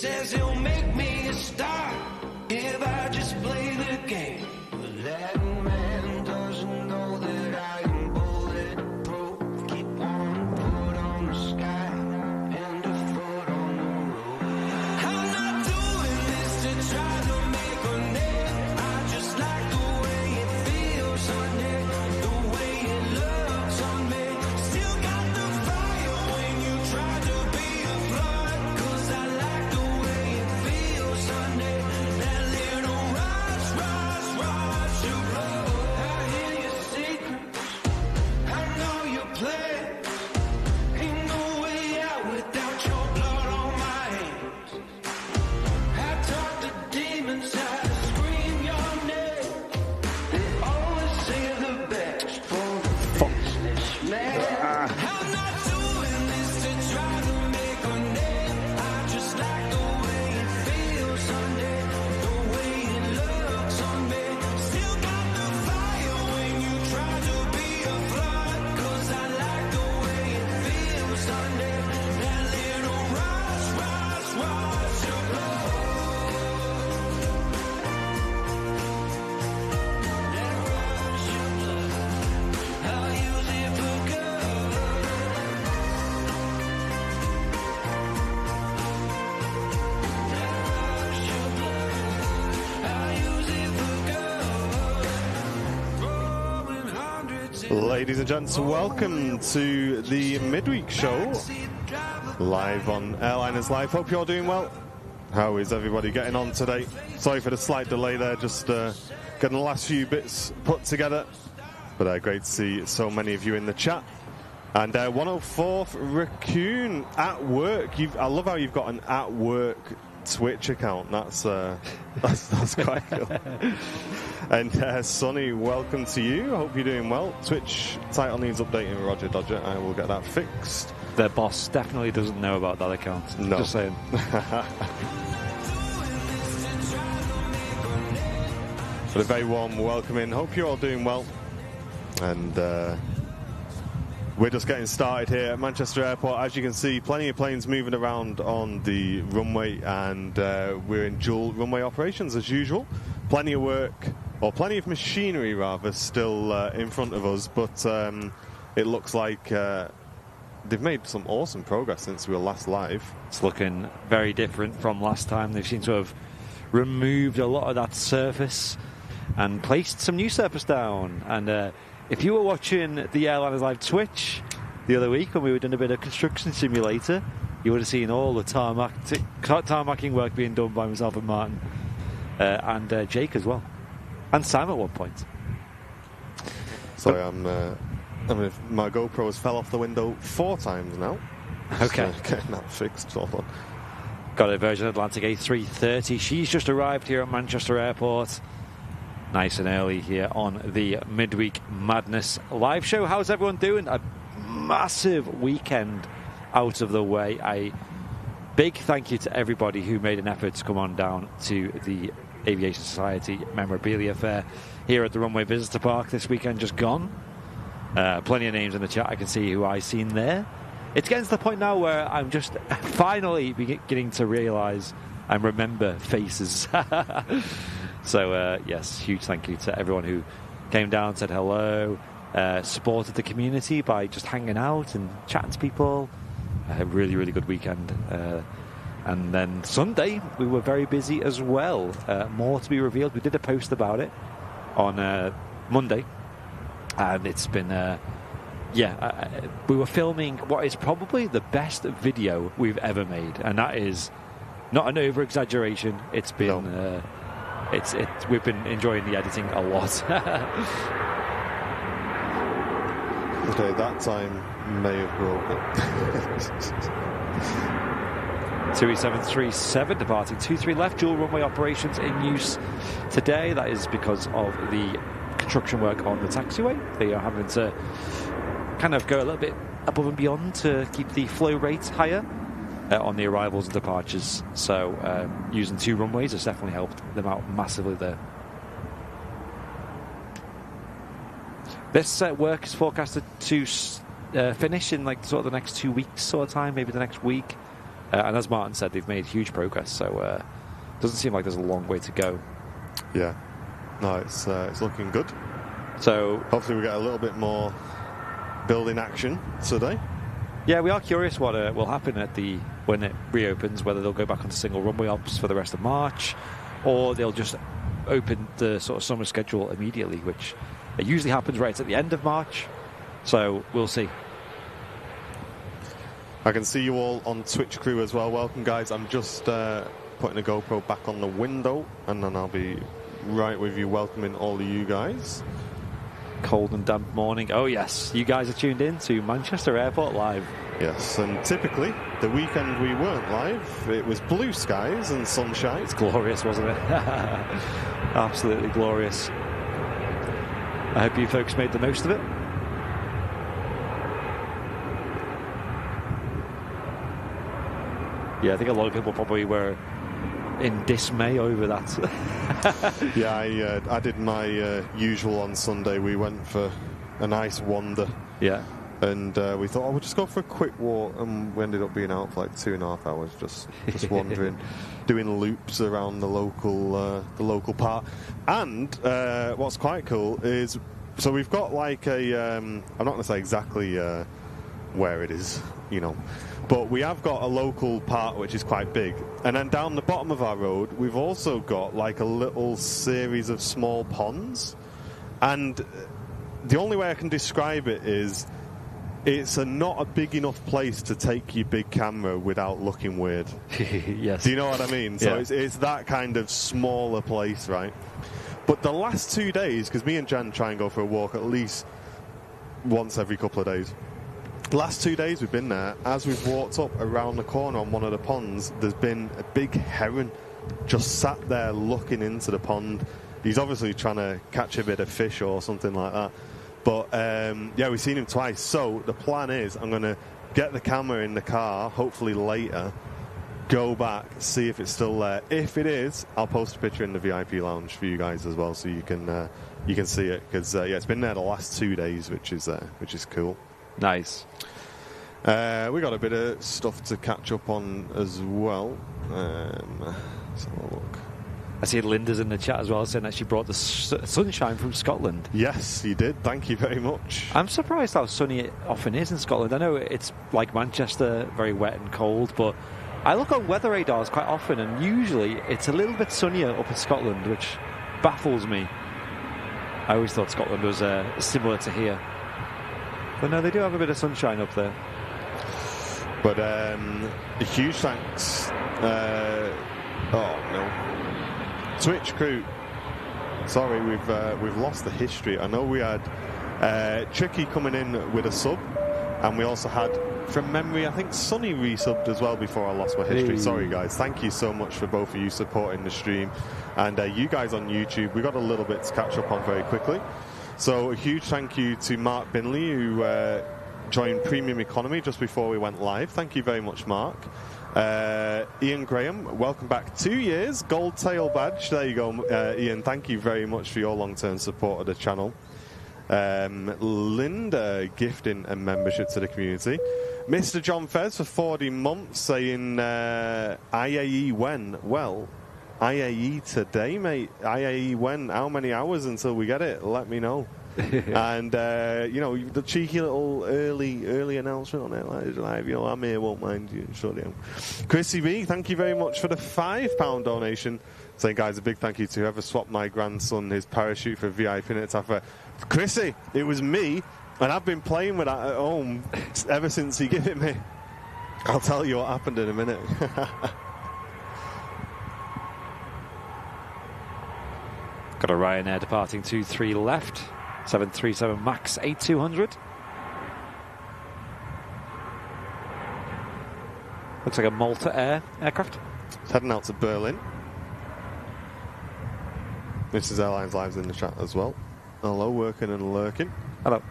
says he'll make me a star if I just play the game. But that man doesn't know that I am bulletproof. Keep one foot on the sky and a foot on the road. I'm not doing this to try to make a name. I just like the way it feels on me, the way it looks on me. Still got the fire when you try to be a flood, 'cause I like the way it feels on me. That little rush, rush, rush you blow. I hear your secrets, I know your plans. Ain't no way out without your blood on my hands. I talk to demons, I scream your name. They always say the best for the businessman. I'm not doing this to try to make a name. I just like the way it feels on me, the way it looks on me. Still got the fire when you try to be a flood, 'cause I like the way it feels on me. That little rush, rush, rush you blow. That rush you blow. I'll use it for good. That rush you blow. I'll use it for good. Throwing hundreds in Ladies and gents, welcome to the midweek show, live on Airliners Live. Hope you're doing well. How is everybody getting on today? Sorry for the slight delay there, just getting the last few bits put together. But great to see so many of you in the chat. And 104th Raccoon at work. I love how you've got an at work Twitch account. That's quite cool. And Sonny, welcome to you. Hope you're doing well. Twitch title needs updating, Roger Dodger. I will get that fixed. Their boss definitely doesn't know about that account. No. Just saying. But a very warm welcome in. Hope you're all doing well. And we're just getting started here at Manchester Airport. As you can see, plenty of planes moving around on the runway, and we're in dual runway operations as usual. Plenty of work, or plenty of machinery rather, still in front of us, but it looks like they've made some awesome progress since we were last live. It's looking very different from last time. They seem to have removed a lot of that surface and placed some new surface down. And if you were watching the Airliners Live Twitch the other week when we were doing a bit of construction simulator, you would have seen all the tarmacking work being done by myself and Martin, and Jake as well, and Sam at one point. Sorry, my GoPro has fell off the window 4 times now. Okay. Just, getting that fixed. Hold on. Got a Virgin Atlantic A330. She's just arrived here at Manchester Airport. Nice and early here on the Midweek Madness live show. How's everyone doing? A massive weekend out of the way. A big thank you to everybody who made an effort to come on down to the Aviation Society Memorabilia Fair here at the Runway Visitor Park this weekend just gone. Plenty of names in the chat. I can see who I've seen there. It's getting to the point now where I'm just finally beginning to realise and remember faces. So, yes, huge thank you to everyone who came down, said hello, supported the community by just hanging out and chatting to people. A really, really good weekend. And then Sunday, we were very busy as well. More to be revealed. We did a post about it on Monday. And it's been, we were filming what is probably the best video we've ever made. And that is not an over-exaggeration. It's been... we've been enjoying the editing a lot. Okay, that time may have broken. 23737 departing 23 left. Dual runway operations in use today. That is because of the construction work on the taxiway. They are having to kind of go a little bit above and beyond to keep the flow rates higher on the arrivals and departures. So using 2 runways has definitely helped them out massively there. This work is forecasted to finish in like sort of the next 2 weeks sort of time, maybe the next week. And as Martin said, they've made huge progress, so doesn't seem like there's a long way to go. Yeah. No, it's looking good. So hopefully we get a little bit more building action today. Yeah, we are curious what will happen when it reopens, whether they'll go back onto single runway ops for the rest of March, or they'll just open the sort of summer schedule immediately, which it usually happens right at the end of March. So we'll see. I can see you all on Twitch crew as well. Welcome, guys. I'm just putting a GoPro back on the window, and then I'll be right with you, welcoming all of you guys. Cold and damp morning. Oh yes, you guys are tuned in to Manchester Airport Live. Yes, and typically the weekend we weren't live, it was blue skies and sunshine. It's glorious, wasn't it? Absolutely glorious. I hope you folks made the most of it. Yeah, I think a lot of people probably were in dismay over that. Yeah, I did my usual on Sunday. We went for a nice wander. Yeah. And we thought, we'll just go for a quick walk. And we ended up being out for like 2.5 hours just wandering, doing loops around the local park. And what's quite cool is, so we've got like I'm not going to say exactly where it is, but we have got a local park which is quite big, and then down the bottom of our road we've also got like a little series of small ponds, and the only way I can describe it is it's not a big enough place to take your big camera without looking weird. Yes. Do you know what I mean? So yeah. it's that kind of smaller place, right? But the last 2 days, because me and Jen try and go for a walk at least once every couple of days, the last 2 days we've been there, as we've walked up around the corner on one of the ponds, there's been a big heron just sat there looking into the pond. He's obviously trying to catch a bit of fish or something like that. But, yeah, we've seen him twice. So the plan is I'm going to get the camera in the car, hopefully later, go back, see if it's still there. If it is, I'll post a picture in the VIP lounge for you guys as well, so you can see it. Because, yeah, it's been there the last 2 days, which is cool. Nice. We got a bit of stuff to catch up on as well. Let's have a look. I see Linda's in the chat as well, saying that she brought the sunshine from Scotland. Yes, you did. Thank you very much. I'm surprised how sunny it often is in Scotland. I know it's like Manchester, very wet and cold, but I look on weather radars quite often, and usually it's a little bit sunnier up in Scotland, which baffles me. I always thought Scotland was similar to here. But no, they do have a bit of sunshine up there. But a huge thanks. Oh, no. Twitch crew, sorry, we've lost the history. I know we had Tricky coming in with a sub, and we also had, from memory, I think Sonny resubbed as well before I lost my history. Hey. Sorry, guys. Thank you so much for both of you supporting the stream. And you guys on YouTube, we got a little bit to catch up on very quickly. So a huge thank you to Mark Binley, who joined Premium Economy just before we went live. Thank you very much, Mark. Ian Graham, welcome back. 2 years, gold tail badge. There you go, Ian. Thank you very much for your long-term support of the channel. Linda gifting a membership to the community. Mr. John Fez for 40 months saying IAE when? Well, IAE today, mate. IAE when? How many hours until we get it? Let me know. And the cheeky little early announcement on Airliner Live, I'm here, won't mind you. Shut down. Chrissy B, thank you very much for the £5 donation. Saying, guys, a big thank you to whoever swapped my grandson his parachute for VIP in Taffer. Chrissy, it was me, and I've been playing with that at home ever since he gave it me. I'll tell you what happened in a minute. Got a Ryanair departing 23 left. 737 MAX 8200. Looks like a Malta Air aircraft. It's heading out to Berlin. Mrs. Airlines Live's in the chat as well. Hello, working and lurking. Hello.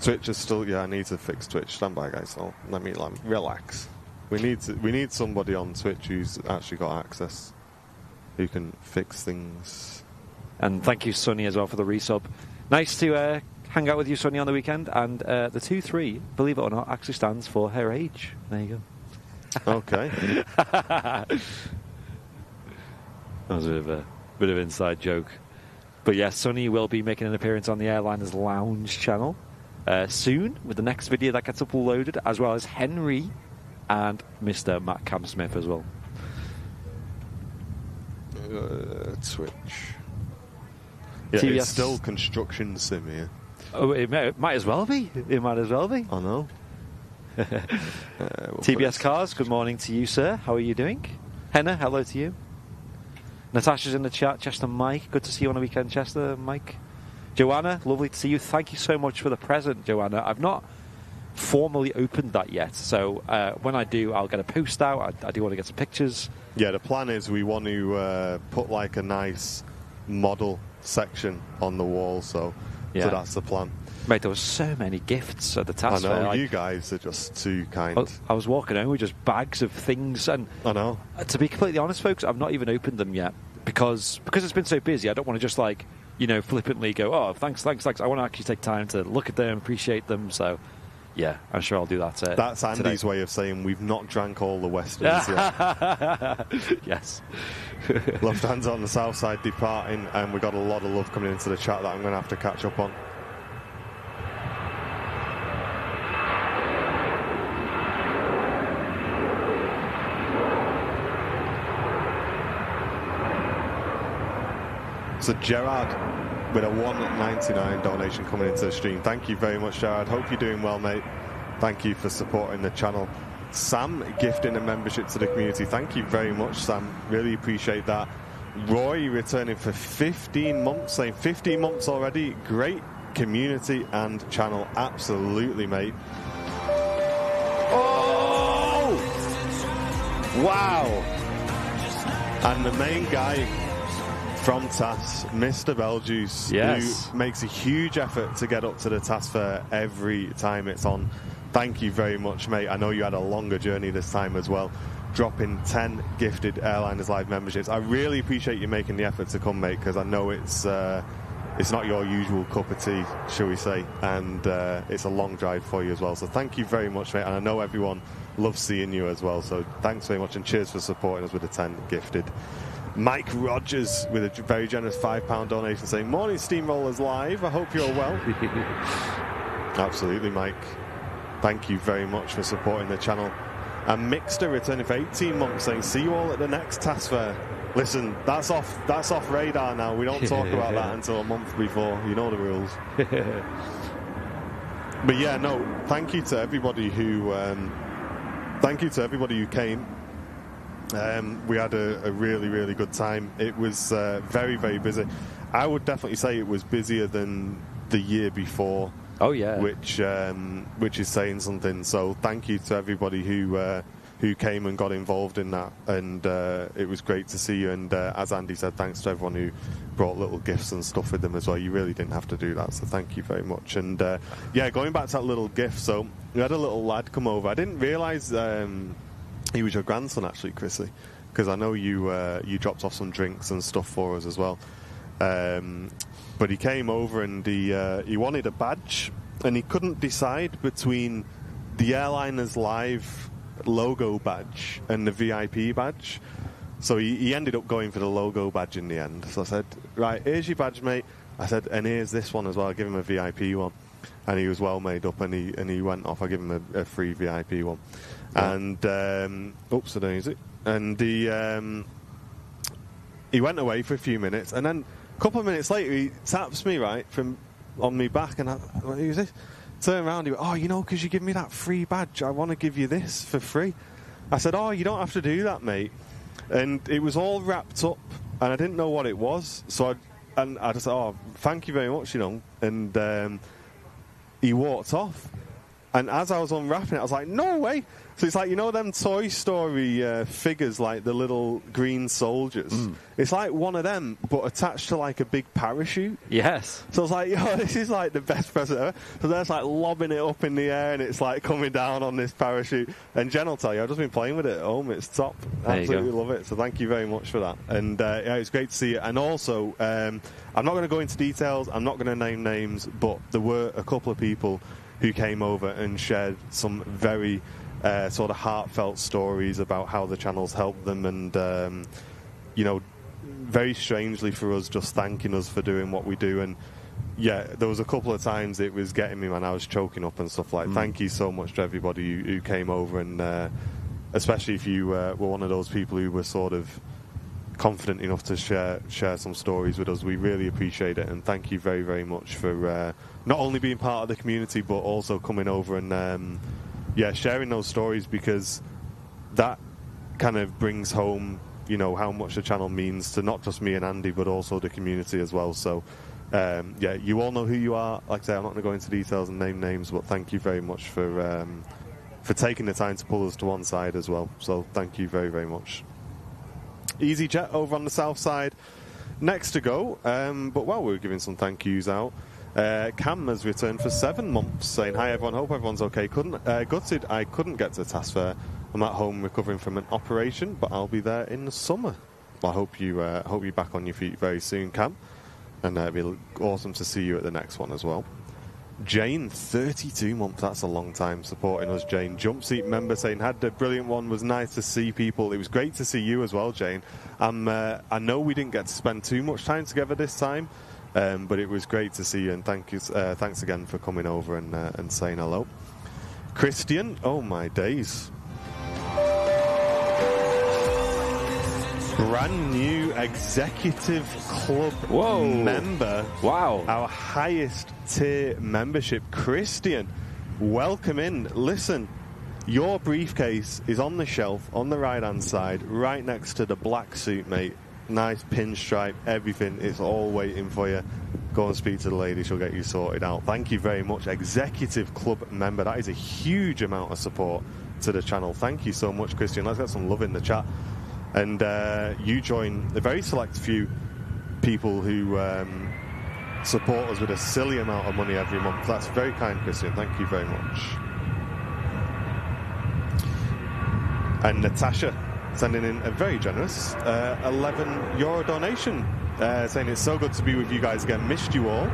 Twitch is still, I need to fix Twitch. Stand by, guys. So let me relax. We need somebody on Twitch who's actually got access, who can fix things. And thank you, Sonny, as well, for the resub. Nice to hang out with you, Sonny, on the weekend. And the 2-3, believe it or not, actually stands for her age. There you go. Okay. That was a bit of an inside joke. But yes, Sonny will be making an appearance on the Airliners Lounge channel soon with the next video that gets uploaded, as well as Henry and Mr. Matt Camp-Smith as well. Twitch. Yeah, TBS. it's still construction sim here. Oh, it might as well be. It might as well be. I know. TBS Cars, good morning to you, sir. How are you doing? Henna, hello to you. Natasha's in the chat. Chester Mike, good to see you on the weekend, Chester Mike. Joanna, lovely to see you. Thank you so much for the present, Joanna. I've not formally opened that yet, so when I do, I'll get a post out. I do want to get some pictures. Yeah, the plan is we want to put like a nice model section on the wall, so that's the plan. Mate, there were so many gifts at the task I know, fair. you guys are just too kind. I was walking home with just bags of things, and I know. To be completely honest, folks, I've not even opened them yet because it's been so busy. I don't want to just flippantly go, oh, thanks. I want to actually take time to look at them, appreciate them. So, yeah, I'm sure I'll do that. That's Andy's today. way of saying we've not drank all the Westerns yet. Yes. Lufthansa on the south side departing, and we got a lot of love coming into the chat that I'm going to have to catch up on. So Gerard with a $1.99 donation coming into the stream. Thank you very much, Gerard. Hope you're doing well, mate. Thank you for supporting the channel. Sam gifting a membership to the community. Thank you very much, Sam. Really appreciate that. Roy returning for 15 months, saying 15 months already. Great community and channel. Absolutely, mate. Oh! Wow! And the main guy from TAS, Mr. Beljuice, who makes a huge effort to get up to the TAS fair every time it's on. Thank you very much, mate. I know you had a longer journey this time as well. Dropping 10 gifted Airliners Live memberships. I really appreciate you making the effort to come, mate, because I know it's not your usual cup of tea, shall we say, and it's a long drive for you as well. So thank you very much, mate. And I know everyone loves seeing you as well. So thanks very much, and cheers for supporting us with the 10 gifted. Mike Rogers with a very generous £5 donation saying, morning Steamrollers Live, I hope you're well. Absolutely, Mike. Thank you very much for supporting the channel. And Mixter returning for 18 months saying, see you all at the next TAS fair. Listen, that's off radar now. We don't talk about that until a month before. You know the rules. But yeah, no, thank you to everybody who came. We had a really, really good time. It was very, very busy. I would definitely say it was busier than the year before. Oh yeah, which is saying something. So thank you to everybody who came and got involved in that, and it was great to see you. And as Andy said, thanks to everyone who brought little gifts and stuff with them as well. You really didn't have to do that, so thank you very much. And yeah, going back to that little gift, so we had a little lad come over. I didn't realise he was your grandson, actually, Chrissy, because I know you dropped off some drinks and stuff for us as well. But he came over and he wanted a badge, and he couldn't decide between the Airliners Live logo badge and the VIP badge. So he ended up going for the logo badge in the end. So I said, right, here's your badge, mate. I said, and here's this one as well. I'll give him a VIP one. And he was well made up, and he went off. I give him a free VIP one. Yeah. And oops, I don't use it. And he went away for a few minutes, and then a couple of minutes later, he taps me right from on me back, and who's this? Turn around, he went, oh, you know, because you give me that free badge, I want to give you this for free. I said, oh, you don't have to do that, mate. And it was all wrapped up, and I didn't know what it was, so I just said, oh, thank you very much, you know. And he walked off, And as I was unwrapping it, I was like, no way. So it's like, you know them Toy Story figures, like the little green soldiers? It's like one of them, but attached to like a big parachute. Yes. So I was like, yo, this is like the best present ever. So there's like lobbing it up in the air, and it's like coming down on this parachute. And Jen will tell you, I've just been playing with it at home. It's top. Absolutely love it. So thank you very much for that. And yeah, it's great to see it. And also, I'm not going to go into details. I'm not going to name names, but there were a couple of people who came over and shared some very sort of heartfelt stories about how the channel's helped them, and you know, very strangely for us, just thanking us for doing what we do. And yeah, there was a couple of times it was getting me, man. I was choking up and stuff like. Thank you so much to everybody who came over, and especially if you were one of those people who were sort of confident enough to share some stories with us. We really appreciate it, and thank you very, very much for not only being part of the community, but also coming over and yeah, sharing those stories, because that kind of brings home, you know, how much the channel means to not just me and Andy, but also the community as well. So yeah, you all know who you are. Like I say, I'm not going to go into details and name names, but thank you very much for taking the time to pull us to one side as well. So thank you very, very much. EasyJet over on the south side, next to go. But while we were giving some thank yous out, Cam has returned for 7 months, saying, hi everyone, hope everyone's okay. Gutted I couldn't get to the task fair. I'm at home recovering from an operation, but I'll be there in the summer. Well, I hope you're back on your feet very soon, Cam, and it'd be awesome to see you at the next one as well. Jane, 32 months, that's a long time supporting us, Jane. Jump seat member saying, had a brilliant one, was nice to see people. It was great to see you as well, Jane. I know we didn't get to spend too much time together this time, but it was great to see you, and thanks again for coming over and saying hello. Christian, oh my days. Brand new executive club member. Wow. Our highest tier membership. Christian, welcome in. Listen, your briefcase is on the shelf on the right hand side, right next to the black suit, mate. Nice pinstripe, everything. It's all waiting for you. Go and speak to the lady, she'll get you sorted out. Thank you very much. Executive club member. That is a huge amount of support to the channel. Thank you so much, Christian. Let's get some love in the chat. And you join a very select few people who support us with a silly amount of money every month. That's very kind, Christian. Thank you very much. And Natasha sending in a very generous €11 donation, saying it's so good to be with you guys again. Missed you all.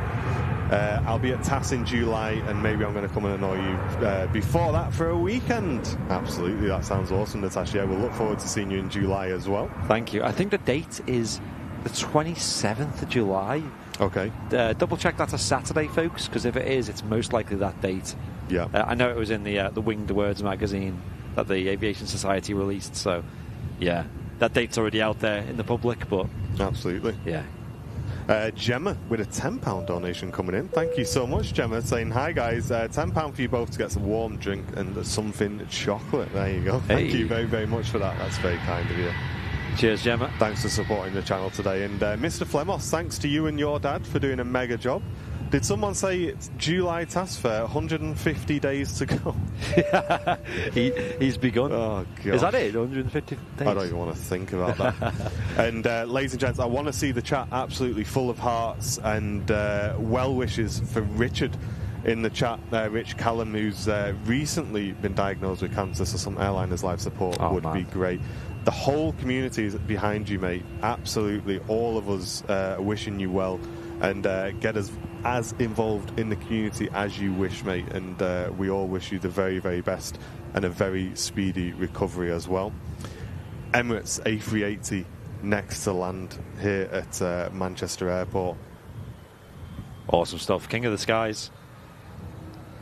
I'll be at TAS in July, and maybe I'm going to come and annoy you before that for a weekend. Absolutely, that sounds awesome, Natasha. Yeah, we'll look forward to seeing you in July as well. Thank you. I think the date is the 27th of July. Okay. Double check that's a Saturday, folks, because if it is, it's most likely that date. Yeah. I know it was in the Winged Words magazine that the Aviation Society released, so yeah, that date's already out there in the public, but... Absolutely. Yeah. Gemma with a £10 donation coming in. Thank you so much, Gemma, saying, hi guys, £10 for you both to get some warm drink and something chocolate. There you go. Thank you very, very much for that. That's very kind of you. Cheers, Gemma. Thanks for supporting the channel today. And Mr. Flemos, thanks to you and your dad for doing a mega job. Did someone say it's July Task Fair, 150 days to go? He's begun. Oh, God. Is that it, 150 days? I don't even want to think about that. And ladies and gents, I want to see the chat absolutely full of hearts and well wishes for Richard in the chat. Rich Callum, who's recently been diagnosed with cancer, so some Airliners live support would be great. The whole community is behind you, mate. Absolutely. All of us are wishing you well, and get as involved in the community as you wish, mate. And we all wish you the very, very best and a very speedy recovery as well. Emirates A380 next to land here at Manchester Airport. Awesome stuff. King of the Skies.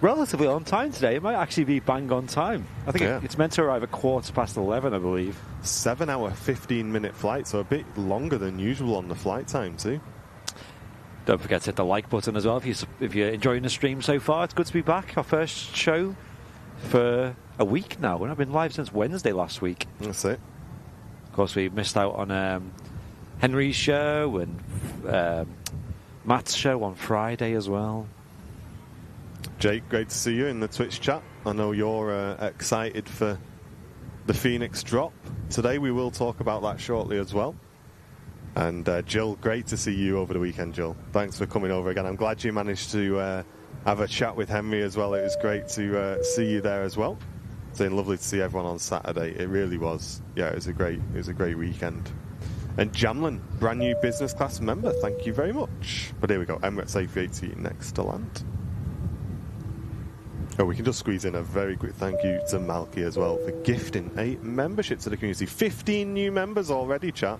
Relatively on time today. It might actually be bang on time. I think it's meant to arrive at 11:15, I believe. 7-hour, 15-minute flight, so a bit longer than usual on the flight time too. Don't forget to hit the like button as well if you're enjoying the stream so far. It's good to be back. Our first show for a week now. We've been live since Wednesday last week. That's it. Of course, we missed out on Henry's show and Matt's show on Friday as well. Jake, great to see you in the Twitch chat. I know you're excited for the Phoenix drop. Today we will talk about that shortly as well. And Jill, great to see you over the weekend, Jill. Thanks for coming over again. I'm glad you managed to have a chat with Henry as well. It was great to see you there as well. It's been lovely to see everyone on Saturday. It really was. Yeah, it was a great weekend. And Jamlin, brand new business class member. Thank you very much. But here we go. Emirates A380 next to land. Oh, we can just squeeze in a very quick thank you to Malky as well for gifting a membership to the community. 15 new members already, chat.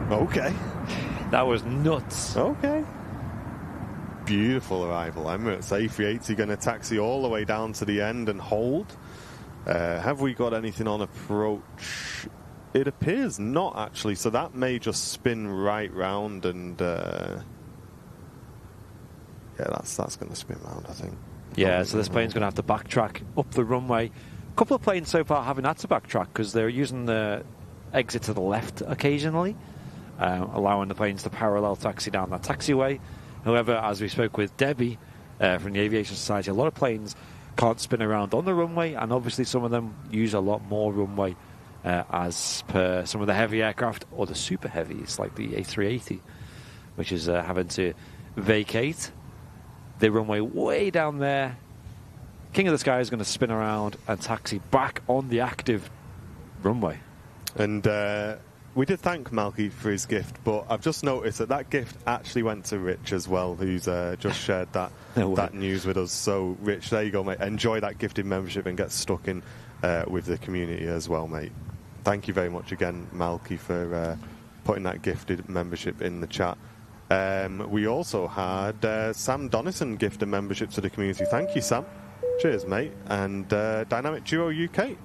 Okay. That was nuts. Okay. Beautiful arrival. Emirates A380 going to taxi all the way down to the end and hold. Have we got anything on approach? It appears not, actually. So that may just spin right round and... yeah, that's going to spin round, I think. Yeah, so this plane's going to have to backtrack up the runway. A couple of planes so far haven't had to backtrack because they're using the exit to the left occasionally. Allowing the planes to parallel taxi down that taxiway. However, as we spoke with Debbie from the Aviation Society, a lot of planes can't spin around on the runway, and obviously some of them use a lot more runway as per some of the heavy aircraft or the super heavies like the A380, which is having to vacate the runway way down there. King of the Sky is going to spin around and taxi back on the active runway. And we did thank Malky for his gift, but I've just noticed that gift actually went to Rich as well, who's just shared that news with us. So, Rich, there you go, mate. Enjoy that gifted membership and get stuck in with the community as well, mate. Thank you very much again, Malky, for putting that gifted membership in the chat. We also had Sam Donison gift a membership to the community. Thank you, Sam. Cheers, mate. And Dynamic Duo UK,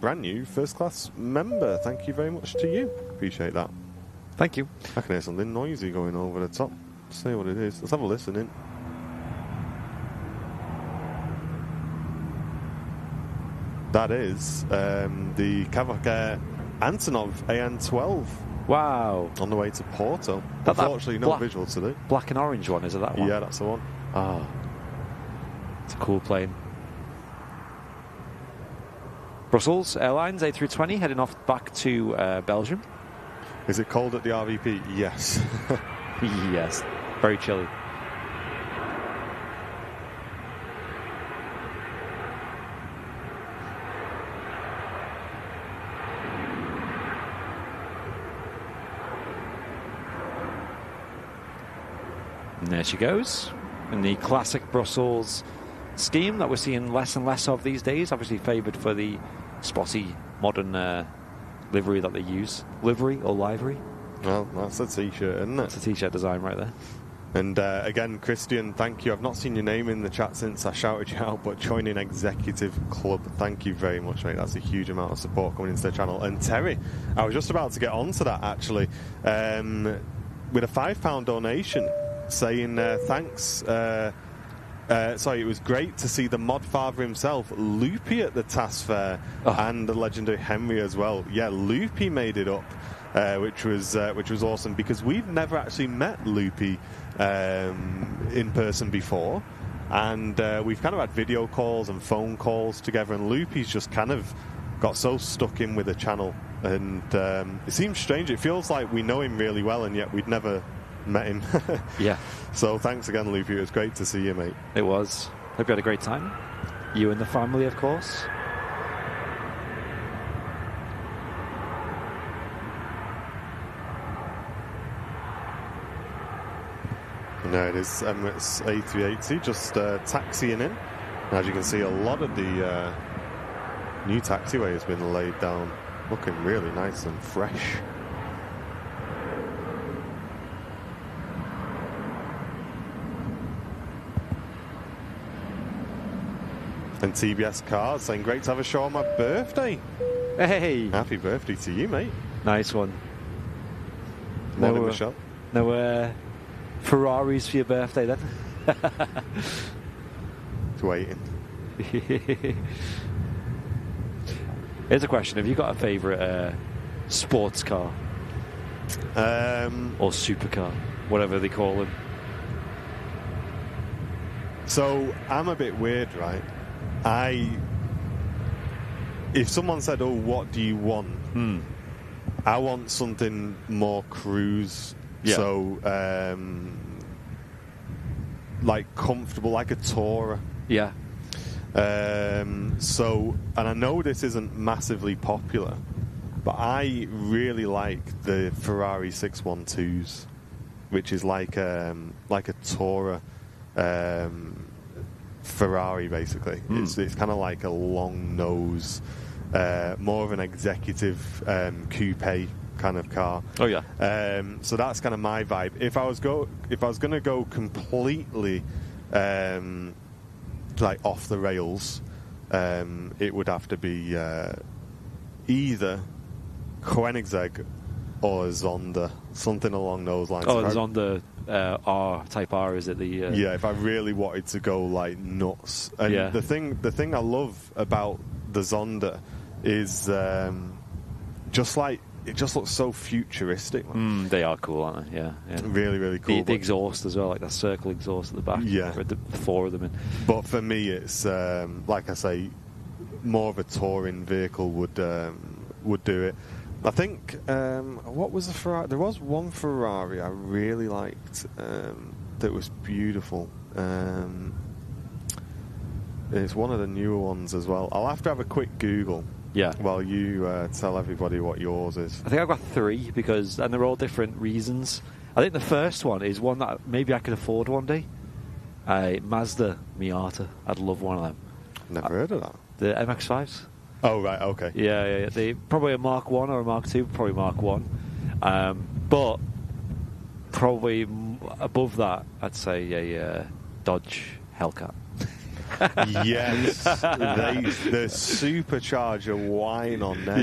brand new first class member. Thank you very much to you. Appreciate that. Thank you. I can hear something noisy going over the top. Let's see what it is. Let's have a listen in. That is the Kavak Air Antonov AN-12. Wow. On the way to Porto. Unfortunately, no visual today. Black and orange one, is it that one? Yeah, that's the one. Oh. It's a cool plane. Brussels Airlines A320 heading off back to Belgium. Is it cold at the RVP? Yes. Yes. Very chilly. And there she goes. In the classic Brussels scheme that we're seeing less and less of these days, obviously favoured for the spotty modern livery that they use. Livery or livery? Well, that's a t-shirt, isn't it? That's a t-shirt design right there. And again, Christian, thank you. I've not seen your name in the chat since I shouted you out, but joining Executive Club, thank you very much, mate. That's a huge amount of support coming into the channel. And Terry, I was just about to get onto that, actually, with a £5 donation saying thanks. Sorry, it was great to see the mod father himself, Loopy, at the TAS Fair, and the legendary Henry as well. Yeah, Loopy made it up, which was awesome, because we've never actually met Loopy in person before, and we've kind of had video calls and phone calls together, and Loopy's just kind of got so stuck in with the channel, and it seems strange. It feels like we know him really well, and yet we'd never met him. Yeah. So thanks again, Luffy. It was great to see you, mate. It was. Hope you had a great time. You and the family, of course. And there it is, Emirates A380 just taxiing in. And as you can see, a lot of the new taxiway has been laid down, looking really nice and fresh. And TBS Cars saying, great to have a show on my birthday. Hey! Happy birthday to you, mate. Nice one. Morning, Michelle. No Ferraris for your birthday, then? It's waiting. Here's a question. Have you got a favourite sports car? Or supercar? Whatever they call them. So, I'm a bit weird, right? If someone said, oh, what do you want? I want something more cruise. Yeah. So, like comfortable, like a Tourer. Yeah. So, and I know this isn't massively popular, but I really like the Ferrari 612s, which is like a Tourer Ferrari, basically. It's kind of like a long nose, more of an executive coupe kind of car. Oh yeah. So that's kind of my vibe. If I was going to go completely like off the rails, it would have to be either Koenigsegg or Zonda, something along those lines. Oh, Zonda R, Type R, is it? Yeah, if I really wanted to go like nuts. And Yeah. the thing I love about the Zonda is just like it just looks so futuristic. They are cool, aren't they? Yeah. Really, really cool. The exhaust as well, like that circle exhaust at the back. Yeah. With the four of them in. But for me, it's like I say, more of a touring vehicle would do it. I think what was the Ferrari? There was one Ferrari I really liked that was beautiful. It's one of the newer ones as well. I'll have to have a quick Google. Yeah. While you tell everybody what yours is. I think I've got 3 and they're all different reasons. I think the first one is one that maybe I could afford one day. Mazda Miata. I'd love one of them. Never heard of that. The MX-5s. Oh, right, okay. Yeah. They probably a Mark 1 or a Mark 2, probably Mark 1. But probably above that, I'd say a Dodge Hellcat. Yes, the supercharger whine on them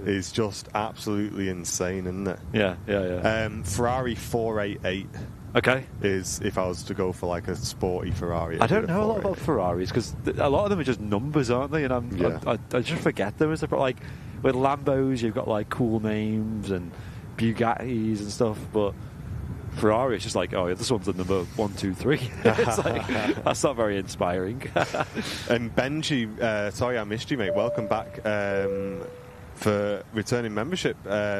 is just absolutely insane, isn't it? Yeah. Ferrari 488 Okay. is if I was to go for like a sporty Ferrari. I don't know a lot about Ferraris because a lot of them are just numbers, aren't they? And I just forget them. Like with Lambos, you've got like cool names and Bugattis and stuff, but Ferrari, it's just like, oh, yeah, this one's the number 1, 2, 3. It's like, that's not very inspiring. And Benji, sorry I missed you, mate. Welcome back for returning membership,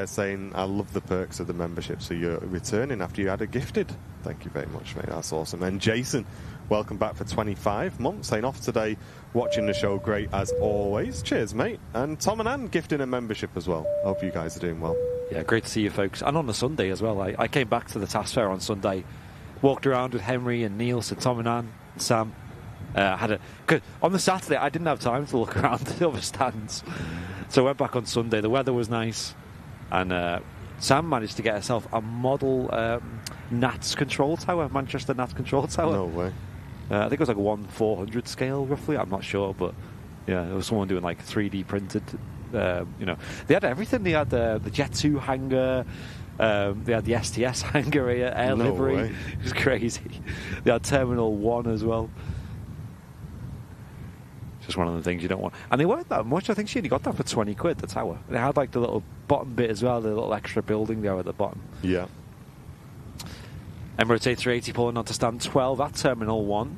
saying, I love the perks of the membership. So you're returning after you had a gifted. Thank you very much, mate. That's awesome. And Jason, welcome back for 25 months. Saying off today, watching the show, great as always. Cheers, mate. And Tom and Ann gifting a membership as well. Hope you guys are doing well. Yeah, great to see you folks. And on the Sunday as well. I came back to the task fair on Sunday, walked around with Henry and Neil, so Tom and Ann and Sam. Cause on the Saturday, I didn't have time to look around the other stands. So I went back on Sunday. The weather was nice. And Sam managed to get herself a model NATS control tower, Manchester NATS control tower. No way. I think it was like a 1/400 scale, roughly. I'm not sure, but yeah, there was someone doing like 3D printed. They had everything. They had the Jet 2 hangar. They had the STS hangar air livery. Way. It was crazy. They had Terminal 1 as well. Just one of the things you don't want. And they weren't that much. I think she only got that for 20 quid, the tower. They had like the little bottom bit as well, the little extra building there at the bottom. Yeah. Emirates A380 pulling on to stand 12 at Terminal 1.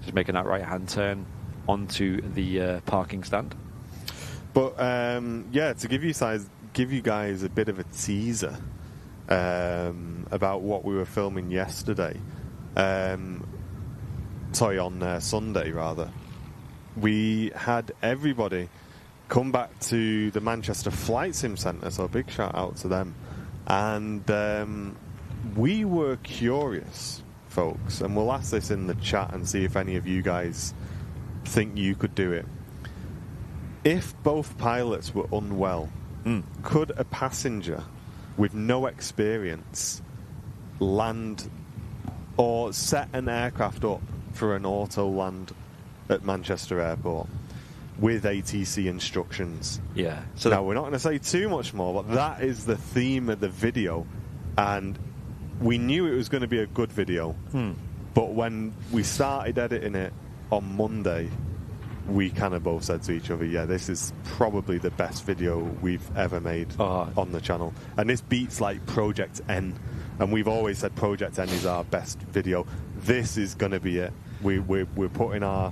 Just making that right-hand turn onto the parking stand. But to give you guys a bit of a teaser, about what we were filming yesterday. Sorry, on Sunday, rather. We had everybody come back to the Manchester Flight Sim Centre, so a big shout out to them. And we were curious, folks, and we'll ask this in the chat and see if any of you guys think you could do it. If both pilots were unwell, could a passenger with no experience land or set an aircraft up for an auto land at Manchester Airport with ATC instructions? Yeah. So now, we're not going to say too much more, but that is the theme of the video, and we knew it was going to be a good video, but when we started editing it on Monday, we kind of both said to each other, yeah, this is probably the best video we've ever made on the channel. And this beats like Project N. And we've always said Project N is our best video. This is going to be it. We're putting our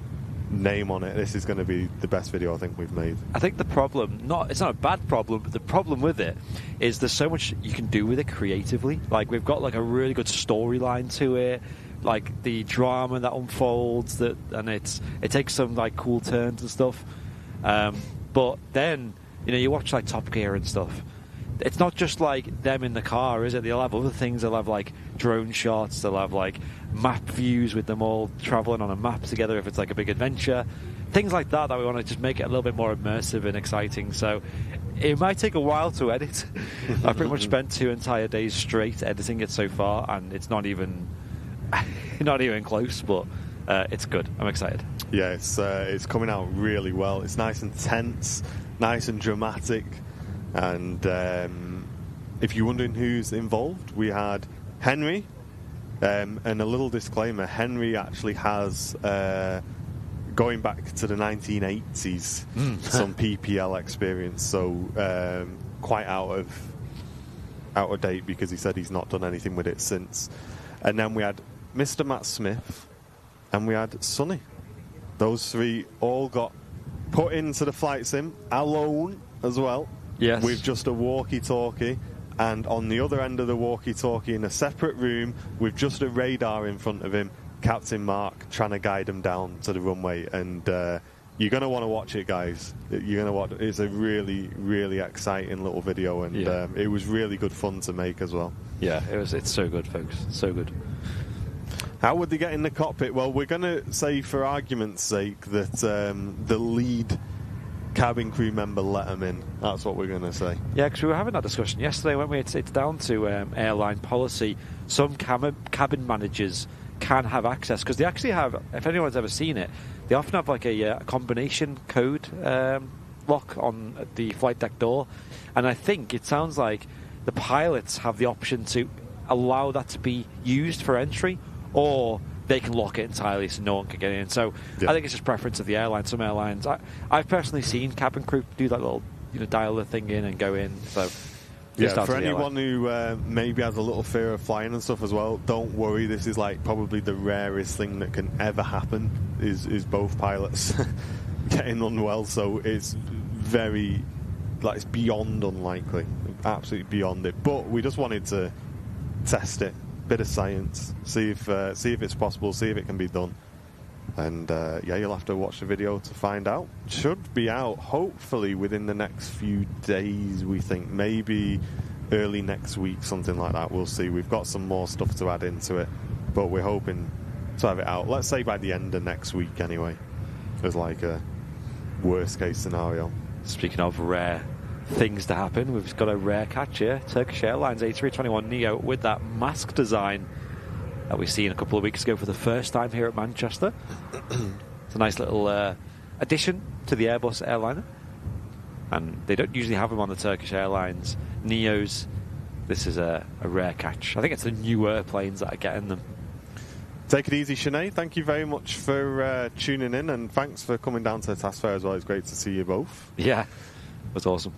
name on it. This is going to be the best video I think we've made. I think the problem, it's not a bad problem, but the problem with it is there's so much you can do with it creatively. Like, we've got like a really good storyline to it. Like the drama that unfolds, and it takes some like cool turns and stuff. But then you watch like Top Gear and stuff. It's not just like them in the car, is it? They'll have other things. They'll have like drone shots. They'll have like map views with them all traveling on a map together if it's like a big adventure. Things like that we want to just make it a little bit more immersive and exciting. So it might take a while to edit. I've pretty much spent 2 entire days straight editing it so far, and it's not even close, but it's good. I'm excited. Yeah, it's coming out really well. It's nice and tense, nice and dramatic. And if you're wondering who's involved, we had Henry, and a little disclaimer, Henry actually has, going back to the 1980s, some PPL experience, so quite out of date, because he said he's not done anything with it since. And then we had Mr. Matt Smith, and we had Sonny. Those three all got put into the flight sim alone as well. Yes. With just a walkie-talkie, and on the other end of the walkie-talkie in a separate room with just a radar in front of him, Captain Mark trying to guide him down to the runway. And you're going to want to watch it, guys. You're going to watch. It's a really, really exciting little video, and it was really good fun to make as well. Yeah, it's so good, folks. So good. How would they get in the cockpit? Well, we're going to say, for argument's sake, that the lead cabin crew member let them in. That's what we're going to say. Yeah, because we were having that discussion yesterday, weren't we? It's down to airline policy. Some cabin managers can have access, because they actually have, if anyone's ever seen it, they often have like a combination code lock on the flight deck door. And I think it sounds like the pilots have the option to allow that to be used for entry, or they can lock it entirely so no one can get in. So I think it's just preference of the airline. Some airlines, I've personally seen cabin crew do that little dial the thing in and go in. So yeah, for anyone who maybe has a little fear of flying and stuff as well, don't worry. This is like probably the rarest thing that can ever happen is both pilots getting unwell. So it's very, it's beyond unlikely, absolutely beyond it. But we just wanted to test it. Bit of science, see if it's possible, see if it can be done, and you'll have to watch the video to find out. Should be out hopefully within the next few days, we think, maybe early next week, something like that. We'll see. We've got some more stuff to add into it, but we're hoping to have it out, let's say by the end of next week anyway, as like a worst case scenario. Speaking of rare things to happen, we've got a rare catch here. Turkish Airlines A321neo with that mask design that we've seen a couple of weeks ago for the first time here at Manchester. It's a nice little addition to the Airbus airliner, and they don't usually have them on the Turkish Airlines neos. This is a rare catch. I think it's the newer planes that are getting them. Take it easy, Sinead. Thank you very much for tuning in, and thanks for coming down to the task fair as well. It's great to see you both. Yeah, it was awesome.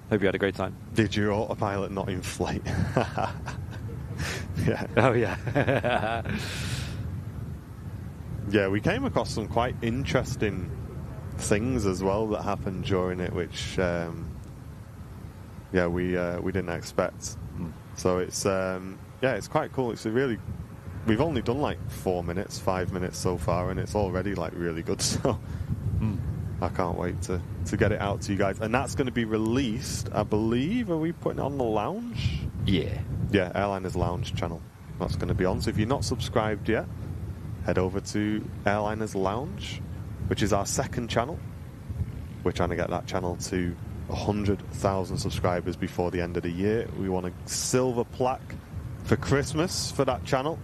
Hope you had a great time. Did your autopilot not inflate? Yeah. Oh, yeah. Yeah, we came across some quite interesting things as well that happened during it, which, we didn't expect. So it's it's quite cool. It's a really, we've only done like 4 minutes, 5 minutes so far, and it's already like really good. So I can't wait to get it out to you guys. And that's going to be released, I believe. Are we putting it on the lounge? Yeah. Yeah, Airliner's Lounge channel. That's going to be on. So if you're not subscribed yet, head over to Airliner's Lounge, which is our second channel. We're trying to get that channel to 100,000 subscribers before the end of the year. We want a silver plaque for Christmas for that channel.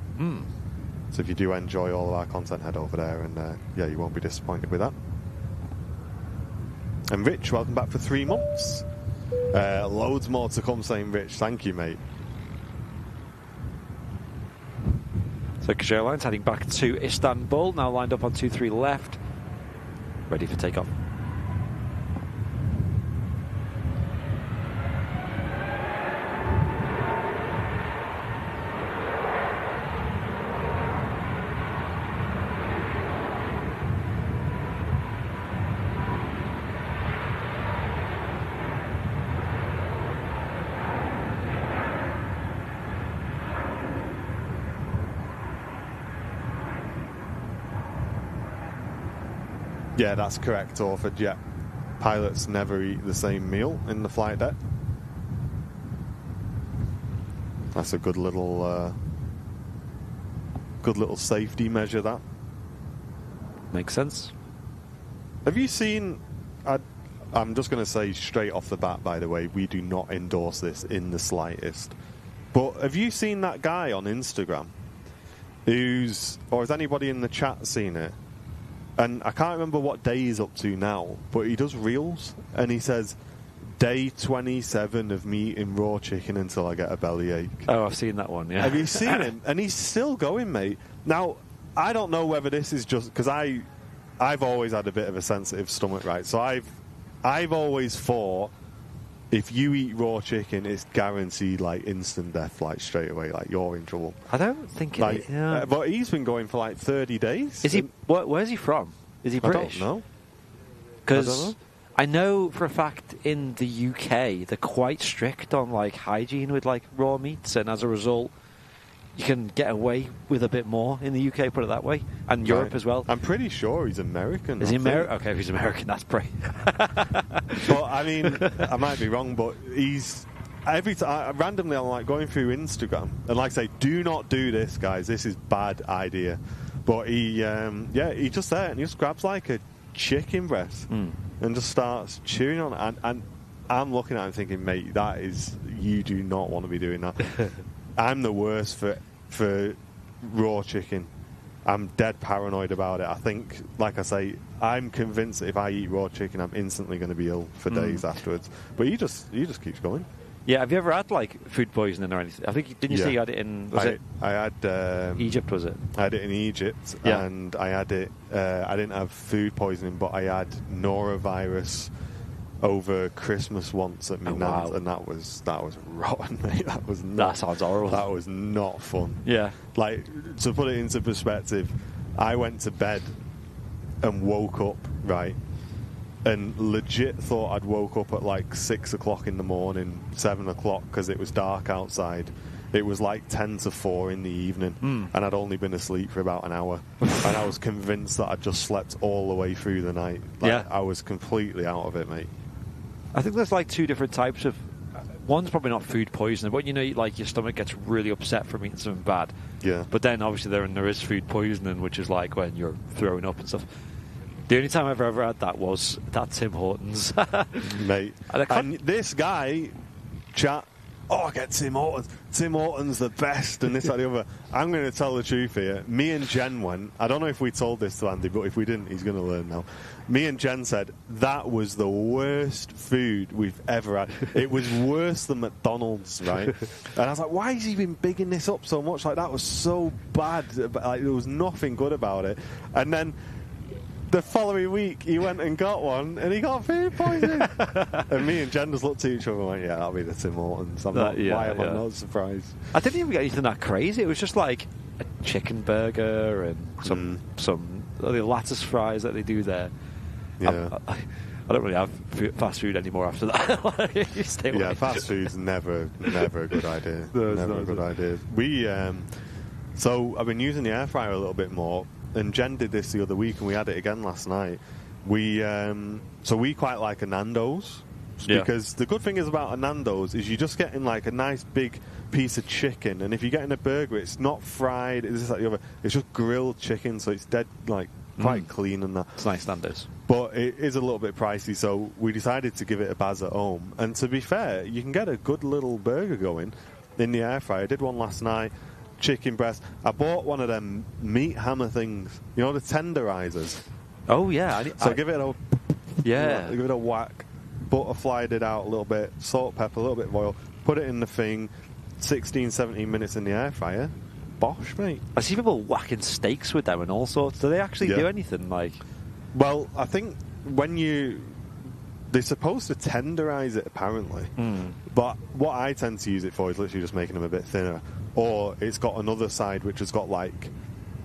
So if you do enjoy all of our content, head over there, and you won't be disappointed with that. And Rich, welcome back for 3 months. Loads more to come, saying Rich. Thank you, mate. Turkish Airlines heading back to Istanbul, now lined up on 23 left, ready for takeoff. Yeah, that's correct, Orford. Yeah, pilots never eat the same meal in the flight deck. That's a good little safety measure. That makes sense. Have you seen? I'm just going to say straight off the bat, by the way, we do not endorse this in the slightest. But have you seen that guy on Instagram? Or has anybody in the chat seen it? And I can't remember what day he's up to now, but he does reels, and he says, day 27 of me eating raw chicken until I get a bellyache. Oh, I've seen that one, yeah. Have you seen him? And he's still going, mate. Now, I don't know whether this is just... Because I've always had a bit of a sensitive stomach, right? So I've always thought, if you eat raw chicken, it's guaranteed, like, instant death, like, straight away. Like, you're in trouble. I don't think it is. Yeah. But he's been going for, like, 30 days. Is he? Where's he from? Is he British? I don't know. Because I know for a fact in the UK, they're quite strict on, like, hygiene with, like, raw meats, and as a result, you can get away with a bit more in the UK, put it that way, and Europe as well. I'm pretty sure he's American. Is he American? Okay, if he's American, that's pretty. But I mean, I might be wrong, but he's every time randomly I'm like going through Instagram, and like I say, do not do this, guys. This is bad idea. But he just there and he just grabs like a chicken breast and just starts chewing on it, and I'm looking at him thinking, mate, you do not want to be doing that. I'm the worst for raw chicken. I'm dead paranoid about it. I think, like I say, I'm convinced that if I eat raw chicken, I'm instantly going to be ill for days afterwards. But he just keeps going. Yeah, have you ever had like food poisoning or anything? I think didn't you say you had it in? I had Egypt, was it? I had it in Egypt, and I had it. I didn't have food poisoning, but I had norovirus over Christmas once at my nan's, and that was rotten, mate. That sounds horrible. That was not fun. Yeah. Like, to put it into perspective, I went to bed and woke up, right, and legit thought I'd woke up at like 6 o'clock in the morning, 7 o'clock, because it was dark outside. It was like 10 to 4 in the evening, and I'd only been asleep for about an hour. And I was convinced that I'd just slept all the way through the night. Like, I was completely out of it, mate. I think there's like two different types of... One's probably not food poisoning, but you know, like your stomach gets really upset from eating something bad. Yeah. But then obviously there is food poisoning, which is like when you're throwing up and stuff. The only time I've ever had that was at Tim Hortons. Mate. And this guy, chat, I get Tim Hortons. Tim Hortons the best, and this, that, the other. I'm going to tell the truth here. Me and Jen went. I don't know if we told this to Andy, but if we didn't, he's going to learn now. Me and Jen said that was the worst food we've ever had. It was worse than McDonald's, right? And I was like, why has he been bigging this up so much? Like, that was so bad. Like, there was nothing good about it. And then the following week, he went and got one, and he got food poisoning. And me and Jen just looked at each other and went, yeah, that'll be the Tim Hortons. Why am I not surprised? I didn't even get anything that crazy. It was just like a chicken burger and some the lattice fries that they do there. Yeah. I don't really have fast food anymore after that. You stay away. Yeah, fast food's never a good idea. No, it's never not, a good is idea. We so I've been using the air fryer a little bit more, and Jen did this the other week, and we had it again last night. We quite like a Nando's. Yeah. Because the good thing is about a Nando's is you're just getting like a nice big piece of chicken, and if you're getting a burger, it's not fried. It's just like the other. It's just grilled chicken, so it's dead like quite clean and that. It's nice Nando's. But it is a little bit pricey, so we decided to give it a baz at home. And to be fair, you can get a good little burger going in the air fryer. I did one last night, chicken breast. I bought one of them meat hammer things, you know, the tenderizers. Oh yeah. Give it a give it a whack. Butterflied it out a little bit, salt, pepper, a little bit of oil, put it in the thing, 16, 17 minutes in the air fryer. Bosh, mate. I see people whacking steaks with them and all sorts. Do they actually do anything like? Well, I think they're supposed to tenderize it apparently, but what I tend to use it for is literally just making them a bit thinner, or it's got another side which has got like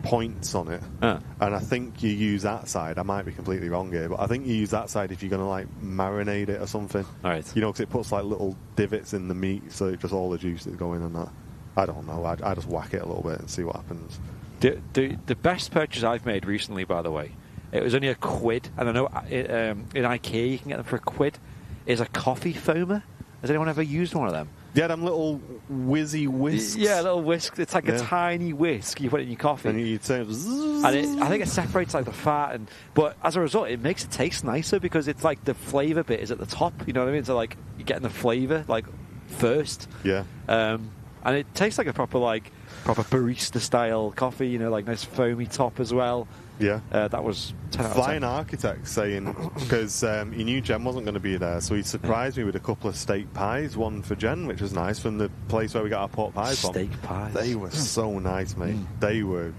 points on it, and I think you use that side. I might be completely wrong here, but I think you use that side if you're going to like marinate it or something. All right. You know, because it puts like little divots in the meat, so it just all the juice is going in that. I don't know. I just whack it a little bit and see what happens. The best purchase I've made recently, by the way, it was only £1, and I know in IKEA you can get them for £1. Is a coffee foamer. Has anyone ever used one of them? Yeah, them little whizzy whisks. Yeah, a little whisk. It's like a tiny whisk. You put it in your coffee. And you turn and I think it separates like the fat, but as a result, it makes it taste nicer because it's like the flavour bit is at the top. You know what I mean? So like you're getting the flavour like first. Yeah. And it tastes like a proper barista style coffee. You know, like nice foamy top as well. Yeah. That was 10 out of 10. Flying Architect saying, because he knew Jen wasn't going to be there, so he surprised me with a couple of steak pies, one for Jen, which was nice, from the place where we got our pork pies from. Steak pies. They were so nice, mate. They were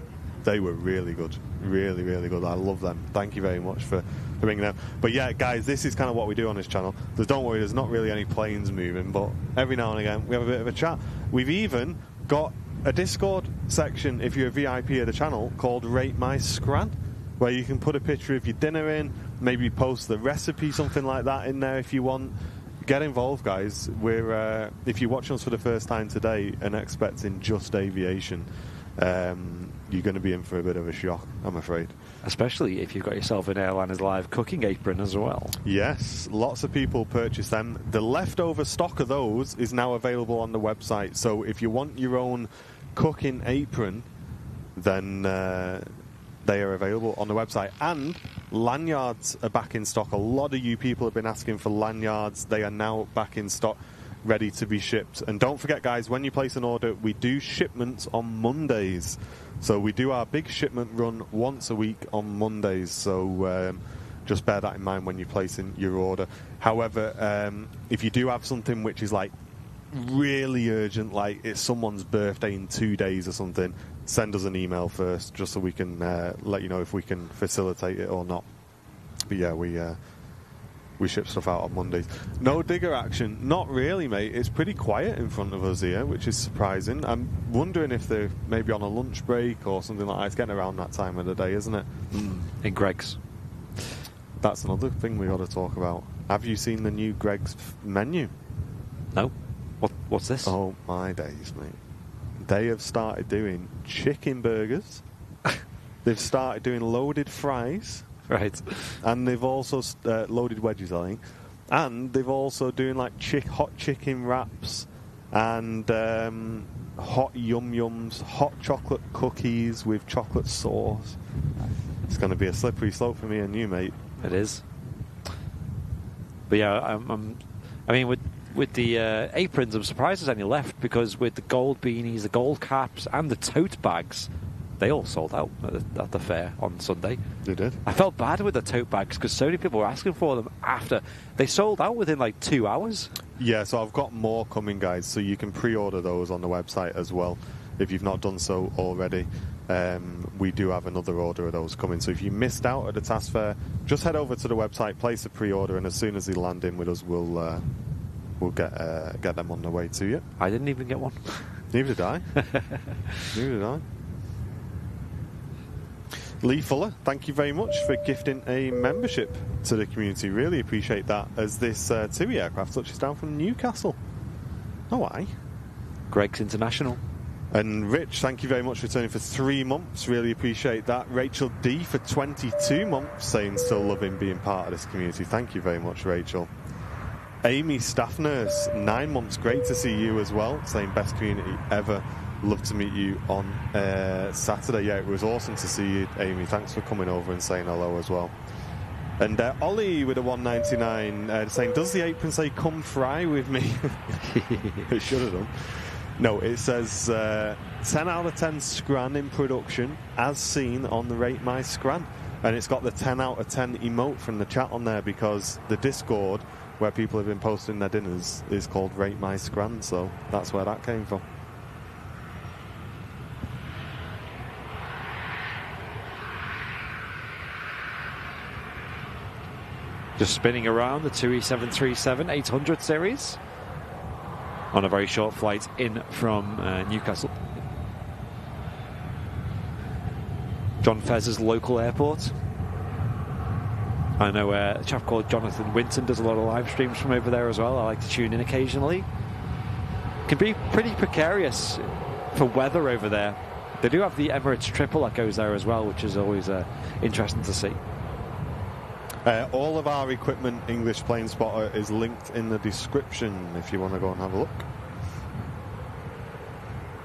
really good. Really, really good. I love them. Thank you very much for bringing them. But yeah, guys, this is kind of what we do on this channel. Don't worry, there's not really any planes moving, but every now and again we have a bit of a chat. We've even got a Discord section, if you're a VIP of the channel, called Rate My Scran, where you can put a picture of your dinner in, maybe post the recipe, something like that in there if you want. Get involved, guys. We're if you're watching us for the first time today and expecting just aviation, you're going to be in for a bit of a shock, I'm afraid. Especially if you've got yourself an Airliner's Live cooking apron as well. Yes, lots of people purchase them. The leftover stock of those is now available on the website. So if you want your own cooking apron, then they are available on the website. And lanyards are back in stock. A lot of you people have been asking for lanyards. They are now back in stock, ready to be shipped. And don't forget, guys, when you place an order, we do shipments on Mondays. So we do our big shipment run once a week on Mondays. So just bear that in mind when you're placing your order. However, if you do have something which is like really urgent, like it's someone's birthday in 2 days or something, send us an email first, just so we can let you know if we can facilitate it or not. But yeah, we ship stuff out on Mondays. No digger action. Not really, mate. It's pretty quiet in front of us here, which is surprising. I'm wondering if they're maybe on a lunch break or something like that. It's getting around that time of the day, isn't it? In Greg's. That's another thing we got to talk about. Have you seen the new Greg's menu? No. What's this? Oh, my days, mate. They have started doing chicken burgers. They've started doing loaded fries. Right. And they've also loaded wedges, I think. And they've also doing like hot chicken wraps and hot yum-yums, hot chocolate cookies with chocolate sauce. It's going to be a slippery slope for me and you, mate. It is. But yeah, I mean, with the aprons, I'm surprised there's any left, because with the gold beanies, the gold caps, and the tote bags, they all sold out at the fair on Sunday. They did. I felt bad with the tote bags because so many people were asking for them after. They sold out within like 2 hours. Yeah, so I've got more coming, guys, so you can pre-order those on the website as well if you've not done so already. We do have another order of those coming, so if you missed out at the task fair, just head over to the website, place a pre-order, and as soon as they land in with us, we'll get them on the way to you. I didn't even get one. Neither did I. Neither did I. Lee Fuller, thank you very much for gifting a membership to the community. Really appreciate that, as this TUI aircraft touches down from Newcastle. Oh, aye. Greg's International. And Rich, thank you very much for returning for 3 months. Really appreciate that. Rachel D for 22 months, saying still loving being part of this community. Thank you very much, Rachel. Amy, staff nurse, 9 months. Great to see you as well. Saying best community ever. Love to meet you on Saturday. Yeah, it was awesome to see you, Amy. Thanks for coming over and saying hello as well. And Ollie with a 199 saying, does the apron say come fry with me? It should have done. No, it says 10 out of 10 Scran in production as seen on the Rate My Scran. And it's got the 10 out of 10 emote from the chat on there, because the Discord where people have been posting their dinners is called Rate My Scran, so that's where that came from. Just spinning around the TUI 737-800 series on a very short flight in from Newcastle. John Fez's local airport. I know a chap called Jonathan Winton does a lot of live streams from over there as well. I like to tune in occasionally. Can be pretty precarious for weather over there. They do have the Emirates triple that goes there as well, which is always interesting to see. All of our equipment, English Plane Spotter, is linked in the description if you want to go and have a look.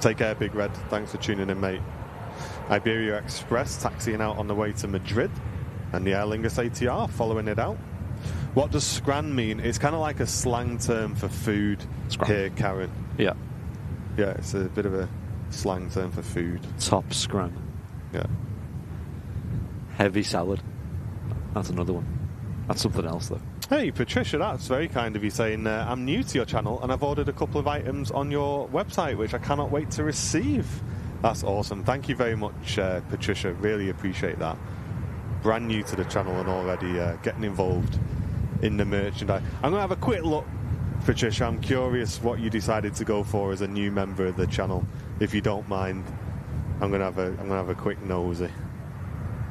Take care, Big Red. Thanks for tuning in, mate. Iberia Express taxiing out on the way to Madrid, and the Aer Lingus ATR following it out. What does scran mean? It's kind of like a slang term for food here, Karen. Yeah. Yeah, it's a bit of a slang term for food. Top scran. Yeah. Heavy salad. That's another one. That's something else, though. Hey, Patricia, that's very kind of you saying, I'm new to your channel and I've ordered a couple of items on your website, which I cannot wait to receive. That's awesome. Thank you very much, Patricia. Really appreciate that. Brand new to the channel and already getting involved in the merchandise. I'm going to have a quick look, Patricia. I'm curious what you decided to go for as a new member of the channel. If you don't mind, I'm going to have a quick nosy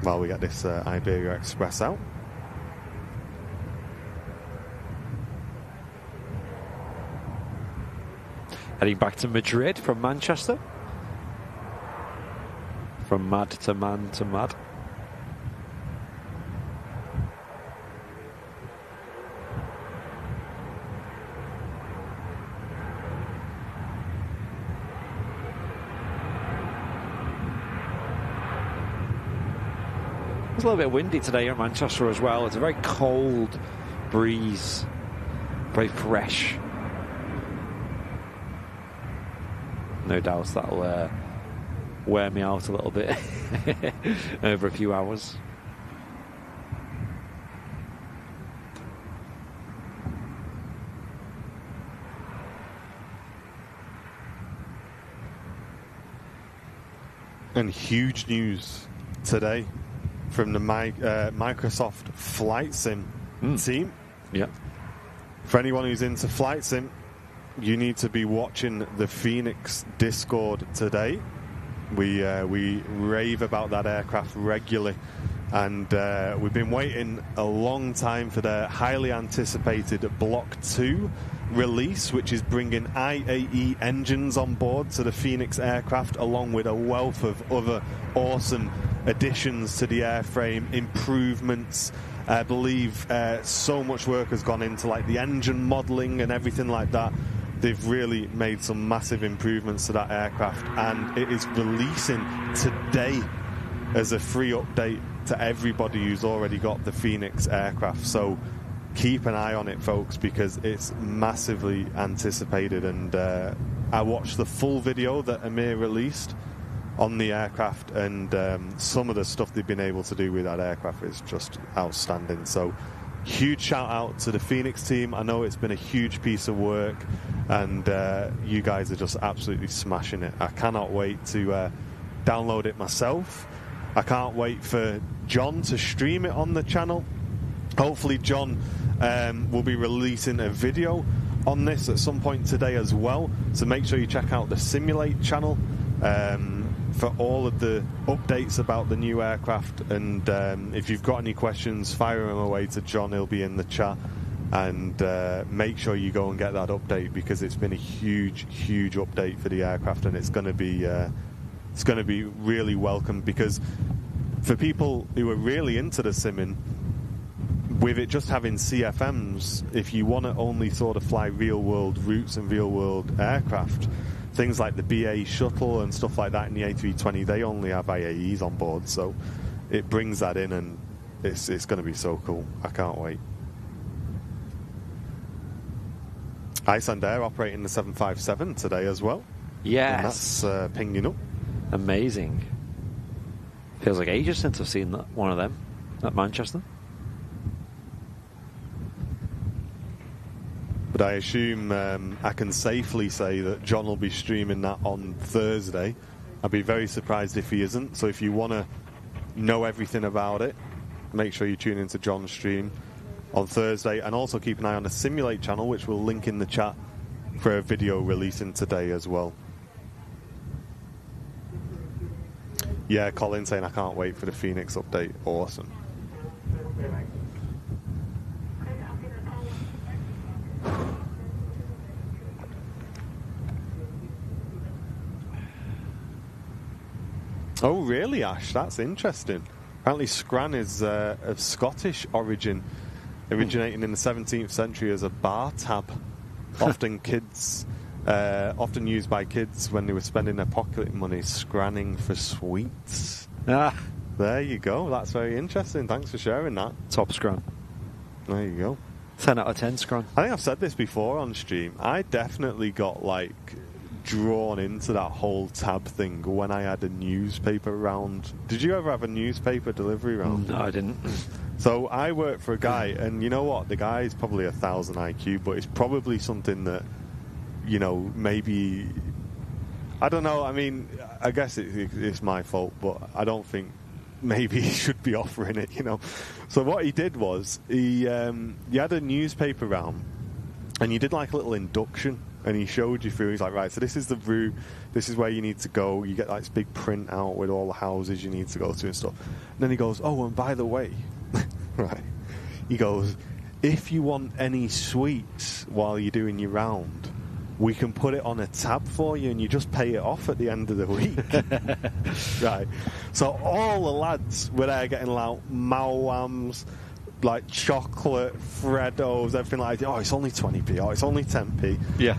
while we get this Iberia Express out. Heading back to Madrid from Manchester. From mad to man to mad. It's a little bit windy today here in Manchester as well. It's a very cold breeze, very fresh. No doubt that'll wear me out a little bit over a few hours. And huge news today from the Microsoft Flight Sim team. Yeah. For anyone who's into Flight Sim, you need to be watching the Phoenix Discord today. We rave about that aircraft regularly, and we've been waiting a long time for their highly anticipated Block 2 release, which is bringing IAE engines on board to the Phoenix aircraft, along with a wealth of other awesome additions to the airframe, improvements. I believe so much work has gone into like the engine modelling and everything like that. They've really made some massive improvements to that aircraft, and it is releasing today as a free update to everybody who's already got the Phoenix aircraft. So keep an eye on it, folks, because it's massively anticipated. And I watched the full video that Amir released on the aircraft, and some of the stuff they've been able to do with that aircraft is just outstanding. So huge shout out to the Phoenix team. I know it's been a huge piece of work, and you guys are just absolutely smashing it. I cannot wait to download it myself. I can't wait for John to stream it on the channel. Hopefully John will be releasing a video on this at some point today as well, so make sure you check out the Simulate channel. for all of the updates about the new aircraft. And if you've got any questions, fire them away to John. He'll be in the chat. And make sure you go and get that update, because it's been a huge update for the aircraft, and it's going to be really welcome, because for people who are really into the simming, with it just having CFMs, if you want to only sort of fly real world routes and real world aircraft, things like the BA shuttle and stuff like that in the A320, they only have IAEs on board, so it brings that in, and it's going to be so cool. I can't wait. Icelandair operating the 757 today as well. Yes. And that's pinging up. Amazing. Feels like ages since I've seen one of them at Manchester. But I assume I can safely say that John will be streaming that on Thursday. I'd be very surprised if he isn't. So if you want to know everything about it, make sure you tune into John's stream on Thursday, and also keep an eye on the Simulate channel, which we'll link in the chat, for a video releasing today as well. Yeah, Colin saying I can't wait for the Phoenix update. Awesome. Oh really, Ash? That's interesting. Apparently Scran is of Scottish origin, originating in the 17th century as a bar tab, often used by kids when they were spending their pocket money scranning for sweets. Ah, there you go. That's very interesting. Thanks for sharing that. top Scran. There you go. 10 out of 10 Scran. I think I've said this before on stream. I definitely got drawn into that whole tab thing when I had a newspaper round. Did you ever have a newspaper delivery round? No, I didn't. So I worked for a guy, and you know what? The guy is probably 1,000 IQ, but it's probably something that, maybe, I don't know. I mean, I guess it's my fault, but I don't think maybe he should be offering it, So what he did was he had a newspaper round, and you did a little induction, and he showed you through. He's like, right, so this is the route, this is where you need to go. You get this big print out with all the houses you need to go to and stuff. And then he goes, oh, and by the way, right, he goes, if you want any sweets while you're doing your round, we can put it on a tab for you, and you just pay it off at the end of the week. Right. So all the lads were there getting Mawams, chocolate, Freddos, everything like that. Oh, it's only 20p. Oh, it's only 10p. Yeah.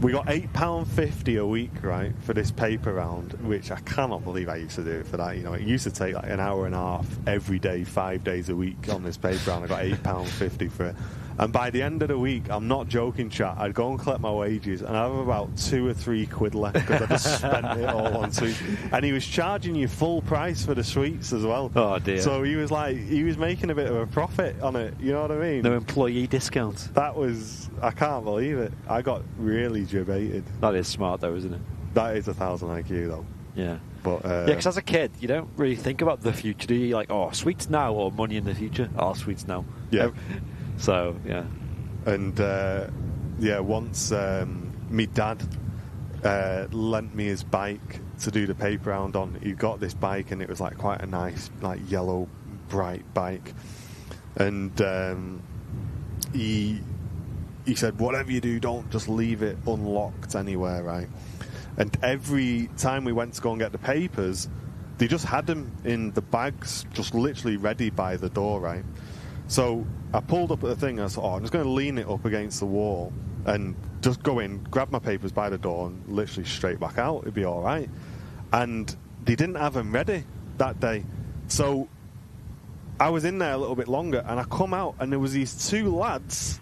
We got £8.50 a week, right, for this paper round, which I cannot believe I used to do it for that. It used to take an hour and a half every day, 5 days a week on this paper round. I got £8.50 for it. And by the end of the week, I'm not joking, chat, I'd go and collect my wages, and I have about 2 or 3 quid left because I just spent it all on sweets. And he was charging you full price for the sweets as well. Oh, dear. So he was making a bit of a profit on it, you know what I mean? No employee discounts. I can't believe it. I got really debated. That is smart, though, isn't it? That is 1,000 IQ, though. Yeah. But because as a kid, you don't really think about the future, do you? Sweets now or money in the future? Oh, sweets now. Yeah. So, yeah. And, once me dad lent me his bike to do the paper round on. He got this bike, and it was quite a nice, yellow, bright bike. And he said, whatever you do, don't just leave it unlocked anywhere, right? And every time we went to go and get the papers, they just had them in the bags, just literally ready by the door, right? So I pulled up at the thing, and I thought, I'm just going to lean it up against the wall and just go in, grab my papers by the door, and literally straight back out. It'd be all right. And they didn't have them ready that day. So I was in there a little bit longer, and I come out, and there was these 2 lads,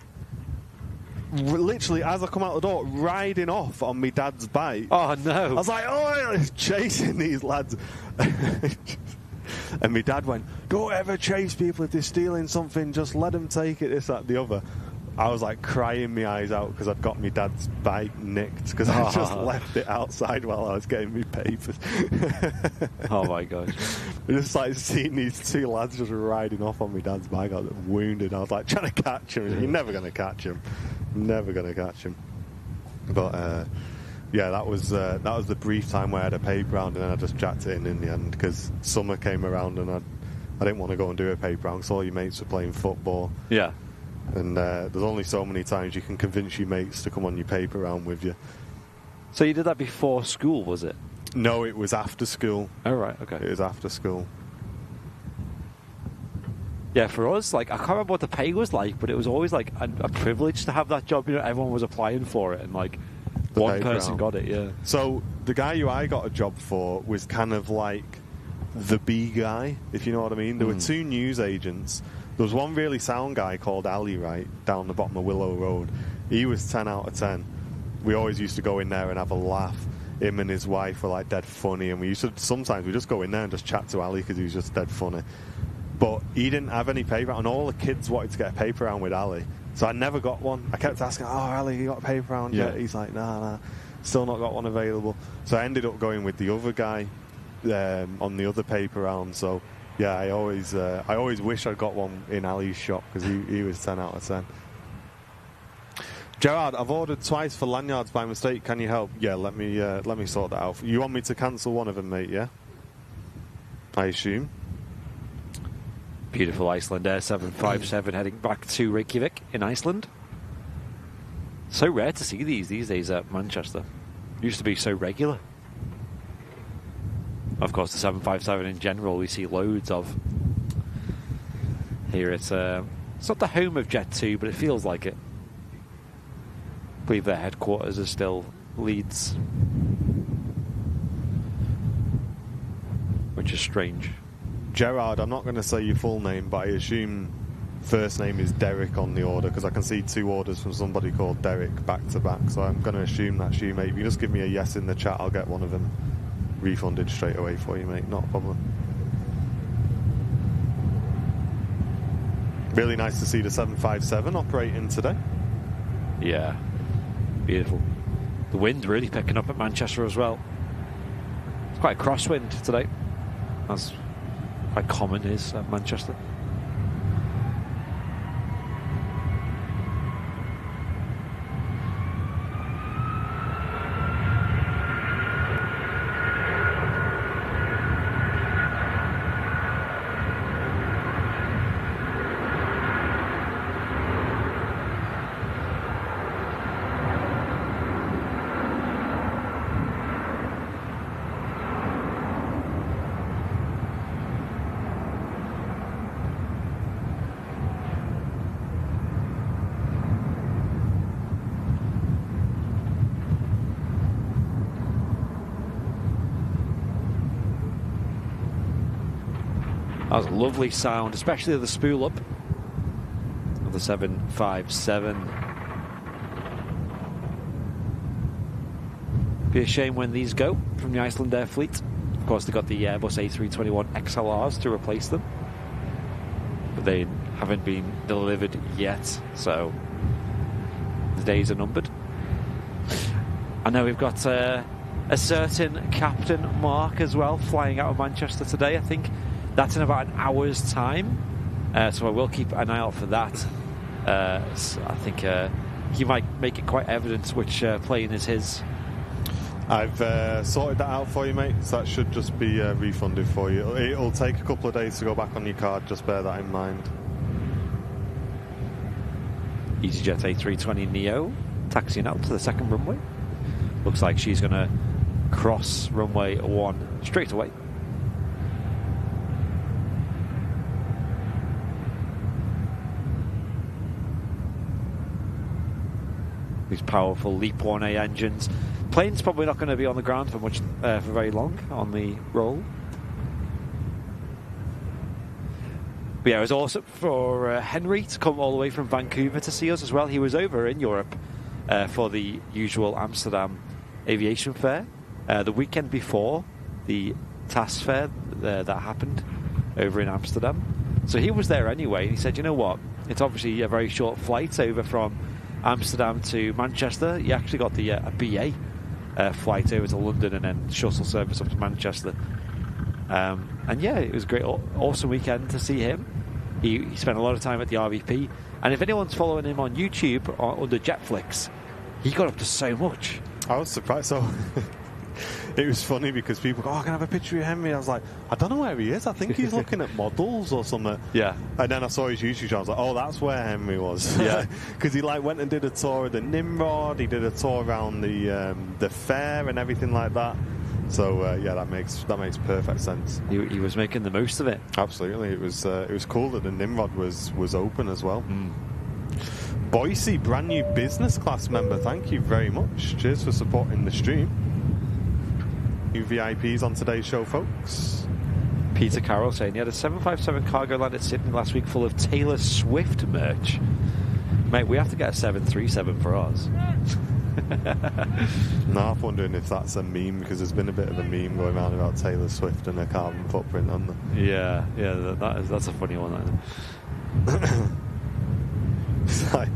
literally, as I come out the door, riding off on my dad's bike. Oh, no. I was like, oh, chasing these lads. And my dad went, don't ever chase people if they're stealing something, just let them take it, this, that, the other. I was crying my eyes out because I'd got my dad's bike nicked because I just left it outside while I was getting my papers. Oh my gosh. Just seeing these 2 lads just riding off on my dad's bike. I was wounded. I was trying to catch him. You're never going to catch him. Never going to catch him. But yeah, that was the brief time where I had a paper round, and then I just jacked it in the end because summer came around and I didn't want to go and do a paper round because all your mates were playing football. Yeah. And there's only so many times you can convince your mates to come on your paper round with you. So you did that before school, was it? No, it was after school. Oh, right, okay. It was after school. Yeah, for us, like, I can't remember what the pay was like, but it was always, like, a privilege to have that job. You know, everyone was applying for it, and, like, one person got it, yeah. So the guy who I got a job for was kind of like the B guy, if you know what I mean. There were two news agents. There was one really sound guy called Ali, right, down the bottom of Willow Road. He was 10 out of 10. We always used to go in there and have a laugh. Him and his wife were, like, dead funny, and we used to, sometimes we just go in there and just chat to Ali because he was just dead funny. But he didn't have any paper, and all the kids wanted to get a paper round with Ali. So I never got one. I kept asking, oh, Ali, you got a paper round yet? He's like, nah, still not got one available. So I ended up going with the other guy on the other paper round. So, yeah, I always wish I'd got one in Ali's shop because he was 10 out of 10. Gerard, I've ordered twice for lanyards by mistake. Can you help? Yeah, let me sort that out. You want me to cancel one of them, mate, yeah? I assume. Beautiful Iceland Air 757 heading back to Reykjavik in Iceland. So rare to see these days at Manchester. Used to be so regular. Of course, the 757 in general we see loads of. Here it's not the home of Jet 2, but it feels like it. I believe their headquarters is still Leeds. Which is strange. Gerard, I'm not going to say your full name, but I assume first name is Derek on the order because I can see two orders from somebody called Derek back to back, so I'm going to assume that's you, mate. If you just give me a yes in the chat, I'll get one of them refunded straight away for you, mate. Not a problem. Really nice to see the 757 operating today. Yeah, beautiful. The wind really picking up at Manchester as well. It's quite a crosswind today. That's quite common is at Manchester. That was a lovely sound, especially the spool up of the 757. Be a shame when these go from the Iceland Air fleet. Of course, they got the Airbus A321 XLRs to replace them, but they haven't been delivered yet, so the days are numbered. I know we've got a certain Captain Mark as well flying out of Manchester today. I think that's in about an hour's time, so I will keep an eye out for that. So I think he might make it quite evident which plane is his. I've sorted that out for you, mate, so that should just be refunded for you. It'll take a couple of days to go back on your card, just bear that in mind. EasyJet A320neo taxiing out to the second runway. Looks like she's going to cross runway 1 straight away. These powerful Leap 1A engines. Plane's probably not going to be on the ground for very long on the roll. But yeah, it was awesome for Henry to come all the way from Vancouver to see us as well. He was over in Europe for the usual Amsterdam Aviation Fair the weekend before the TAS Fair that happened over in Amsterdam. So he was there anyway, and he said, you know what, it's obviously a very short flight over from Amsterdam to Manchester. You actually got the a BA flight over to London and then shuttle service up to Manchester. And yeah, it was a great, awesome weekend to see him. He spent a lot of time at the RVP, and if anyone's following him on YouTube or under Jetflix, he got up to so much. I was surprised. So it was funny because people go, "Oh, can I have a picture of Henry?" I was like, "I don't know where he is. I think he's looking at models or something." Yeah. And then I saw his YouTube channel. I was like, "Oh, that's where Henry was." Yeah. Because he like went and did a tour of the Nimrod. He did a tour around the fair and everything like that. So yeah, that makes perfect sense. He was making the most of it. Absolutely, it was cool that the Nimrod was open as well. Boise, brand new business class member. Thank you very much. Cheers for supporting the stream. New VIPs on today's show, folks. Peter Carroll saying he had a 757 cargo land at Sydney last week full of Taylor Swift merch. Mate, we have to get a 737 for ours. No, I'm wondering if that's a meme, because there's been a bit of a meme going around about Taylor Swift and her carbon footprint on them. Yeah, that's a funny one. It's like,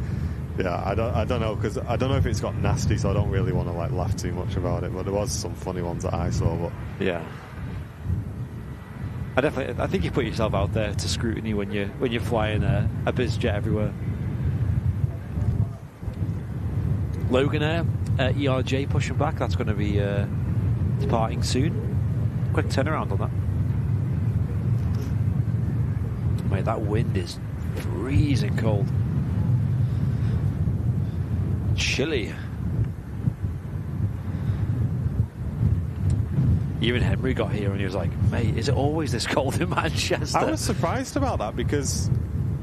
yeah, I don't know, because I don't know if it's got nasty, so I don't really want to like laugh too much about it. But there was some funny ones that I saw. But yeah, I think you put yourself out there to scrutiny when you're flying a biz jet everywhere. Logan Air, ERJ pushing back. That's going to be departing soon. Quick turnaround on that. Mate, that wind is freezing cold. Chilly. Even Henry got here and he was like, "Mate, is it always this cold in Manchester?" I was surprised about that, because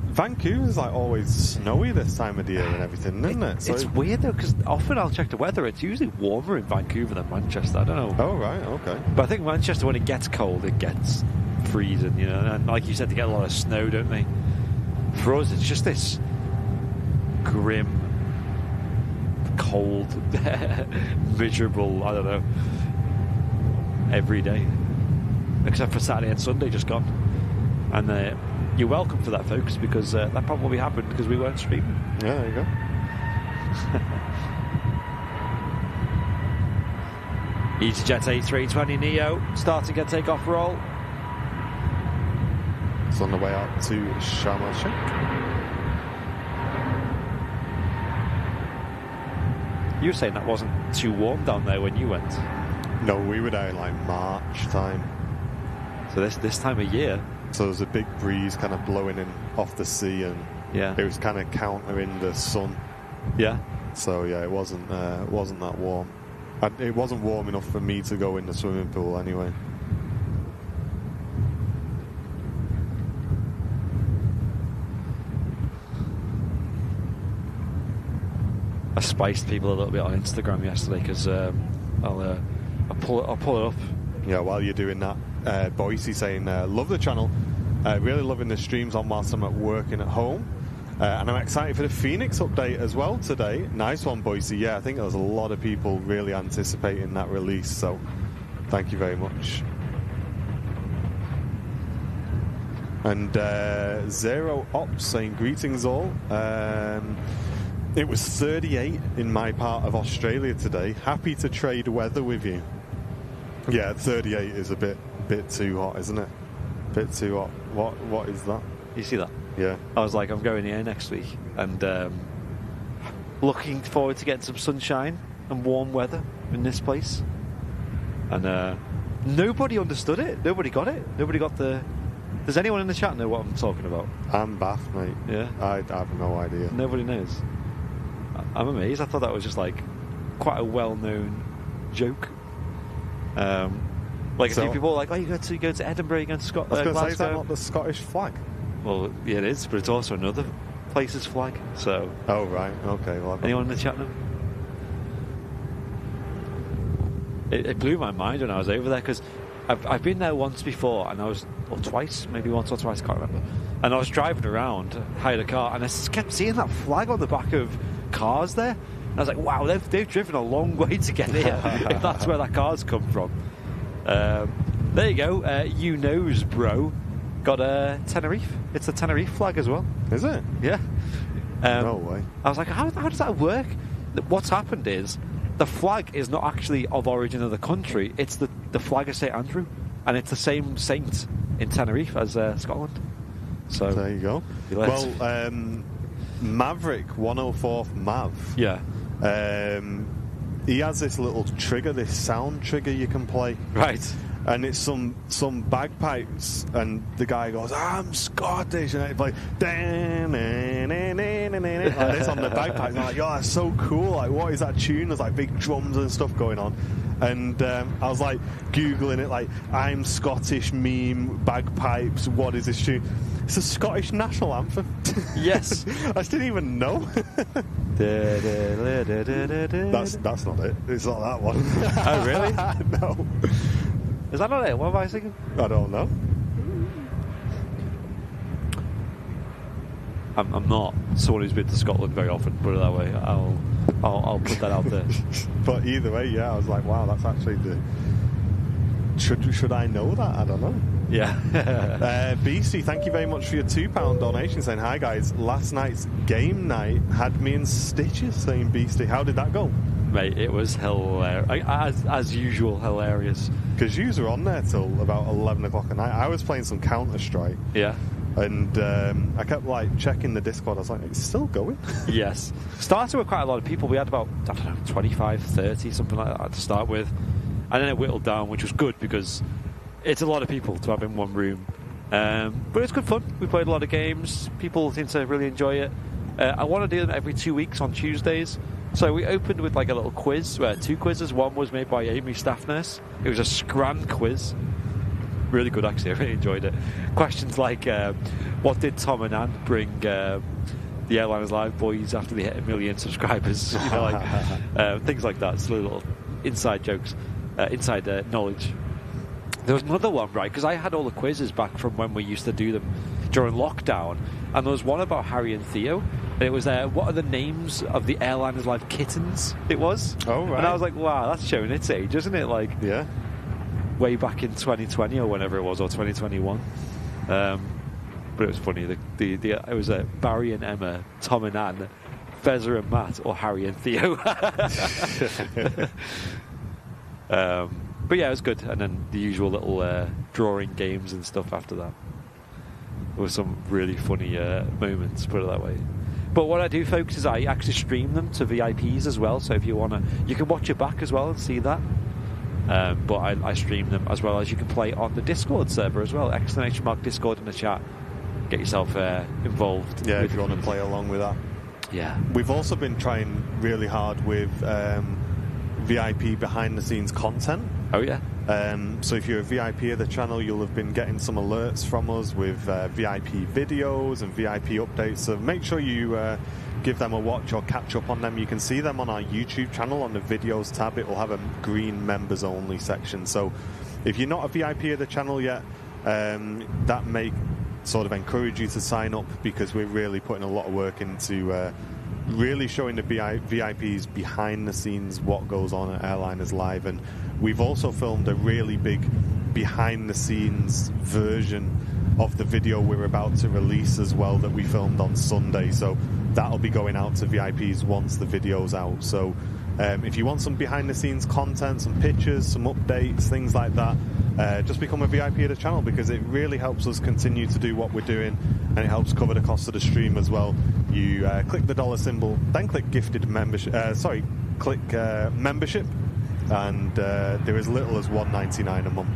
Vancouver's like always snowy this time of the year and everything, isn't it? So it's weird though, because often I'll check the weather. It's usually warmer in Vancouver than Manchester. I don't know. Oh, right, okay. But I think Manchester, when it gets cold, it gets freezing, you know. And like you said, they get a lot of snow, don't they? For us, it's just this grim, cold, miserable, I don't know, every day. Except for Saturday and Sunday just gone. And you're welcome for that, folks, because that probably happened because we weren't streaming. Yeah, there you go. EasyJet A320 Neo starting a takeoff roll. It's on the way out to Sharm el-Sheikh. You were saying that wasn't too warm down there when you went. No, we were there in like March time. So this time of year. So there was a big breeze kind of blowing in off the sea, and Yeah. it was kind of countering the sun. Yeah. So yeah, it wasn't that warm. It wasn't warm enough for me to go in the swimming pool anyway. I spiced people a little bit on Instagram yesterday because I'll pull it up. Yeah, while you're doing that, Boise saying, love the channel, really loving the streams on whilst I'm at work and at home, and I'm excited for the Phoenix update as well today. Nice one, Boise. Yeah, I think there was a lot of people really anticipating that release, so thank you very much. And Zero Ops saying, greetings all. It was 38 in my part of Australia today. Happy to trade weather with you. Yeah, 38 is a bit too hot, isn't it? Bit too hot. What is that? You see that? Yeah. I was like, I'm going here next week and looking forward to getting some sunshine and warm weather in this place. And nobody understood it. Nobody got it. Nobody got the... Does anyone in the chat know what I'm talking about? I'm baffed, mate. Yeah? I have no idea. Nobody knows. I'm amazed. I thought that was just like quite a well-known joke. Like a few people are like, "Oh, you go to Edinburgh, you go to Scotland." I was going to say, is that Glasgow. not the Scottish flag? Well, yeah, it is, but it's also another place's flag. So, Oh, right. Okay. Well, anyone in the chat know? It blew my mind when I was over there because I've been there once before, and or twice, maybe once or twice, can't remember. And I was driving around, hired a car, and I just kept seeing that flag on the back of cars there. And I was like, wow, they've driven a long way to get here, if that's where that car's come from. There you go. You knows, bro. Got a Tenerife. It's a Tenerife flag as well. Is it? Yeah. No way. I was like, how does that work? What's happened is the flag is not actually of origin of the country. It's the flag of St Andrew, and it's the same saint in Tenerife as Scotland. So There you go. Well, Maverick 104th Mav. yeah. he has this little trigger, this sound trigger you can play. Right. And it's some bagpipes, and the guy goes, "I'm Scottish," and it's like like this on the bagpipes. I'm like, "Yo, that's so cool! Like, what is that tune?" There's like big drums and stuff going on, and I was like googling it, like, "I'm Scottish meme bagpipes. What is this tune?" It's a Scottish national anthem. Yes. I just didn't even know. That's not it. It's not that one. Oh, really? No. Is that not it? What am I thinking? I don't know. I'm not someone who's been to Scotland very often, put it that way. I'll put that out there. But either way, yeah, I was like, wow, that's actually the... Should I know that? I don't know. Yeah. Beastie, thank you very much for your £2 donation, saying, "Hi guys, last night's game night had me in stitches," saying Beastie. How did that go? Mate, it was hilarious. As usual, hilarious. Because you were on there till about 11 o'clock at night. I was playing some Counter-Strike. Yeah. And I kept like checking the Discord. I was like, it's still going? Yes. Started with quite a lot of people. We had about, I don't know, 25, 30, something like that to start with. And then it whittled down, which was good because it's a lot of people to have in one room. But it's good fun. We played a lot of games. People seem to really enjoy it. I want to do them every 2 weeks on Tuesdays. So we opened with like a little quiz, 2 quizzes. One was made by Amy, staff nurse. It was a Scran quiz. Really good, actually. I really enjoyed it. Questions like, what did Tom and Ann bring the Airliners Live boys after they hit 1 million subscribers? You know, like things like that. Silly little inside jokes, inside knowledge. There was another one, right? Because I had all the quizzes back from when we used to do them during lockdown, and there was one about Harry and Theo. And it was what are the names of the Airliners Live kittens? It was. Oh, right. And I was like, wow, that's showing its age, isn't it? Like, yeah. Way back in 2020 or whenever it was, or 2021. But it was funny. It was Barry and Emma, Tom and Ann, Fezzer and Matt, or Harry and Theo. But yeah, it was good. And then the usual little drawing games and stuff after that. There were some really funny moments, put it that way. But what I do, folks, is I actually stream them to VIPs as well. So if you want to, you can watch it back as well and see that. But I stream them as well as you can play on the Discord server as well. ! Discord in the chat. Get yourself involved. Yeah, if you want to play along with that. Yeah. We've also been trying really hard with VIP behind the scenes content. Oh, yeah. So if you're a VIP of the channel, you'll have been getting some alerts from us with VIP videos and VIP updates. So make sure you give them a watch or catch up on them. You can see them on our YouTube channel on the videos tab. It will have a green members only section. So if you're not a VIP of the channel yet, that may sort of encourage you to sign up, because we're really putting a lot of work into really showing the VIPs behind the scenes what goes on at Airliners Live. And we've also filmed a really big behind the scenes version of the video we're about to release as well, that we filmed on Sunday. So that'll be going out to VIPs once the video's out. So if you want some behind the scenes content, some pictures, some updates, things like that, just become a VIP of the channel, because it really helps us continue to do what we're doing, and it helps cover the cost of the stream as well. You click the dollar symbol, then click gifted membership. Click membership, and they're as little as $1.99 a month.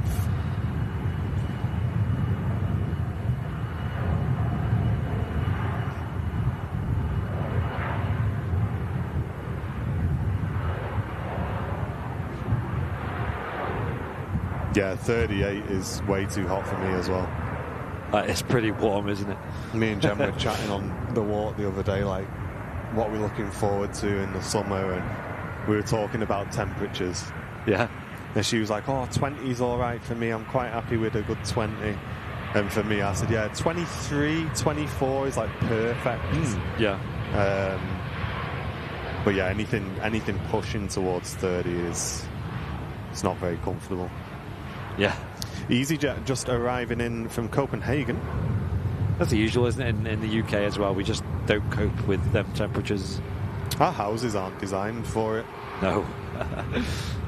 Yeah, 38 is way too hot for me as well. It's pretty warm, isn't it? Me and Jen were chatting on the walk the other day, like, what we're looking forward to in the summer, and we were talking about temperatures. Yeah. And she was like, 20 is all right for me. I'm quite happy with a good 20. And for me, I said, yeah, 23, 24 is like perfect. Yeah. But yeah, anything pushing towards 30 it's not very comfortable. Yeah. EasyJet just arriving in from Copenhagen. That's the usual, isn't it, in the UK as well? We just don't cope with them temperatures. Our houses aren't designed for it. No.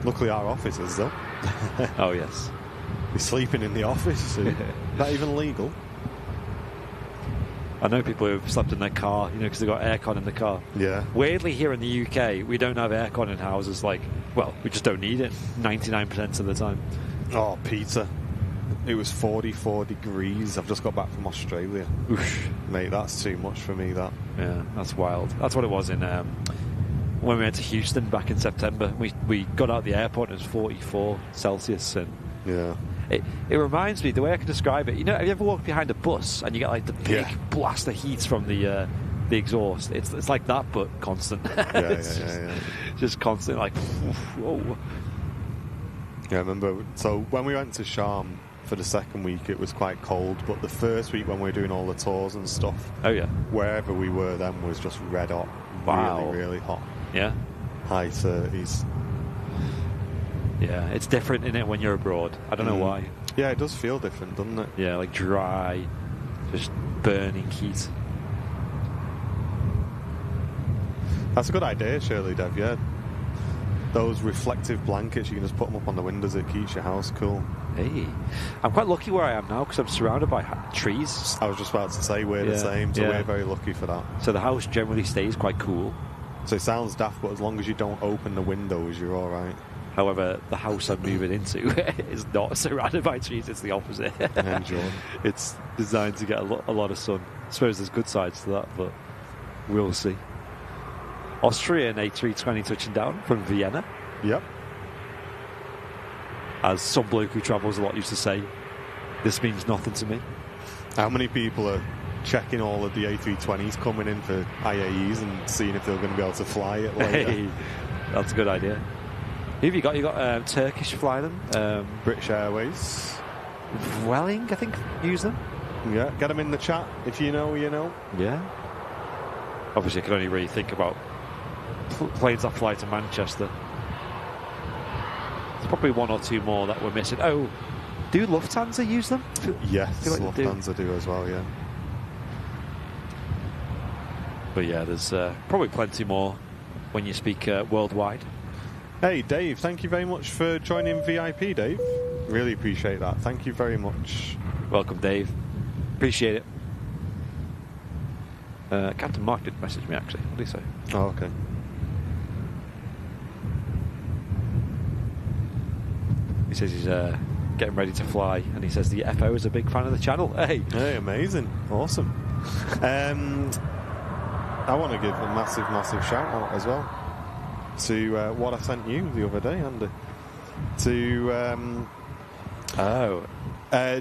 Luckily our office is, though. Oh, yes. You're sleeping in the office. Is that even legal? I know people who've slept in their car, because they've got aircon in the car. Yeah. Weirdly, here in the UK, we don't have aircon in houses. We just don't need it 99% of the time. Oh, Peter. It was 44 degrees. I've just got back from Australia. Oof. Mate, that's too much for me, that. Yeah, that's wild. That's what it was in when we went to Houston back in September. We got out of the airport and it was 44 Celsius. And Yeah. it reminds me, the way I can describe it, have you ever walked behind a bus and you get like the big blast of heat from the exhaust? It's like that, but constant. Yeah. Just constant, like, whoa. Yeah, I remember. So when we went to Sharm for the second week, it was quite cold. But the first week, when we were doing all the tours and stuff, Oh yeah, wherever we were then was just red hot. Wow. Really, really hot. yeah. High 30s. Yeah, it's different in it when you're abroad. I don't know why. Yeah, it does feel different, doesn't it? Yeah, like dry, just burning heat. That's a good idea, Shirley Dev, yeah. Those reflective blankets, you can just put them up on the windows. It keeps your house cool. Hey, I'm quite lucky where I am now because I'm surrounded by trees. I was just about to say we're the same, so we're very lucky for that. So the house generally stays quite cool. So it sounds daft, but as long as you don't open the windows, you're all right. However, the house I'm moving into is not surrounded by trees. It's the opposite. Enjoy. It's designed to get a lot of sun. I suppose there's good sides to that, but we'll see. Austrian A320 touching down from Vienna. Yep. As some bloke who travels a lot used to say, this means nothing to me. How many people are checking all of the A320s coming in for IAEs and seeing if they're going to be able to fly it later? Hey, that's a good idea. Who have you got? You got Turkish fly them. British Airways. Welling, I think, use them. Yeah, get them in the chat. If you know, you know. Yeah. Obviously, I can only really think about planes that fly to Manchester. There's probably one or two more that we're missing. Oh, do Lufthansa use them? Yes, like Lufthansa do as well, yeah. But yeah, there's probably plenty more when you speak worldwide. Hey, Dave, thank you very much for joining VIP, Dave. Really appreciate that. Thank you very much. Welcome, Dave. Appreciate it. Captain Mark did message me, actually. What did he say? Oh, okay. He says he's getting ready to fly, and he says the FO is a big fan of the channel. Hey, Amazing. Awesome. I want to give a massive shout out as well to what I sent you the other day, Andy. To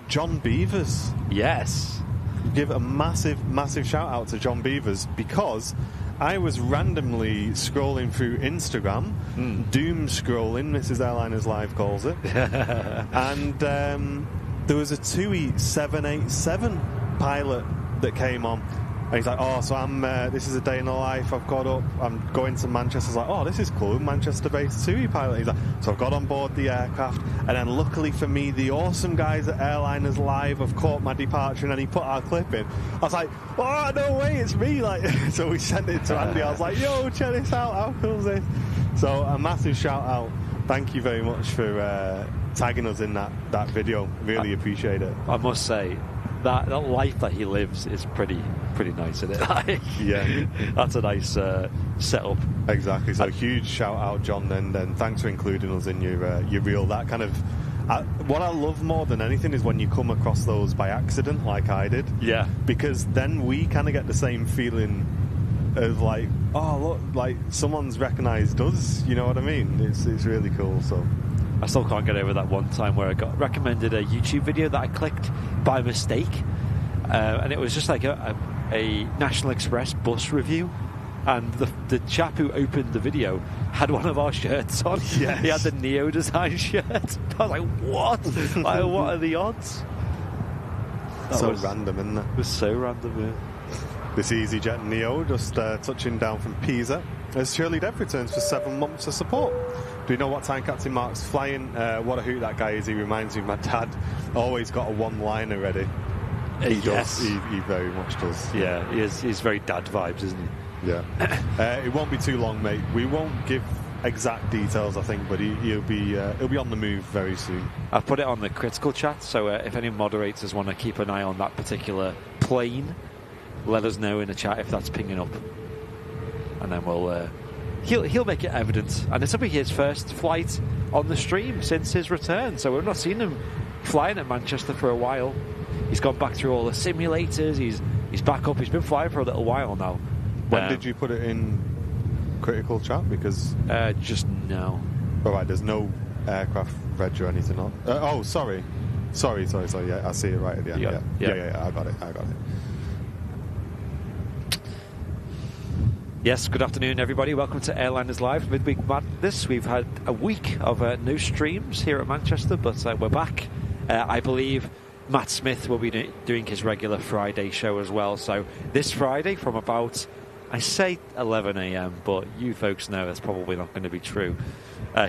John Beavers. yes. Give a massive shout out to John Beavers because I was randomly scrolling through Instagram, doom scrolling, Mrs. Airliners Live calls it, and there was a TUI 787 pilot that came on. And he's like, oh, so this is a day in the life. I've got up, I'm going to Manchester. I was like, oh, this is cool, Manchester-based TUI pilot. He's like, so I've got on board the aircraft, and then luckily for me, the awesome guys at Airliners Live have caught my departure, and then he put our clip in. I was like, oh, no way, it's me. So we sent it to Andy. I was like, yo, check this out. How cool is this? So a massive shout out. Thank you very much for tagging us in that video. Really appreciate it. I must say, that life that he lives is pretty nice, isn't it? Yeah. That's a nice setup. Exactly. So huge shout out, John, and thanks for including us in your reel. That kind of what I love more than anything is when you come across those by accident, like I did. Yeah. Because then we kind of get the same feeling of like, oh look, like someone's recognised us. You know what I mean? It's really cool. So. I still can't get over that one time where I got recommended a YouTube video that I clicked by mistake, and it was just like a National Express bus review, and the chap who opened the video had one of our shirts on. Yes. He had the Neo design shirt. I was like, what? Like, what are the odds? That So was random, isn't it? It was so random, yeah. This EasyJet Neo just touching down from Pisa as Shirley Dev returns for 7 months of support. Do you know what time Captain Mark's flying? What a hoot that guy is. He reminds me of my dad. Always got a one-liner ready. He Yes. does. He very much does. Yeah, he's very dad vibes, isn't he? Yeah. It won't be too long, mate. We won't give exact details, I think, but he'll be on the move very soon. I've put it on the critical chat, so if any moderators want to keep an eye on that particular plane, let us know in the chat if that's pinging up, and then we'll he'll make it evident. And this will be his first flight on the stream since his return, so we've not seen him flying at Manchester for a while. He's gone back through all the simulators. He's back up. He's been flying for a little while now. When did you put it in critical chat? Because just now. All right, there's no aircraft reg or anything on. Oh, sorry. Yeah, I see it right at the end. Yeah. I got it. Yes, good afternoon, everybody. Welcome to Airliners Live Midweek Madness. We've had a week of no streams here at Manchester, but we're back. I believe Matt Smith will be doing his regular Friday show as well. So this Friday from about, I say 11 a.m, but you folks know that's probably not going to be true.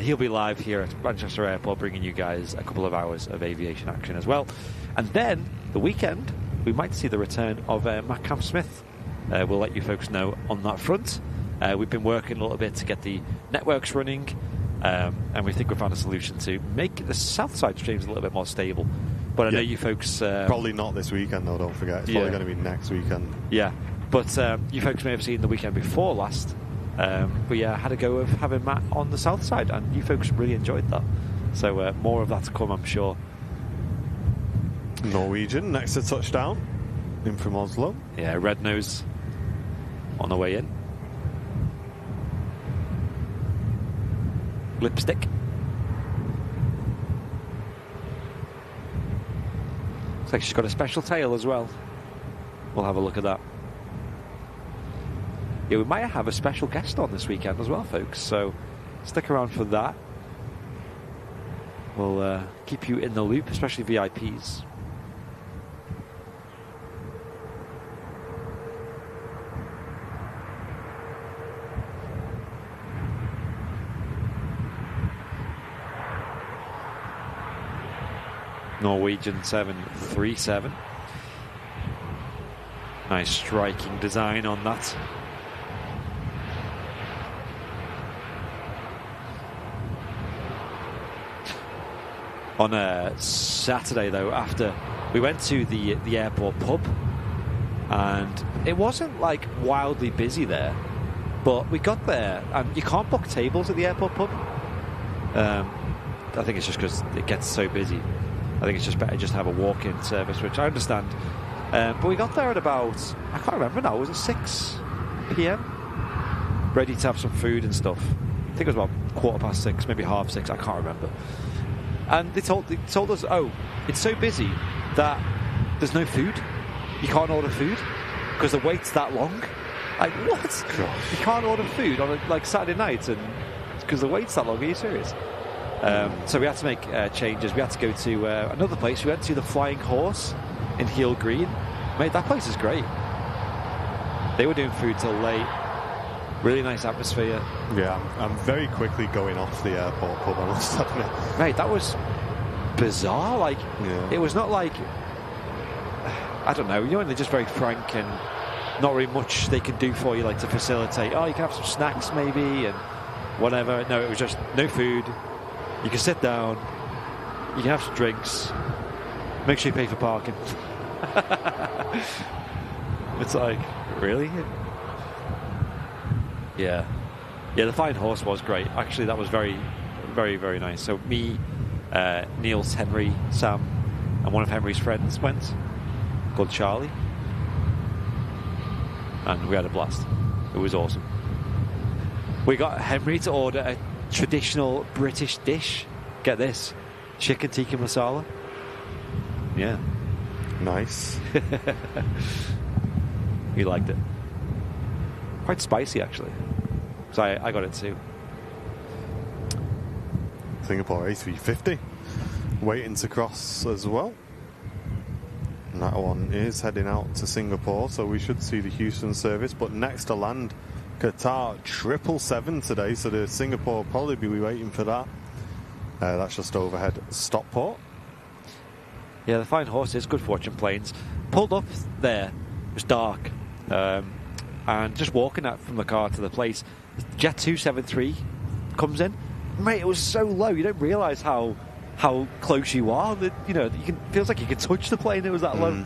He'll be live here at Manchester Airport, bringing you guys a couple of hours of aviation action as well. And then the weekend, we might see the return of Matt Camp-Smith. We'll let you folks know on that front. We've been working a little bit to get the networks running, and we think we've found a solution to make the south side streams a little bit more stable. But I know you folks... probably not this weekend, though, don't forget. It's probably going to be next weekend. Yeah, but you folks may have seen the weekend before last. But yeah, I had a go of having Matt on the south side, and you folks really enjoyed that. So more of that to come, I'm sure. Norwegian, next to touchdown, in from Oslo. Yeah, red nose on the way in. Lipstick. Looks like she's got a special tail as well. We'll have a look at that. Yeah, we might have a special guest on this weekend as well, folks, so stick around for that. We'll keep you in the loop, especially VIPs. Norwegian 737. Nice striking design on that. On a Saturday, though, after we went to the airport pub, and it wasn't like wildly busy there, but we got there and you can't book tables at the airport pub. I think it's just because it gets so busy. I think it's just better just have a walk-in service, which I understand. But we got there at about, I can't remember now, was it 6 p.m? Ready to have some food and stuff. I think it was about 6:15, maybe 6:30, I can't remember. And they told us, oh, it's so busy that there's no food. You can't order food because the wait's that long. Like, what? Gosh. You can't order food on a Saturday night and because the wait's that long? Are you serious? So we had to make changes. We had to go to another place. We went to the Flying Horse in Heel Green. Mate, that place is great. They were doing food till late. Really nice atmosphere. Yeah, I'm very quickly going off the airport pub, I must admit. Mate, that was bizarre. It was not like, I don't know, when they're just very frank and not really much they can do for you, to facilitate. Oh, you can have some snacks maybe and whatever. No, it was just no food. You can sit down. You can have some drinks. Make sure you pay for parking. It's like, really? Yeah. Yeah, the Flying Horse was great. Actually, that was very, very, very nice. So me, Niels, Henry, Sam, and one of Henry's friends went, called Charlie. And we had a blast. It was awesome. We got Henry to order a traditional British dish. Get this. Chicken tikka masala. Yeah. Nice. He liked it. Quite spicy, actually. So I got it too. Singapore A350 waiting to cross as well. And that one is heading out to Singapore, so we should see the Houston service. But next to land, Qatar 777 today, so the Singapore will probably be waiting for that. That's just overhead Stockport. Yeah, the Flying Horse is good for watching planes. Pulled up there, it was dark, and just walking out from the car to the place, Jet 273 comes in. Mate, it was so low, you don't realise how close you are. That, feels like you can touch the plane. It was that low.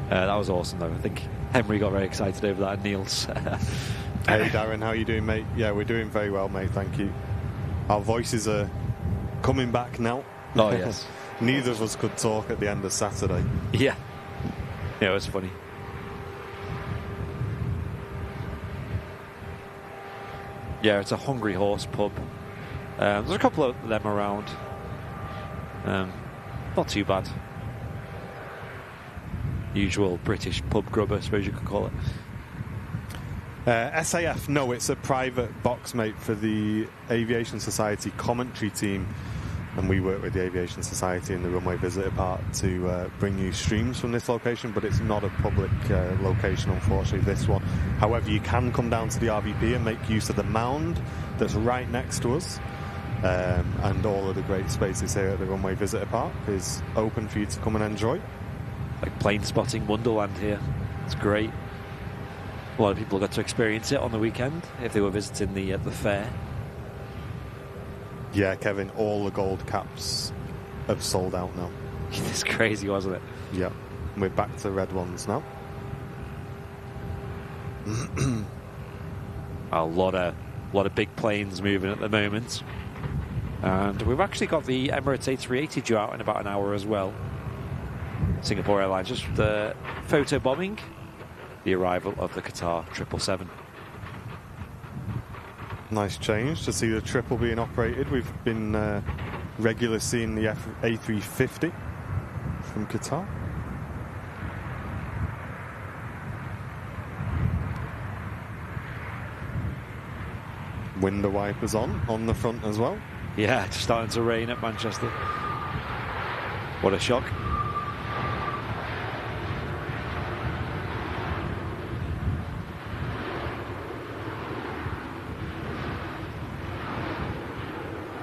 That was awesome, though. I think Henry got very excited over that, and Niels. Hey Darren, how you doing, mate? Yeah, we're doing very well, mate, thank you. Our voices are coming back now. Oh, yes. Neither of us could talk at the end of Saturday. Yeah. Yeah, it was funny. Yeah, it's a Hungry Horse pub. There's a couple of them around. Not too bad. Usual British pub grub, I suppose you could call it. SAF, no, it's a private box, mate, for the Aviation Society commentary team. And we work with the Aviation Society and the Runway Visitor Park to bring you streams from this location, but it's not a public location, unfortunately, this one. However, you can come down to the RVP and make use of the mound that's right next to us. And all of the great spaces here at the Runway Visitor Park is open for you to come and enjoy. Like plane spotting wonderland here. It's great. A lot of people got to experience it on the weekend if they were visiting the fair. Yeah, Kevin, all the gold caps have sold out now. It's crazy, wasn't it? Yeah, we're back to red ones now. A lot of big planes moving at the moment. And we've actually got the Emirates A380 due out in about an hour as well. Singapore Airlines just photo bombing the arrival of the Qatar 777. Nice change to see the triple being operated. We've been regularly seeing the A350 from Qatar. Window wipers on the front as well. Yeah, it's starting to rain at Manchester. What a shock.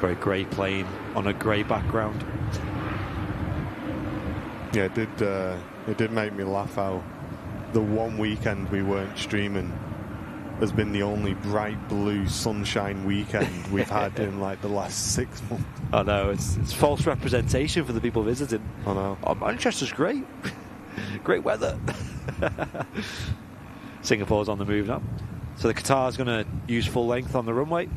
Very grey plane on a grey background. Yeah, it did make me laugh how the one weekend we weren't streaming has been the only bright blue sunshine weekend we've had in like the last 6 months. I know, it's false representation for the people visiting. I know. Oh, Manchester's great. Great weather. Singapore's on the move now. So the Qatar's going to use full length on the runway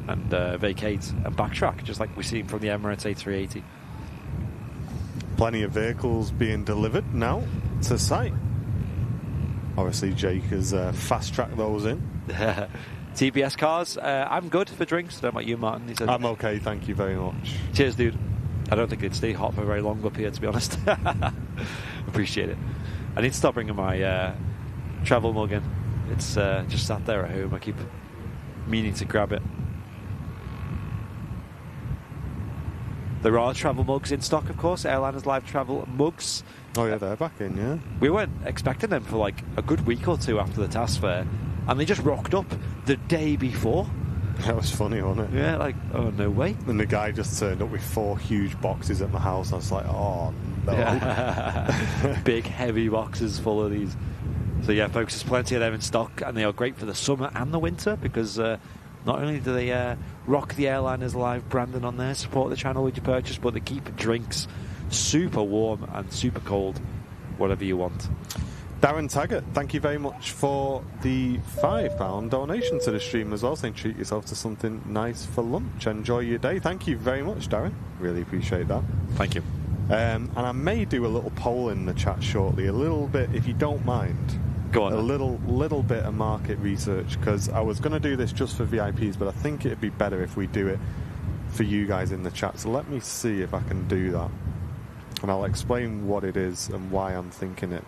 and vacate and backtrack, just like we've seen from the Emirates A380. Plenty of vehicles being delivered now to site. Obviously, Jake has fast-tracked those in. TBS cars, I'm good for drinks. I don't know about you, Martin. He said, I'm okay, thank you very much. cheers, dude. I don't think they'd stay hot for very long up here, to be honest. Appreciate it. I need to stop bringing my travel mug in. It's just sat there at home. I keep meaning to grab it. There are travel mugs in stock, of course. Airliners Live travel mugs. Oh yeah, they're back in, yeah. We weren't expecting them for like a good week or two after the task fair, and they just rocked up the day before. That was funny, wasn't it? Yeah, like, oh, no way. And the guy just turned up with 4 huge boxes at my house. I was like, oh no. Yeah. Big, heavy boxes full of these. So yeah, folks, there's plenty of them in stock, and they are great for the summer and the winter because not only do they rock the Airliners Live branding on there, support the channel with your purchase, but they keep drinks super warm and super cold, whatever you want. Darren Taggart, thank you very much for the £5 donation to the stream as well, saying treat yourself to something nice for lunch. Enjoy your day. Thank you very much, Darren. Really appreciate that. Thank you. And I may do a little poll in the chat shortly, a little bit, if you don't mind. Go on. A little bit of market research, because I was going to do this just for VIPs, but I think it'd be better if we do it for you guys in the chat. So let me see if I can do that. And I'll explain what it is and why I'm thinking it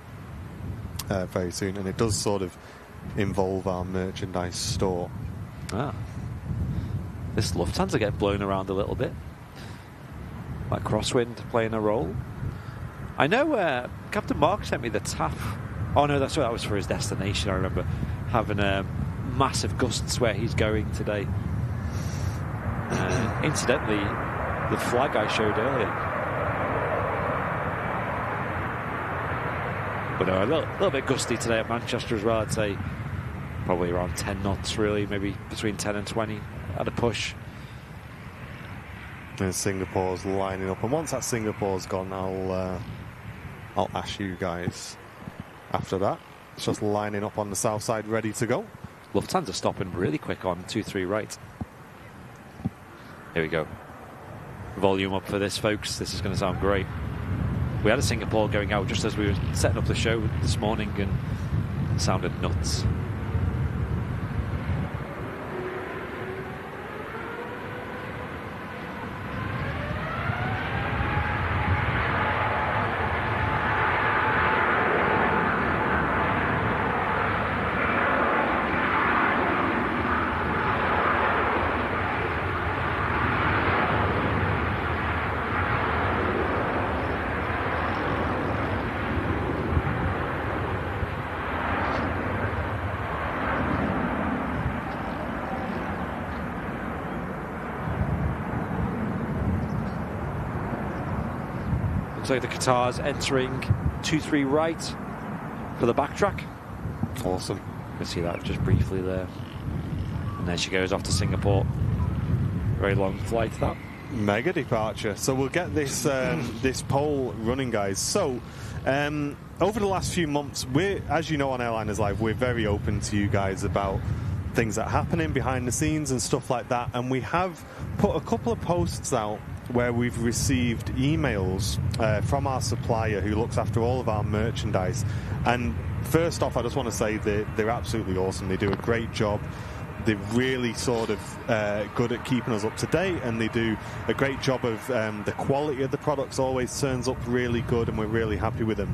very soon. And it does sort of involve our merchandise store. Ah. This Lufthansa getting blown around a little bit. Like crosswind playing a role. I know Captain Mark sent me the TAF. Oh no, that's right, that was for his destination. I remember having massive gusts where he's going today. Incidentally, the flag I showed earlier. But a little bit gusty today at Manchester as well. I'd say probably around 10 knots, really, maybe between 10 and 20 at a push. And Singapore's lining up, and once that Singapore's gone, I'll ask you guys after that. It's just lining up on the south side, ready to go. Lufthansa stopping really quick on 23 right. Here we go. Volume up for this, folks. This is going to sound great. We had a Singapore going out just as we were setting up the show this morning, and it sounded nuts. Looks like the Qatar's entering 2-3 right for the backtrack. Awesome. You can see that just briefly there. And there she goes off to Singapore. Very long flight, that. Mega departure. So we'll get this this poll running, guys. So over the last few months, as you know on Airliners Live, we're very open to you guys about things that are happening behind the scenes and stuff like that. And we have put a couple of posts out where we've received emails from our supplier who looks after all of our merchandise. And first off, I just want to say that they're absolutely awesome. They do a great job. They're really sort of good at keeping us up to date, and they do a great job of the quality of the products always turns up really good, and we're really happy with them.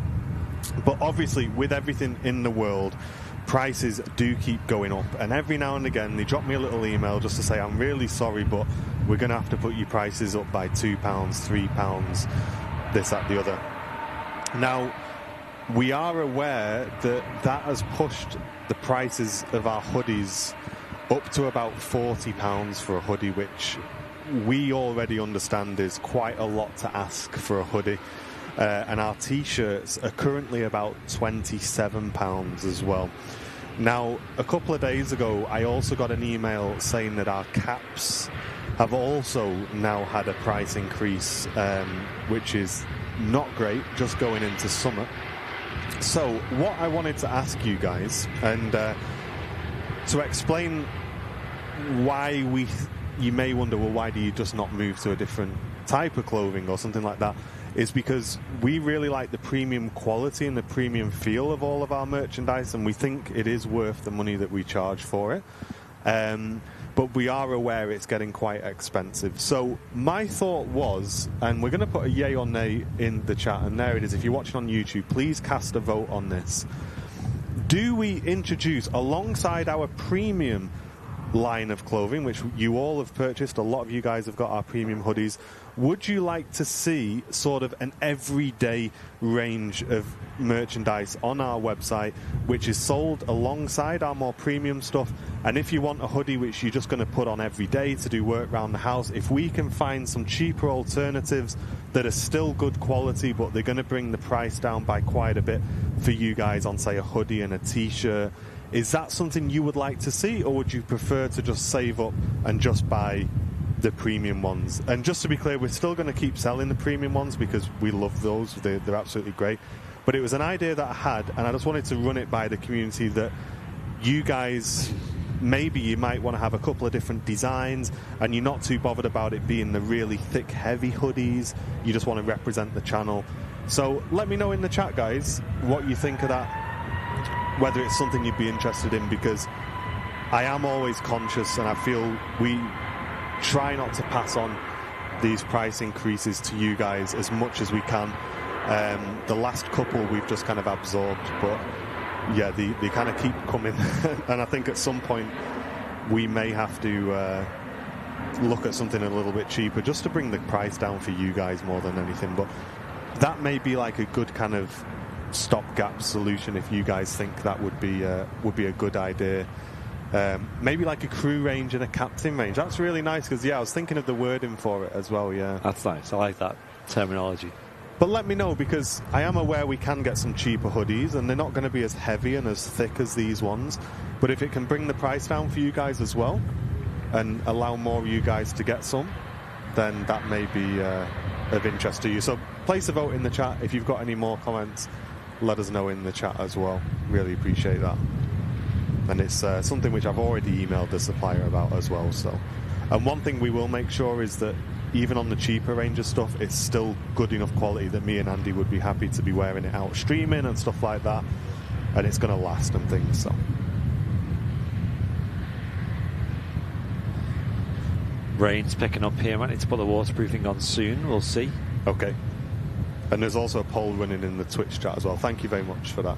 But obviously, with everything in the world, prices do keep going up, and every now and again they drop me a little email just to say, I'm really sorry, but we're going to have to put your prices up by £2, £3, this, that, the other. Now, we are aware that that has pushed the prices of our hoodies up to about £40 for a hoodie, which we already understand is quite a lot to ask for a hoodie. And our t-shirts are currently about £27 as well. Now, a couple of days ago, I also got an email saying that our caps have also now had a price increase, which is not great, just going into summer. So what I wanted to ask you guys, and to explain why you may wonder, well, why do you just not move to a different type of clothing or something like that, is because we really like the premium quality and the premium feel of all of our merchandise, and we think it is worth the money that we charge for it. But we are aware it's getting quite expensive. So my thought was, and we're going to put a yay or nay in the chat, and there it is. If you're watching on YouTube, please cast a vote on this. Do we introduce, alongside our premium line of clothing, which you all have purchased, a lot of you guys have got our premium hoodies, would you like to see sort of an everyday range of merchandise on our website which is sold alongside our more premium stuff? And if you want a hoodie which you're just going to put on every day to do work around the house, if we can find some cheaper alternatives that are still good quality but they're going to bring the price down by quite a bit for you guys on, say, a hoodie and a t-shirt, is that something you would like to see, or would you prefer to just save up and just buy the premium ones? And just to be clear, we're still going to keep selling the premium ones because we love those. They're absolutely great. But it was an idea that I had, and I just wanted to run it by the community, that you guys, maybe you might want to have a couple of different designs and you're not too bothered about it being the really thick, heavy hoodies. You just want to represent the channel. So let me know in the chat, guys, what you think of that, whether it's something you'd be interested in, because I am always conscious and I feel we try not to pass on these price increases to you guys as much as we can. The last couple we've just kind of absorbed, but yeah, they kind of keep coming. And I think at some point we may have to look at something a little bit cheaper just to bring the price down for you guys more than anything. But that may be like a good kind of stopgap solution if you guys think that would be a good idea. Maybe like a crew range and a captain range. That's really nice, because I was thinking of the wording for it as well. Yeah, that's nice. I like that terminology. But let me know, because I am aware we can get some cheaper hoodies and they're not going to be as heavy and as thick as these ones, but if it can bring the price down for you guys as well and allow more of you guys to get some, then that may be of interest to you. So place a vote in the chat if you've got any more comments let us know in the chat as well. Really appreciate that. And it's something which I've already emailed the supplier about as well. So, and one thing we will make sure is that even on the cheaper range of stuff, it's still good enough quality that me and Andy would be happy to be wearing it out streaming and stuff like that, and it's going to last and things. So, rain's picking up here. Might need to put the waterproofing on soon. We'll see. Okay. And there's also a poll running in the Twitch chat as well. Thank you very much for that.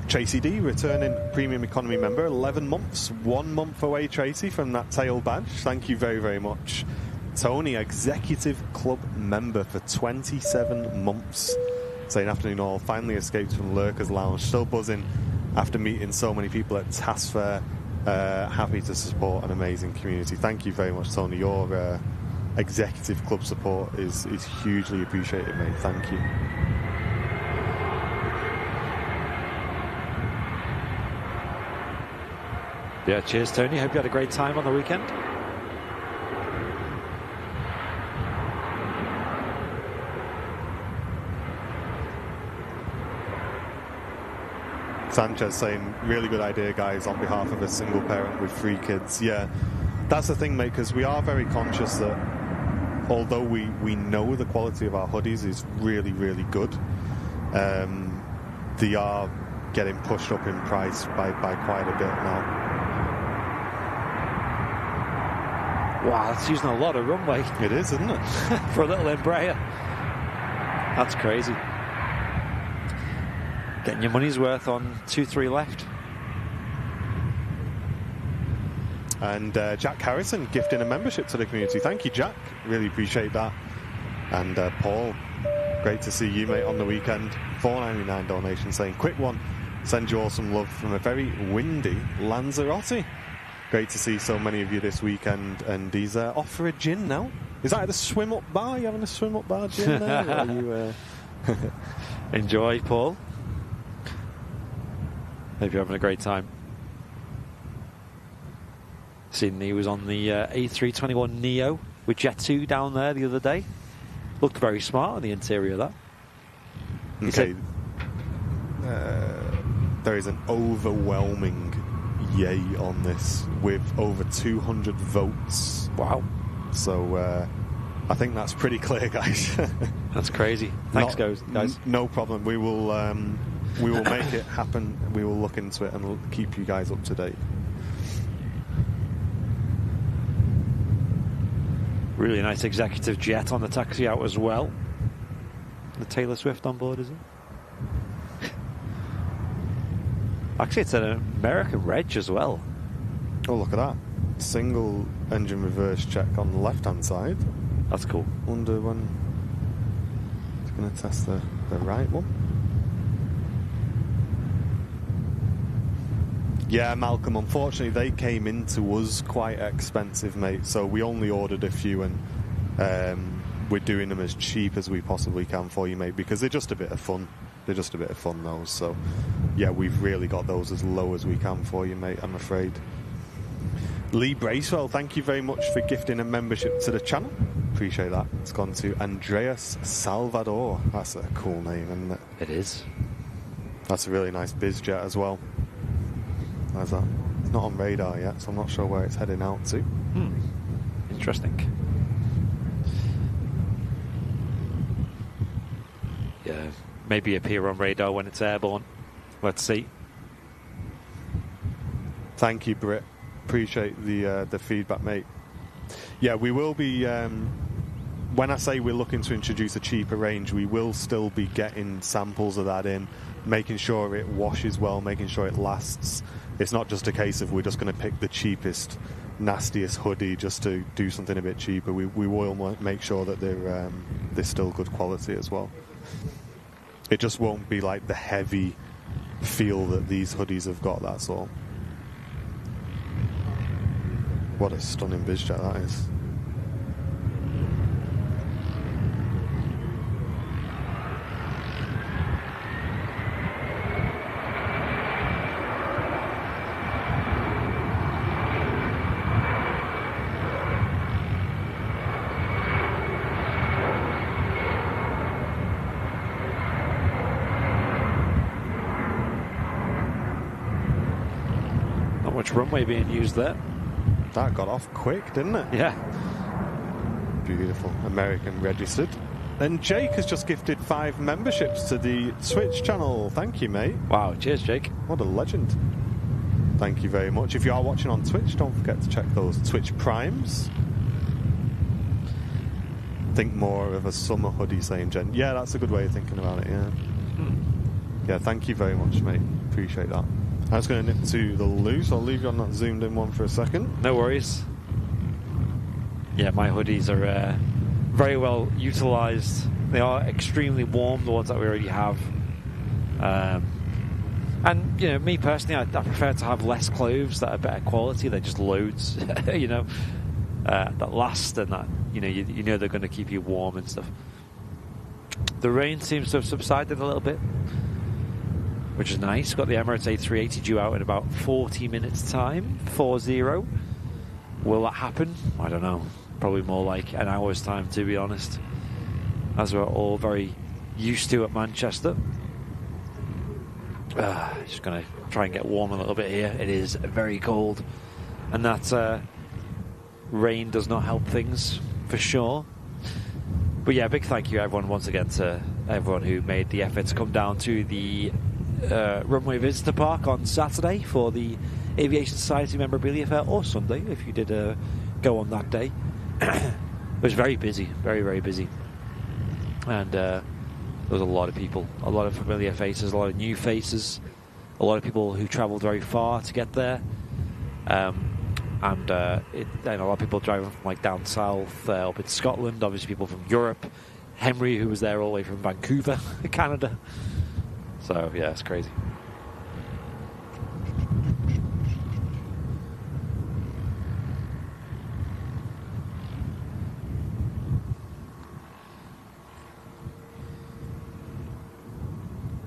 Tracy D, returning premium economy member, 11 months, 1 month away, Tracy, from that tail badge. Thank you very, very much. Tony, executive club member for 27 months, saying afternoon all, finally escaped from Lurker's Lounge, still buzzing after meeting so many people at Task Fair. Happy to support an amazing community. Thank you very much, Tony. Your executive club support is hugely appreciated, mate. Thank you. Yeah, cheers, Tony. Hope you had a great time on the weekend. Sanchez saying, really good idea, guys, on behalf of a single parent with 3 kids. Yeah, that's the thing, mate, because we are very conscious that although we know the quality of our hoodies is really, really good, they are getting pushed up in price by quite a bit now. Wow, that's using a lot of runway. It is, isn't it? For a little Embraer. That's crazy. Getting your money's worth on 2-3 left. And Jack Harrison gifting a membership to the community. Thank you, Jack. Really appreciate that. And Paul, great to see you, mate, on the weekend. $4.99 donation saying, quick one, send you all some love from a very windy Lanzarote. Great to see so many of you this weekend. And he's off for a gin now. Is that at the swim up bar? You having a swim up bar gin there? Or are you, Enjoy, Paul. Hope you're having a great time. Seen he was on the A321 Neo with Jet2 down there the other day. Looked very smart on the interior of that. Okay. There is an overwhelming yay on this with over 200 votes. Wow. So I think that's pretty clear, guys. That's crazy. Thanks, guys. No problem. We will make it happen. We will look into it and keep you guys up to date. Really nice executive jet on the taxi out as well. The Taylor Swift on board, is it? Actually, it's an American reg as well. Oh, look at that. Single engine reverse check on the left-hand side. That's cool. Wonder when it's going to test the right one. Yeah, Malcolm, unfortunately they came into us quite expensive, mate, so we only ordered a few, and we're doing them as cheap as we possibly can for you, mate, because they're just a bit of fun. They're just a bit of fun, those. So yeah, we've really got those as low as we can for you, mate, I'm afraid. Lee Bracewell, thank you very much for gifting a membership to the channel. Appreciate that. It's gone to Andreas Salvador. That's a cool name, isn't it? It is. That's a really nice biz jet as well. How's that? It's not on radar yet, so I'm not sure where it's heading out to. Interesting. Yeah, maybe appear on radar when it's airborne. Let's see. Thank you, Britt. Appreciate the feedback, mate. Yeah, we will be. When I say we're looking to introduce a cheaper range, we will still be getting samples of that in, making sure it washes well, making sure it lasts. It's not just a case of we're just going to pick the cheapest, nastiest hoodie just to do something a bit cheaper. We will make sure that they're still good quality as well. It just won't be like the heavy feel that these hoodies have got, that's all. What a stunning bizjet that is. much runway being used there. That got off quick, didn't it? Yeah. Beautiful. American registered. And Jake has just gifted 5 memberships to the Twitch channel. Thank you, mate. Wow, cheers, Jake. What a legend. Thank you very much. If you are watching on Twitch, don't forget to check those Twitch Primes. Think more of a summer hoodie, saying Jen. Yeah, that's a good way of thinking about it, yeah. Yeah, thank you very much, mate. Appreciate that. I was going to nip to the loo, so I'll leave you on that zoomed in one for a second. No worries. Yeah, my hoodies are very well utilised. They are extremely warm, the ones that we already have. And, you know, me personally, I prefer to have less clothes that are better quality than just loads, you know, that last and that, you know they're going to keep you warm and stuff. The rain seems to have subsided a little bit, which is nice. Got the Emirates A380 due out in about 40 minutes' time, 4-0. Will that happen? I don't know. Probably more like an hour's time, to be honest, as we're all very used to at Manchester. Just going to try and get warm a little bit here. It is very cold, and that rain does not help things, for sure. But yeah, big thank you, everyone, once again, to everyone who made the effort to come down to the Runway Visitor Park on Saturday for the Aviation Society Memorabilia Fair, or Sunday, if you did go on that day. It was very busy, very, very busy. And there was a lot of people, a lot of familiar faces, a lot of new faces, a lot of people who travelled very far to get there. And a lot of people driving from like down south, up in Scotland, obviously people from Europe. Henry, who was there all the way from Vancouver, Canada. So yeah, it's crazy.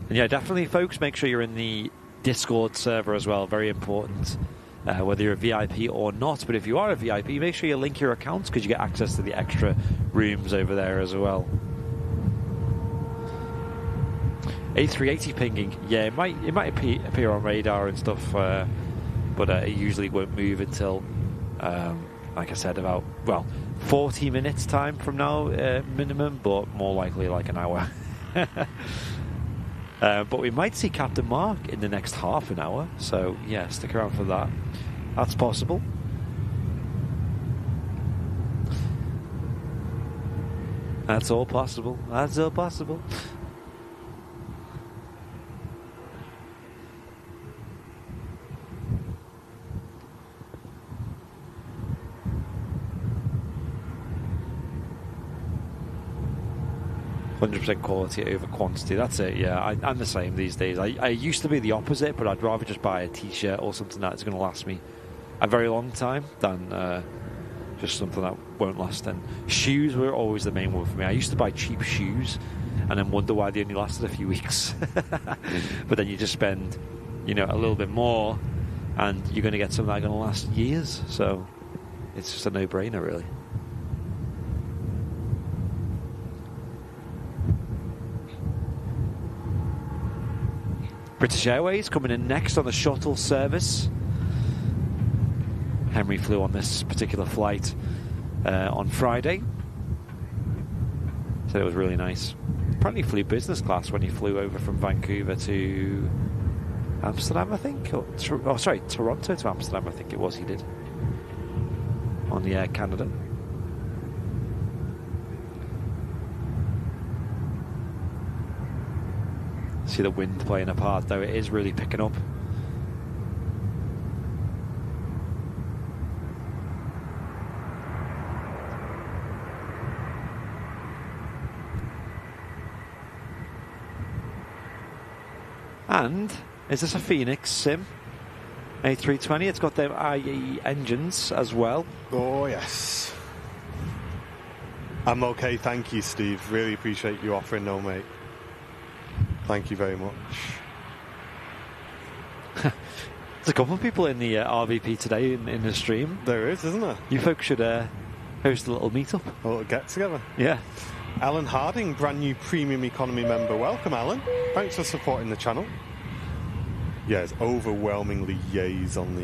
And yeah, definitely, folks, make sure you're in the Discord server as well. Very important, whether you're a VIP or not. But if you are a VIP, make sure you link your accounts, because you get access to the extra rooms over there as well. A380 pinging, yeah, it might appear on radar and stuff, but it usually won't move until, like I said, about 40 minutes time from now minimum, but more likely like an hour. But we might see Captain Mark in the next half an hour, so yeah, stick around for that. That's possible. That's all possible. That's all possible. 100% quality over quantity. That's it. Yeah, I'm the same these days. I used to be the opposite, but I'd rather just buy a t-shirt or something that's going to last me a very long time than just something that won't last. And shoes were always the main one for me. I used to buy cheap shoes and then wonder why they only lasted a few weeks. But then you just spend, a little bit more, and you're going to get something that's going to last years. So it's just a no-brainer, really. British Airways coming in next on the shuttle service. Henry flew on this particular flight on Friday. So it was really nice. Apparently flew business class when he flew over from Vancouver to Amsterdam, I think. Toronto to Amsterdam, I think it was he did. On the Air Canada. See the wind playing a part, though. It is really picking up. And is this a Phoenix sim? A320, it's got them IE engines as well. Oh, yes. I'm okay, thank you, Steve. Really appreciate you offering, no, mate. Thank you very much. There's a couple of people in the RVP today in the stream. There is, isn't there? You folks should host a little meet-up. A little get-together. Yeah. Alan Harding, brand new Premium Economy member. Welcome, Alan. Thanks for supporting the channel. yeah, it's overwhelmingly yays on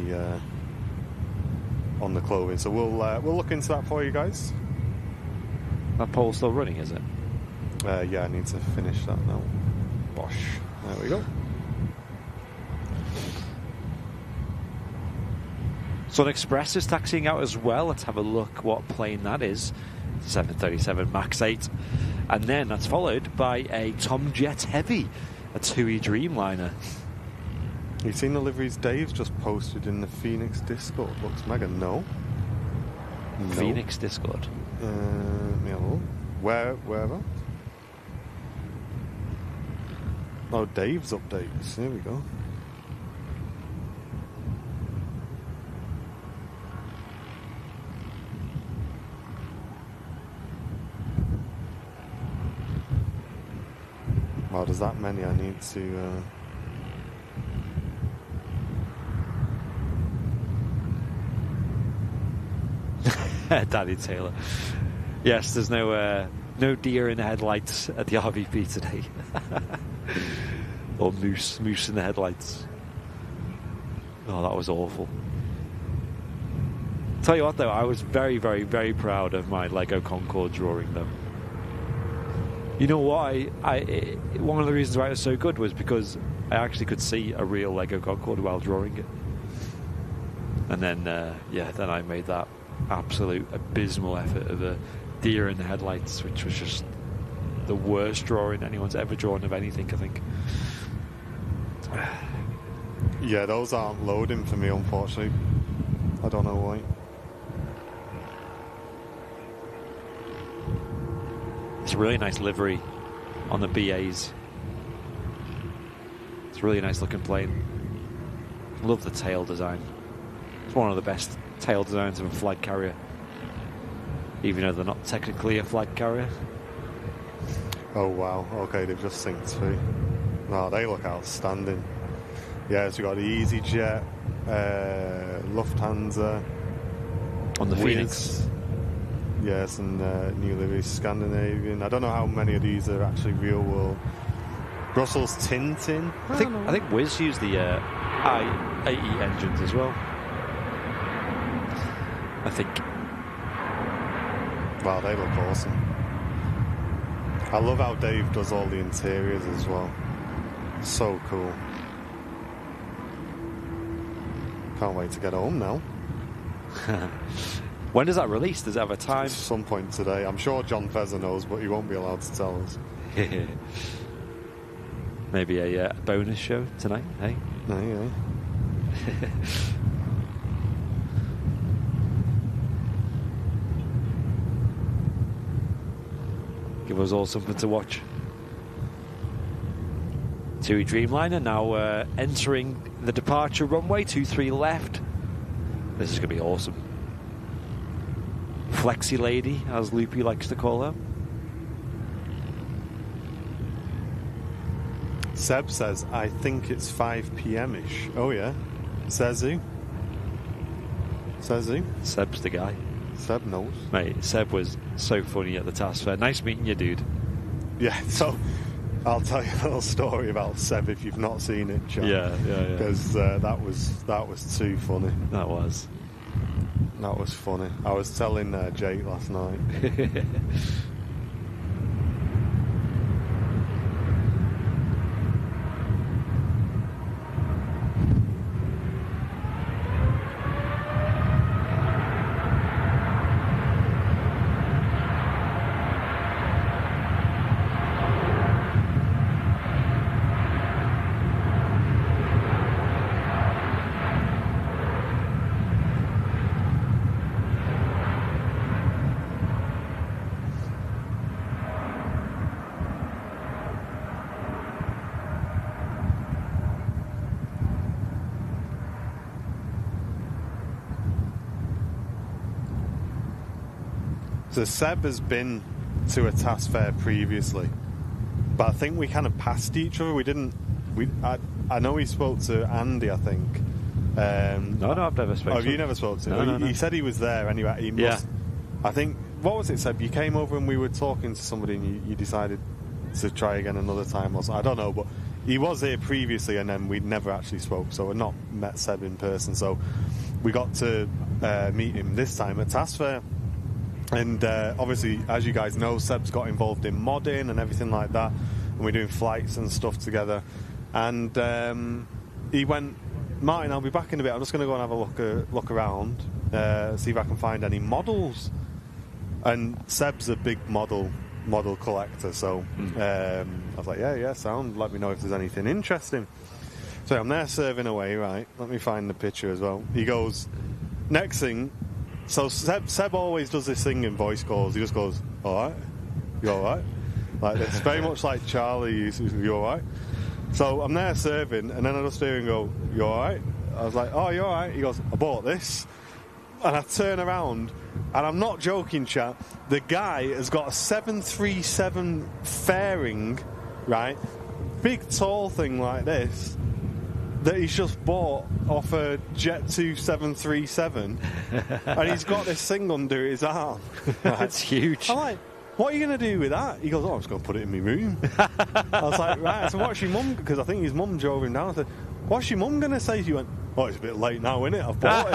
the clothing. So we'll look into that for you guys. That pole's still running, is it? Yeah, I need to finish that now. Bosh. There we go. Sun Express is taxiing out as well. Let's have a look what plane that is. 737 MAX 8. And then that's followed by a Tomjet Heavy, a TUI Dreamliner. You've seen the liveries Dave's just posted in the Phoenix Discord. Looks mega. No. Phoenix Discord. No. Where about? Oh, Dave's updates. Here we go. Wow, there's that many. I need to... Daddy Taylor. Yes, there's no deer in the headlights at the RVP today. Or moose in the headlights. Oh, that was awful. Tell you what though, I was very, very, very proud of my Lego Concorde drawing though. You know why? One of the reasons why it was so good was because I actually could see a real Lego Concorde while drawing it. And then, then I made that absolute abysmal effort of a deer in the headlights, which was just the worst drawing anyone's ever drawn of anything, I think. Yeah, those aren't loading for me, unfortunately. I don't know why. It's a really nice livery on the BAs. It's a really nice looking plane. Love the tail design. It's one of the best tail designs of a flag carrier, even though they're not technically a flag carrier. Oh wow, okay, they've just synced through. Wow, they look outstanding. Yeah, so we've got the EasyJet, Lufthansa on the Wizz, Phoenix. Yes, and new liveries, Scandinavian. I don't know how many of these are actually real world. Brussels Tintin. I think Wizz used the IAE engines as well. I think. Wow, they look awesome. I love how Dave does all the interiors as well. So cool. Can't wait to get home now. When does that release? Does it have a time? At some point today. I'm sure John Fezzer knows, but he won't be allowed to tell us. Maybe a bonus show tonight, hey? Yeah. Give us all something to watch. TUI Dreamliner now entering the departure runway, 23 left. This is going to be awesome. Flexi Lady, as Loopy likes to call her. Seb says, I think it's 5 p.m.-ish. Oh, yeah. Says who? Says who? Seb's the guy. Seb knows. Mate, Seb was so funny at the task fair. Nice meeting you, dude. Yeah, so I'll tell you a little story about Seb if you've not seen it, John. Yeah. Because that was too funny. That was. That was funny. I was telling Jake last night. So Seb has been to a task fair previously, but I think we kind of passed each other. We didn't. I know he spoke to Andy, I think. No, I've never spoken. Oh, have you never spoke to him? No. He said he was there anyway. He must, I think. What was it, Seb? You came over and we were talking to somebody, and you decided to try again another time, or so. I don't know, but he was here previously, and then we'd never actually spoke, so we've not met Seb in person. So we got to meet him this time at Task Fair. And obviously, as you guys know, Seb's got involved in modding and everything like that, and we're doing flights and stuff together. And he went, Martin, I'll be back in a bit. I'm just going to go and have a look around, see if I can find any models. And Seb's a big model collector, so I was like, yeah, sound. Let me know if there's anything interesting. So I'm there serving away, right? Let me find the picture as well. He goes, next thing. So Seb always does this thing in voice calls. He just goes, all right, you all right? Like, it's very much like Charlie used to, you all right? So I'm there serving, and then I just hear him go, you all right? I was like, oh, you all right? He goes, I bought this. And I turn around, and I'm not joking, chat, the guy has got a 737 fairing, right? Big tall thing like this, that he's just bought off a Jet 2 737, and he's got this thing under his arm. Right? It's huge. I'm like, what are you going to do with that? He goes, oh, I'm just going to put it in my room. I was like, right, so what's your mum, because I think his mum drove him down. I said, what's your mum going to say? She went, oh, it's a bit late now, isn't it? I've bought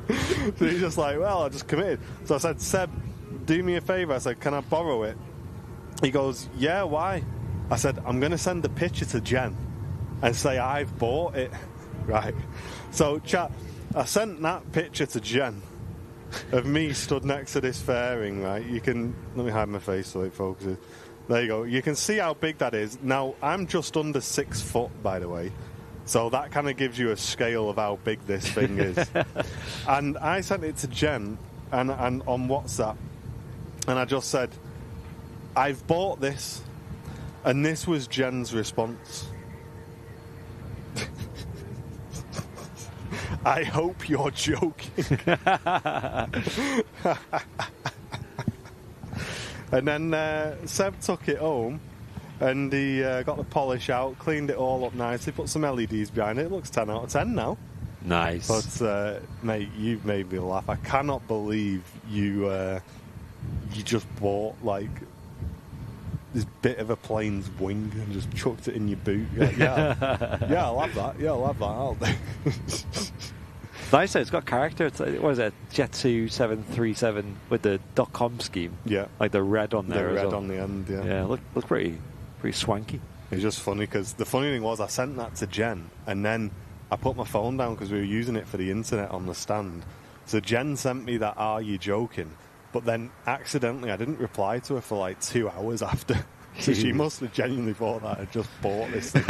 it. So he's just like, well, I just committed. So I said, Seb, do me a favour. I said, can I borrow it? He goes, yeah, why? I said, I'm going to send a picture to Jen and say I've bought it. Right. So, chat, I sent that picture to Jen of me stood next to this fairing, right? You can, let me hide my face so it focuses. There you go. You can see how big that is. Now, I'm just under 6 foot, by the way. So that kind of gives you a scale of how big this thing is. And I sent it to Jen and on WhatsApp, and I just said, I've bought this. And this was Jen's response. I hope you're joking. And then Seb took it home, and he got the polish out, cleaned it all up nicely, put some LEDs behind it. It looks 10 out of 10 now. Nice. But, mate, you've made me laugh. I cannot believe you just bought, like, this bit of a plane's wing and just chucked it in your boot. Yeah, I'll have that. Yeah, I'll have that. I'll do. Nice though, it's got character. It's like, what is it, Jet 2 737 with the .com scheme? Yeah. Like the red on there. The red well. on the end, yeah. Yeah, look pretty swanky. It was just funny because the funny thing was I sent that to Jen, and then I put my phone down because we were using it for the internet on the stand. So Jen sent me that, are you joking? But then accidentally I didn't reply to her for like 2 hours after. So she must have genuinely thought that I just bought this thing.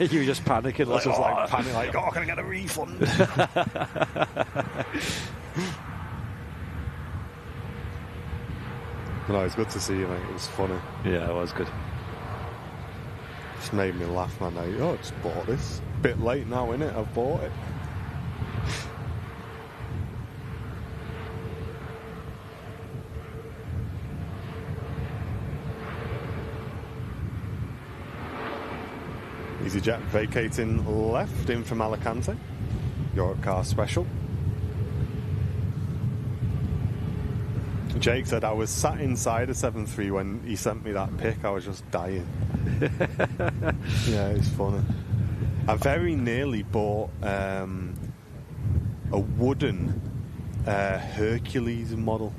You were just panicking. I was just like panicking, like, oh, can I get a refund? No, it's good to see you, mate. It was funny. Yeah, it was good. Just made me laugh, man. Oh, I just bought this. Bit late now, innit? I've bought it. EasyJet vacating left in from Alicante. Europe car special. Jake said I was sat inside a 7.3 when he sent me that pic. I was just dying. Yeah, it's funny. I very nearly bought a wooden Hercules model.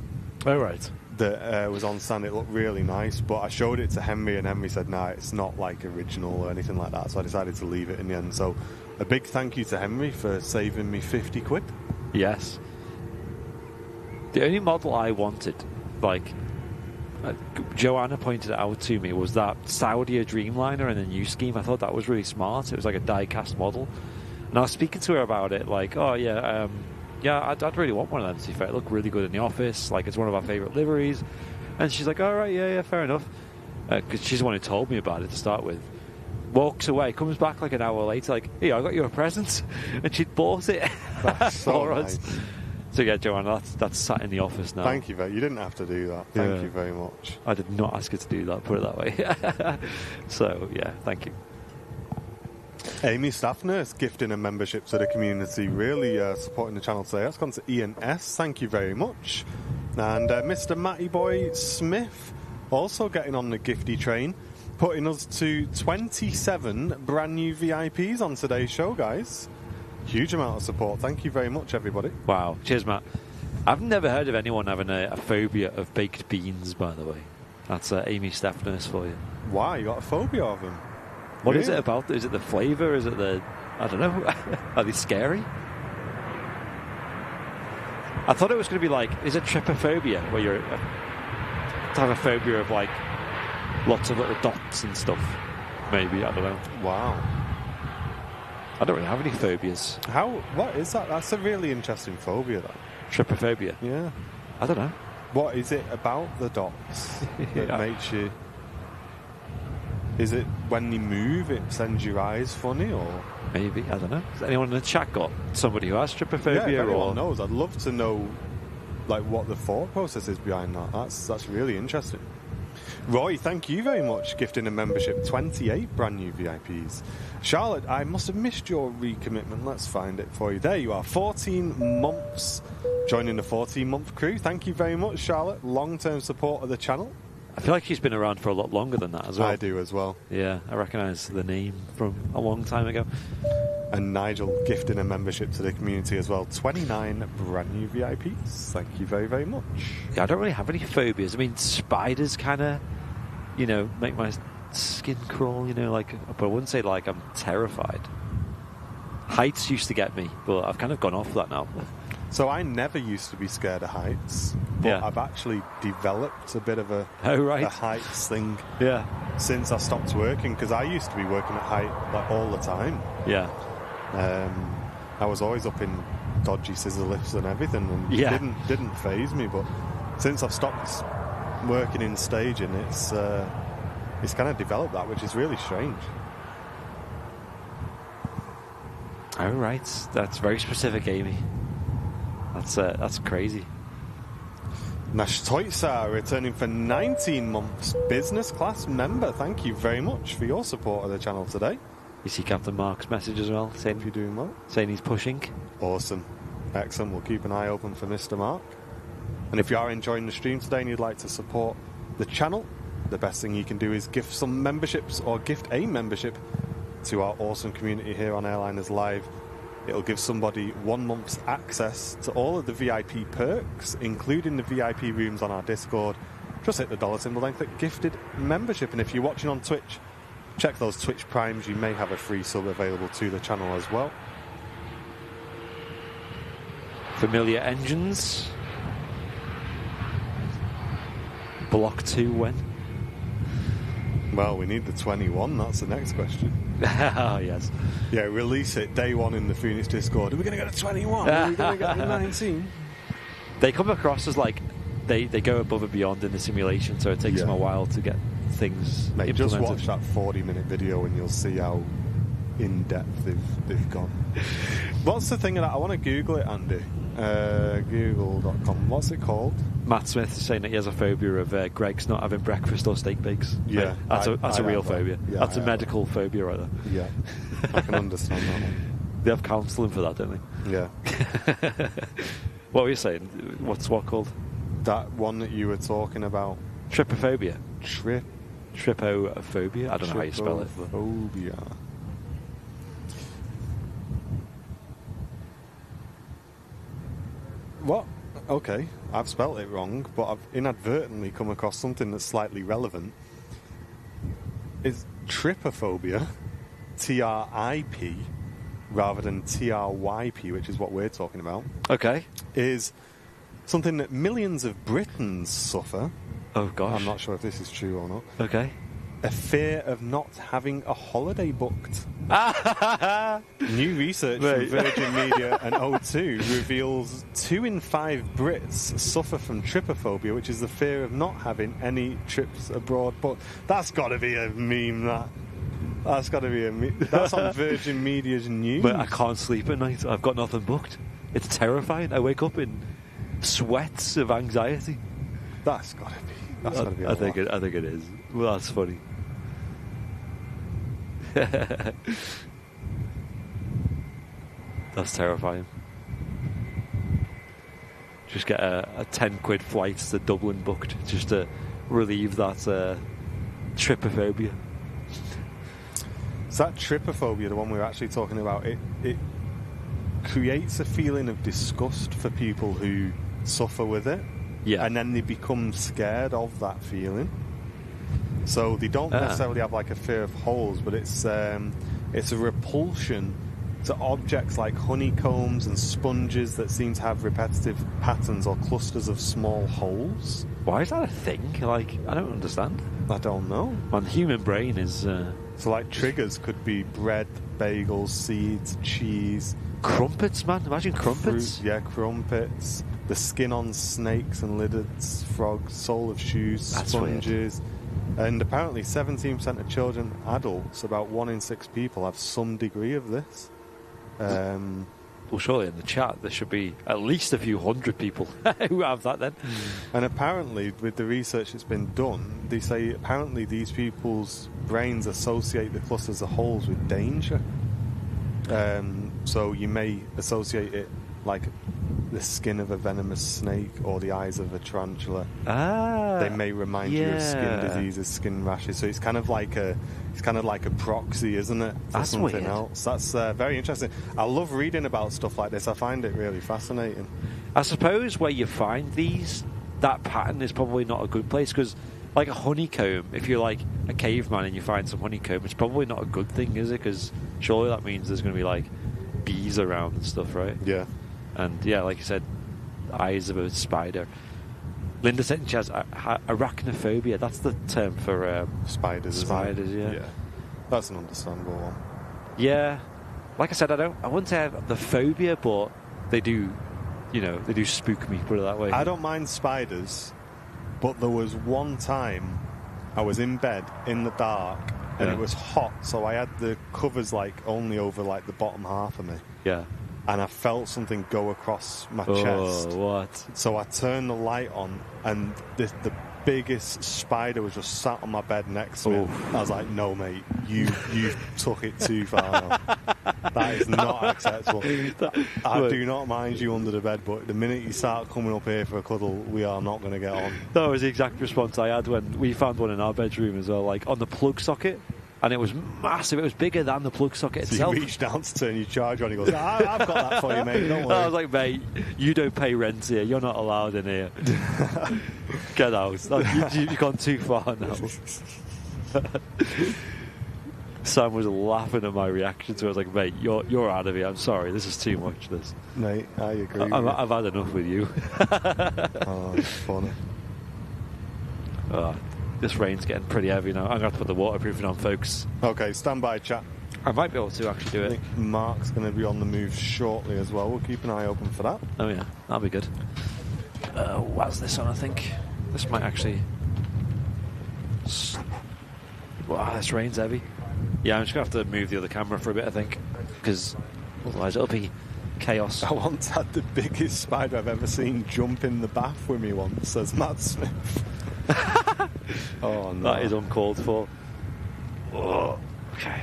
Oh, right. That was on stand. It looked really nice, but I showed it to Henry, and Henry said, nah, it's not like original or anything like that, so I decided to leave it in the end. So a big thank you to Henry for saving me 50 quid. Yes. The only model I wanted, like, Joanna pointed it out to me, was that Saudia Dreamliner in the new scheme. I thought that was really smart. It was like a die-cast model. And I was speaking to her about it, like, oh, yeah, I'd really want one of them, to be fair. It looked really good in the office. Like, it's one of our favourite liveries. And she's like, all right, yeah, fair enough. Because she's the one who told me about it to start with. Walks away, comes back like an hour later, like, hey, I got you a present. And she'd bought it for us. So, yeah, Joanna, that's sat in the office now. Thank you, mate. You didn't have to do that. Thank you very much. I did not ask her to do that, put it that way. So, yeah, thank you. Amy Staff Nurse gifting a membership to the community, really supporting the channel today. That's gone to Ian S. Thank you very much. And Mr. Matty Boy Smith also getting on the gifty train. putting us to 27 brand new VIPs on today's show, guys. Huge amount of support. Thank you very much, everybody. Wow. Cheers, Matt. I've never heard of anyone having a phobia of baked beans, by the way. That's Amy Stephens for you. Why? You got a phobia of them? What Really? is it about? Is it the flavour? Is it the... I don't know. Are they scary? I thought it was going to be like... Is it trypophobia, where you're... to have a phobia of, like, lots of little dots and stuff? Maybe. I don't know. Wow. I don't really have any phobias. What is that? That's a really interesting phobia, though. Trypophobia? Yeah. I don't know. What is it about the dots that Yeah. makes you... Is it when you move, it sends your eyes funny, or... Maybe. I don't know. Has anyone in the chat got somebody who has trypophobia? Yeah, if anyone or... knows, I'd love to know like what the thought process is behind that. That's really interesting. Roy, thank you very much, gifting a membership. 28 brand new VIPs. Charlotte, I must have missed your recommitment. Let's find it for you. There you are, 14 months, joining the 14-month crew. Thank you very much, Charlotte. Long-term support of the channel. I feel like he's been around for a lot longer than that as well. I do as well. Yeah, I recognise the name from a long time ago. And Nigel gifting a membership to the community as well. 29 brand new VIPs. Thank you very, very much. Yeah, I don't really have any phobias. I mean, spiders kind of, make my skin crawl, but I wouldn't say, like, I'm terrified. Heights used to get me, but I've kind of gone off that now. So I never used to be scared of heights, but Yeah. I've actually developed a bit of a right. heights thing Yeah. since I stopped working, because I used to be working at height like all the time. Yeah. I was always up in dodgy scissor lifts and everything, and Yeah. it didn't faze me. But since I've stopped working in staging, it's kind of developed that, which is really strange. Oh, right. That's very specific, Amy. That's crazy. Nash Toitsa returning for 19 months, business class member. Thank you very much for your support of the channel today. You see Captain Mark's message as well, Hope you're doing well. saying he's pushing. Awesome. Excellent. We'll keep an eye open for Mr. Mark. And if you are enjoying the stream today and you'd like to support the channel, the best thing you can do is gift some memberships or gift a membership to our awesome community here on Airliners Live. It'll give somebody 1 month's access to all of the VIP perks, including the VIP rooms on our Discord. Just hit the dollar symbol, then click gifted membership. And if you're watching on Twitch, check those Twitch Primes. You may have a free sub available to the channel as well. Familiar engines. Block 2 when? Well, we need the 21. That's the next question. Oh, yes. Yeah, release it day one in the Phoenix Discord. Are we going to get a 21? Are we going to get a 19? They come across as like they go above and beyond in the simulation, so it takes them a while to get things Mate, just implemented. watch that 40-minute video and you'll see how in-depth they've gone. What's the thing that I want to Google it, Andy? Google.com. What's it called? Matt Smith is saying that he has a phobia of Greg's not having breakfast or steak bakes. Yeah, That's a real have that. phobia. Yeah, That's I a have medical phobia right there. Yeah, I can understand that one. They have counselling for that, don't they? Yeah. What were you saying? What's what called? That one that you were talking about. Trypophobia. Tripophobia? I don't know how you spell it. Phobia. What? Okay, I've spelt it wrong, but I've inadvertently come across something that's slightly relevant. It's trypophobia, T-R-I-P, rather than T-R-Y-P, which is what we're talking about, Okay. is something that millions of Britons suffer. Oh, gosh. I'm not sure if this is true or not. Okay. A fear of not having a holiday booked. New research Mate. from Virgin Media and O2 reveals 2 in 5 Brits suffer from trypophobia, which is the fear of not having any trips abroad. But that's got to be a meme, That's got to be a meme. That's on Virgin Media's news. But I can't sleep at night. I've got nothing booked. It's terrifying. I wake up in sweats of anxiety. That's got to be. That's got to be. I think it is. Well, that's funny. That's terrifying. Just get a 10 quid flight to Dublin booked just to relieve that trypophobia. So that trypophobia, the one we were actually talking about, it creates a feeling of disgust for people who suffer with it. Yeah. And then they become scared of that feeling. So they don't necessarily have like a fear of holes, but it's a repulsion to objects like honeycombs and sponges that seem to have repetitive patterns or clusters of small holes. Why is that a thing? Like, I don't understand. I don't know. My human brain is... So like triggers could be bread, bagels, seeds, cheese. Crumpets, man. Imagine crumpets. Fruit, yeah, crumpets. The skin on snakes and lizards, frogs, sole of shoes, That's sponges. Weird. And apparently 17% of children, adults, about 1 in 6 people have some degree of this. Well, surely in the chat there should be at least a few hundred people who have that then. And apparently, with the research that's been done, they say apparently these people's brains associate the clusters of holes with danger. So you may associate it like the skin of a venomous snake or the eyes of a tarantula. They may remind you of skin diseases, skin rashes. So it's kind of like a proxy, isn't it? For That's something weird. else. That's very interesting. I love reading about stuff like this. I find it really fascinating. I suppose where you find these, that pattern is probably not a good place, because like a honeycomb, if you're like a caveman and you find some honeycomb, it's probably not a good thing, is it? Because surely that means there's going to be like bees around and stuff, right? Yeah. And yeah, like you said, eyes of a spider. Linda said she has arachnophobia. That's the term for Spiders. Spiders, isn't it? yeah. Yeah. That's an understandable one. Yeah. Like I said, I wouldn't say I have the phobia, but they do, they do spook me, put it that way. I don't mind spiders, but there was one time I was in bed in the dark and it was hot, so I had the covers like only over like the bottom half of me. Yeah. And I felt something go across my chest. Oh, what? So I turned the light on, and the biggest spider was just sat on my bed next to me. Oof. I was like, "No, mate, you took it too far. Now. That is not acceptable. I do not mind you under the bed, but the minute you start coming up here for a cuddle, we are not going to get on." That was the exact response I had when we found one in our bedroom as well, like on the plug socket. And it was massive. It was bigger than the plug socket So itself. you reach down to turn your charger on. He goes, I've got that for you, mate. Don't worry. I was like, mate, you don't pay rent here. You're not allowed in here. Get out. You've gone too far now. Sam was laughing at my reaction to it. I was like, mate, you're out of here. I'm sorry. This is too much, this. Mate, I agree. I've had enough with you. Oh, it's funny. This rain's getting pretty heavy now. I'm going to have to put the waterproofing on, folks. Okay, stand by, chat. I might be able to actually do I it. think Mark's going to be on the move shortly as well. We'll keep an eye open for that. Oh, yeah. That'll be good. What's this on, I think? This might actually... Wow, this rain's heavy. Yeah, I'm just going to have to move the other camera for a bit, I think. Because otherwise it'll be chaos. I once had the biggest spider I've ever seen jump in the bath with me once, says Matt Smith. Oh, no. That is uncalled for. Oh, okay.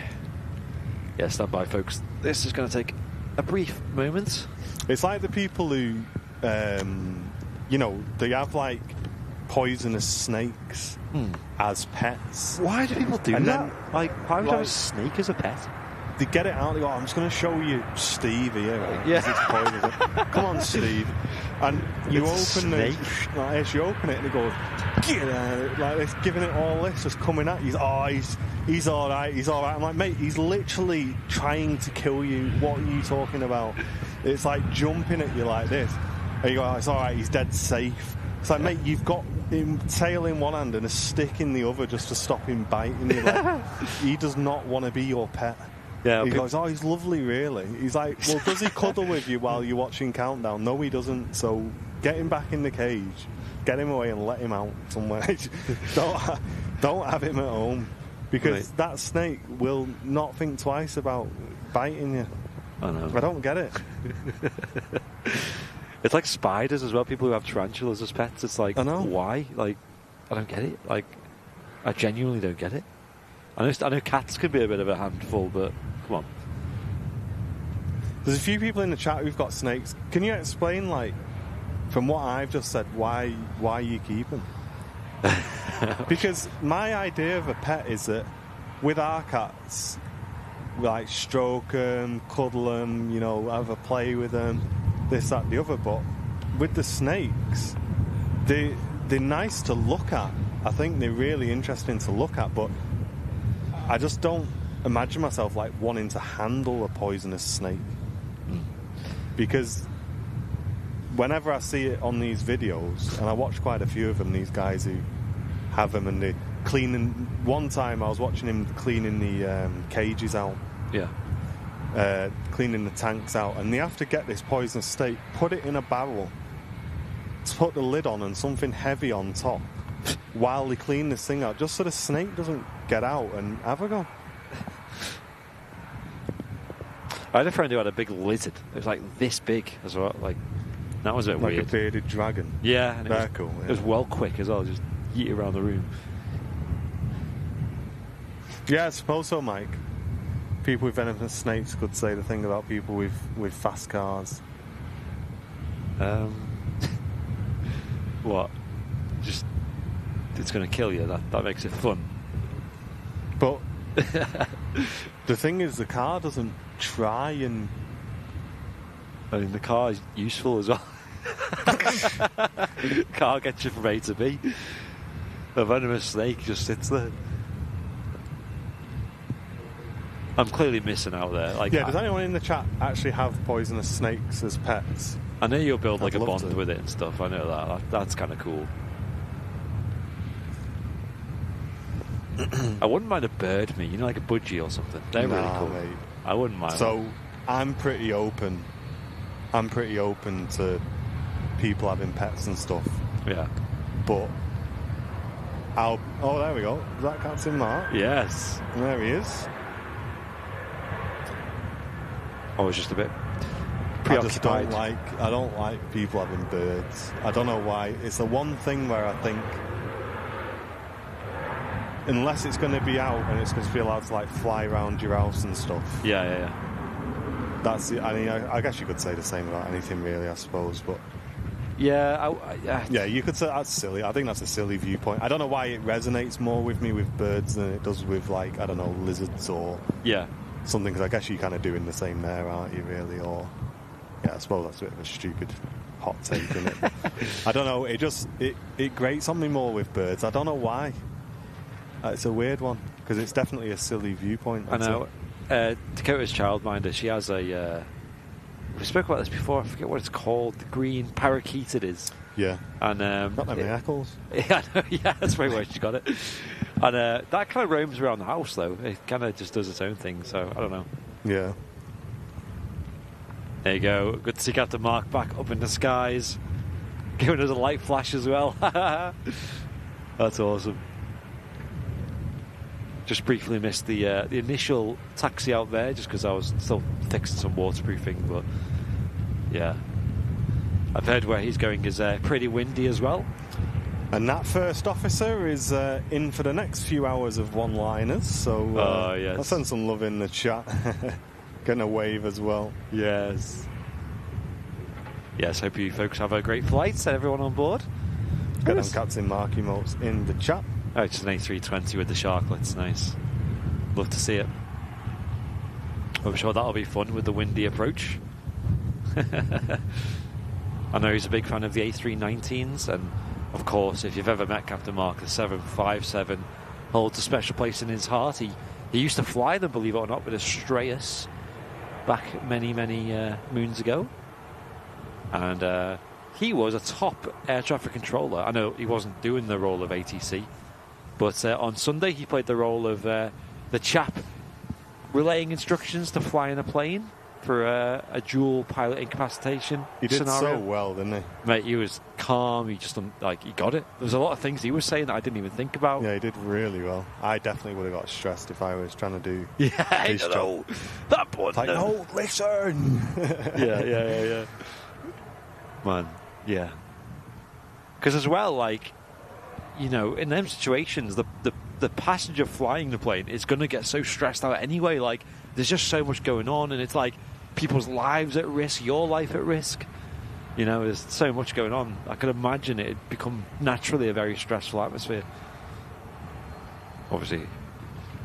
Yeah, stand by, folks. This is going to take a brief moment. It's like the people who, they have like poisonous snakes as pets. Why do people do And that? then, Why would you have a snake as a pet? They get it out, they go, I'm just going to show you Steve here. Right? Yeah. It's poisonous. Come on, Steve. And you It's a open it, snake. like this, you open it and it goes, get out, like this, giving it all this, just coming at you. He's all right, he's all right. I'm like, mate, he's literally trying to kill you. What are you talking about? It's like jumping at you like this. And you go, oh, it's all right, he's dead safe. It's like, mate, you've got him tail in one hand and a stick in the other just to stop him biting you. Like, he does not want to be your pet. Yeah, He goes, oh, he's lovely, really. He's like, well, does he cuddle with you while you're watching Countdown? No, he doesn't. So get him back in the cage, get him away and let him out somewhere. don't have him at home, because that snake will not think twice about biting you. I know. I don't get it. It's like spiders as well. People who have tarantulas as pets. It's like, I know. why? Like, I don't get it. Like, I genuinely don't get it. I know cats can be a bit of a handful, but come on. There's a few people in the chat who've got snakes. Can you explain, like, from what I've just said, why you keep them? Because my idea of a pet is that with our cats, like stroke them, cuddle them, you know, have a play with them, this, that, the other. But with the snakes, they're nice to look at. I think they're really interesting to look at, but I just don't imagine myself like wanting to handle a poisonous snake. Because whenever I see it on these videos, and I watch quite a few of them, these guys who have them and they cleaning. One time I was watching him cleaning the cages out. Yeah. Cleaning the tanks out, and they have to get this poisonous snake, put it in a barrel, put the lid on and something heavy on top while they clean this thing out, just so the snake doesn't get out and have a go. I had a friend who had a big lizard. It was like this big as well. Like, that was a bit like weird. Like a bearded dragon. Yeah. And very cool. Yeah. It was well quick as well, just yeet around the room. Yeah, I suppose so, Mike. People with venomous snakes could say the thing about people with fast cars. What? Just, it's going to kill you. That makes it fun. But the thing is, the car doesn't try and... I mean, the car is useful as well. Car gets you from A to B. A venomous snake just sits there. I'm clearly missing out there. Like, yeah, does anyone in the chat actually have poisonous snakes as pets? I know you'll build like I'd a love bond to. with it and stuff. I know that. That's kind of cool. I wouldn't mind a bird meat, you know, like a budgie or something. They're really cool. Mate. I wouldn't mind. So I'm pretty open. I'm pretty open to people having pets and stuff. Yeah. But oh, there we go. Is that Captain Mark? Yes. There he is. I was just a bit I just preoccupied. I don't like people having birds. I don't know why. It's the one thing where I think, unless it's going to be out and it's going to be allowed to like fly around your house and stuff. Yeah. That's it. I mean, I guess you could say the same about anything, really. I suppose, but Yeah. yeah, you could say that's silly. I think that's a silly viewpoint. I don't know why it resonates more with me with birds than it does with, like, I don't know, lizards or Yeah. something. Because I guess you're kind of doing the same there, aren't you? Really? Or yeah, I suppose that's a bit of a stupid hot take, isn't it? I don't know. It grates on me more with birds. I don't know why. It's a weird one because it's definitely a silly viewpoint. I know. Dakota's childminder, she has a... we spoke about this before, I forget what it's called. The green parakeet it is. Yeah. And got them eccles. Yeah, I know, yeah, that's very where she got it. And that kind of roams around the house, though. It kind of just does its own thing, so I don't know. Yeah. There you go. Good to see Captain Mark back up in the skies. Giving us a light flash as well. That's awesome. Just briefly missed the initial taxi out there just because I was still fixing some waterproofing, but yeah. I've heard where he's going is pretty windy as well. And that first officer is in for the next few hours of one-liners, so yes. I'll send some love in the chat. Getting a wave as well. Yes. Yes, hope you folks have a great flight. Send everyone on board. Get them Captain Mark emotes in the chat. Oh, it's an A320 with the sharklets. Nice. Love to see it. I'm sure that'll be fun with the windy approach. I know he's a big fan of the A319s, and of course, if you've ever met Captain Mark, the 757 holds a special place in his heart. He used to fly them, believe it or not, with Astraeus back many moons ago, and he was a top air traffic controller. I know he wasn't doing the role of ATC, but on Sunday he played the role of the chap relaying instructions to fly in a plane for a dual pilot incapacitation He did scenario. so well, didn't he? Mate, he was calm. He just he got it. There's a lot of things he was saying that I didn't even think about. Yeah, he did really well. I definitely would have got stressed if I was trying to do Yeah, his I know. job. That one. Like, no, listen. Yeah. Man, yeah. Because as well, like, you know, in them situations, the passenger flying the plane is going to get so stressed out anyway. Like, there's just so much going on, and it's like people's lives at risk, your life at risk. You know, there's so much going on. I could imagine it'd become naturally a very stressful atmosphere. Obviously,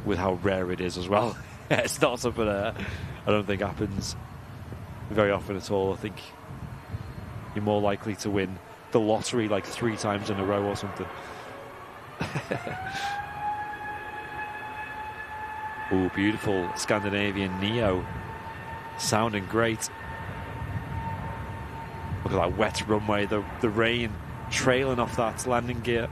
with how rare it is as well. It's not something I don't think happens very often at all. I think you're more likely to win the lottery like 3 times in a row or something. Ooh, beautiful Scandinavian Neo. Sounding great. Look at that wet runway, the rain trailing off that landing gear.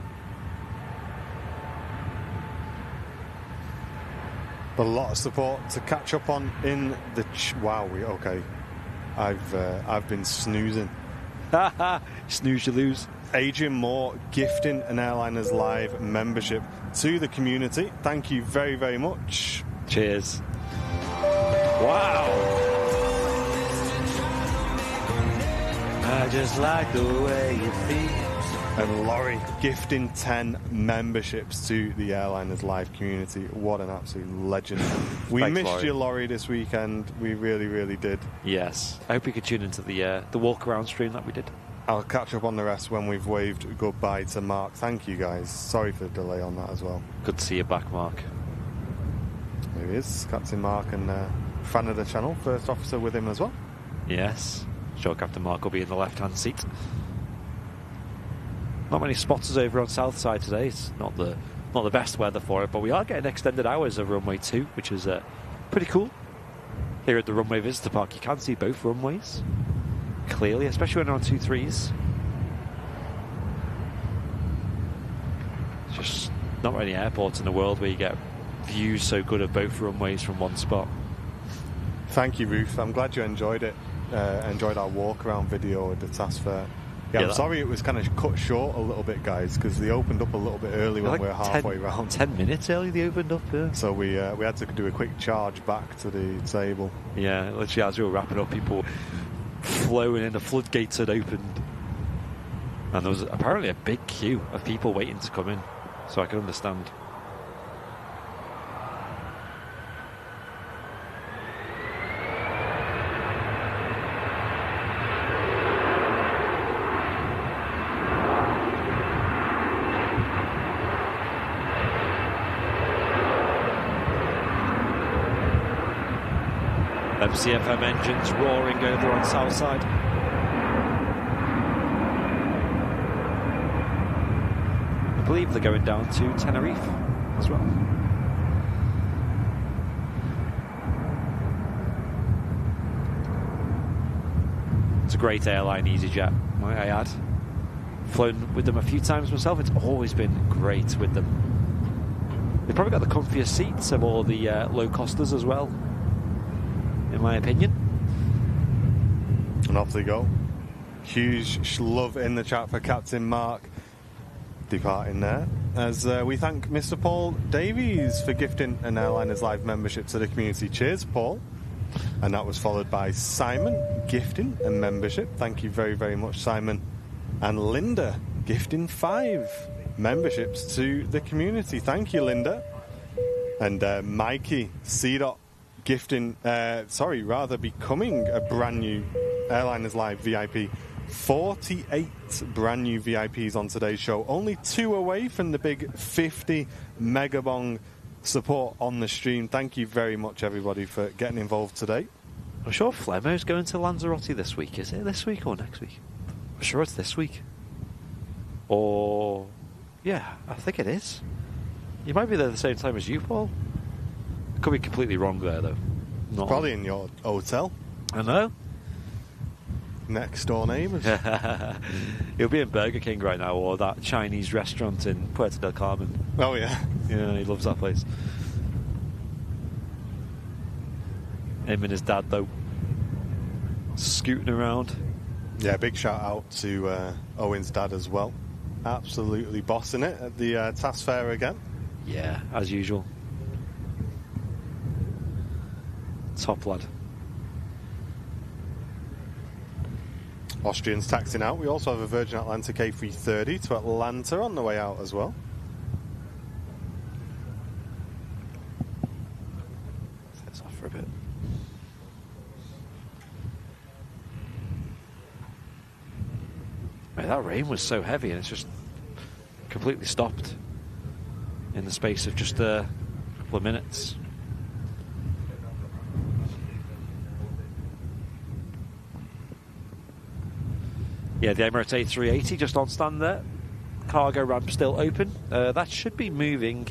A lot of support to catch up on in the... okay. I've been snoozing. Snooze, you lose. Adrian Moore gifting an Airliners Live membership to the community. Thank you very, very much. Cheers. Wow. I just like the way you feel. And Laurie gifting 10 memberships to the Airliners Live community. What an absolute legend. We Thanks, missed Laurie. you, Laurie, this weekend. We really, really did. Yes. I hope you could tune into the walk-around stream that we did. I'll catch up on the rest when we've waved goodbye to Mark. Thank you, guys. Sorry for the delay on that as well. Good to see you back, Mark. There he is, Captain Mark, and fan of the channel. First officer with him as well. Yes. Sure, Captain Mark will be in the left-hand seat. Not many spotters over on South Side today. It's not the best weather for it, but we are getting extended hours of runway 2, which is pretty cool. Here at the runway visitor park, you can see both runways clearly, especially when they're on 2-3s. It's just not many airports in the world where you get views so good of both runways from one spot. Thank you, Ruth. I'm glad you enjoyed it. Enjoyed our walk around video at the task fair. Yeah, I'm sorry it was kind of cut short a little bit, guys, because they opened up a little bit early when we were halfway round. 10 minutes early they opened up, yeah. So we had to do a quick charge back to the table. Yeah, literally as we were wrapping up, people flowing in, the floodgates had opened. And there was apparently a big queue of people waiting to come in, so I can understand. CFM engines roaring over on south side. I believe they're going down to Tenerife as well. It's a great airline, EasyJet, might I add. Flown with them a few times myself. It's always been great with them. They've probably got the comfiest seats of all the low-costers as well, in my opinion. And off they go. Huge love in the chat for Captain Mark departing there. As we thank Mr. Paul Davies for gifting an Airliners Live membership to the community. Cheers, Paul. And that was followed by Simon gifting a membership. Thank you very, very much, Simon. And Linda gifting 5 memberships to the community. Thank you, Linda. And Mikey C. gifting, becoming a brand new Airliners Live VIP. 48 brand new VIPs on today's show. Only 2 away from the big 50 megabong support on the stream. Thank you very much, everybody, for getting involved today. I'm sure Flemo's going to Lanzarote this week. Is it this week or next week? I'm sure it's this week. Or... yeah, I think it is. You might be there at the same time as you, Paul. Could be completely wrong there, though. Not Probably in your hotel. I know. Next door neighbours. He'll be in Burger King right now, or that Chinese restaurant in Puerto del Carmen. Oh, yeah. Yeah, he loves that place. Him and his dad, though, scooting around. Yeah, big shout out to Owen's dad as well. Absolutely bossing it at the task fair again. Yeah, as usual. Top lad. Austrians taxing out. We also have a Virgin Atlantic A330 to Atlanta on the way out as well. Heads off for a bit. Man, that rain was so heavy and it's just completely stopped in the space of just a couple of minutes. Yeah, the Emirates A380 just on stand there. Cargo ramp still open. That should be moving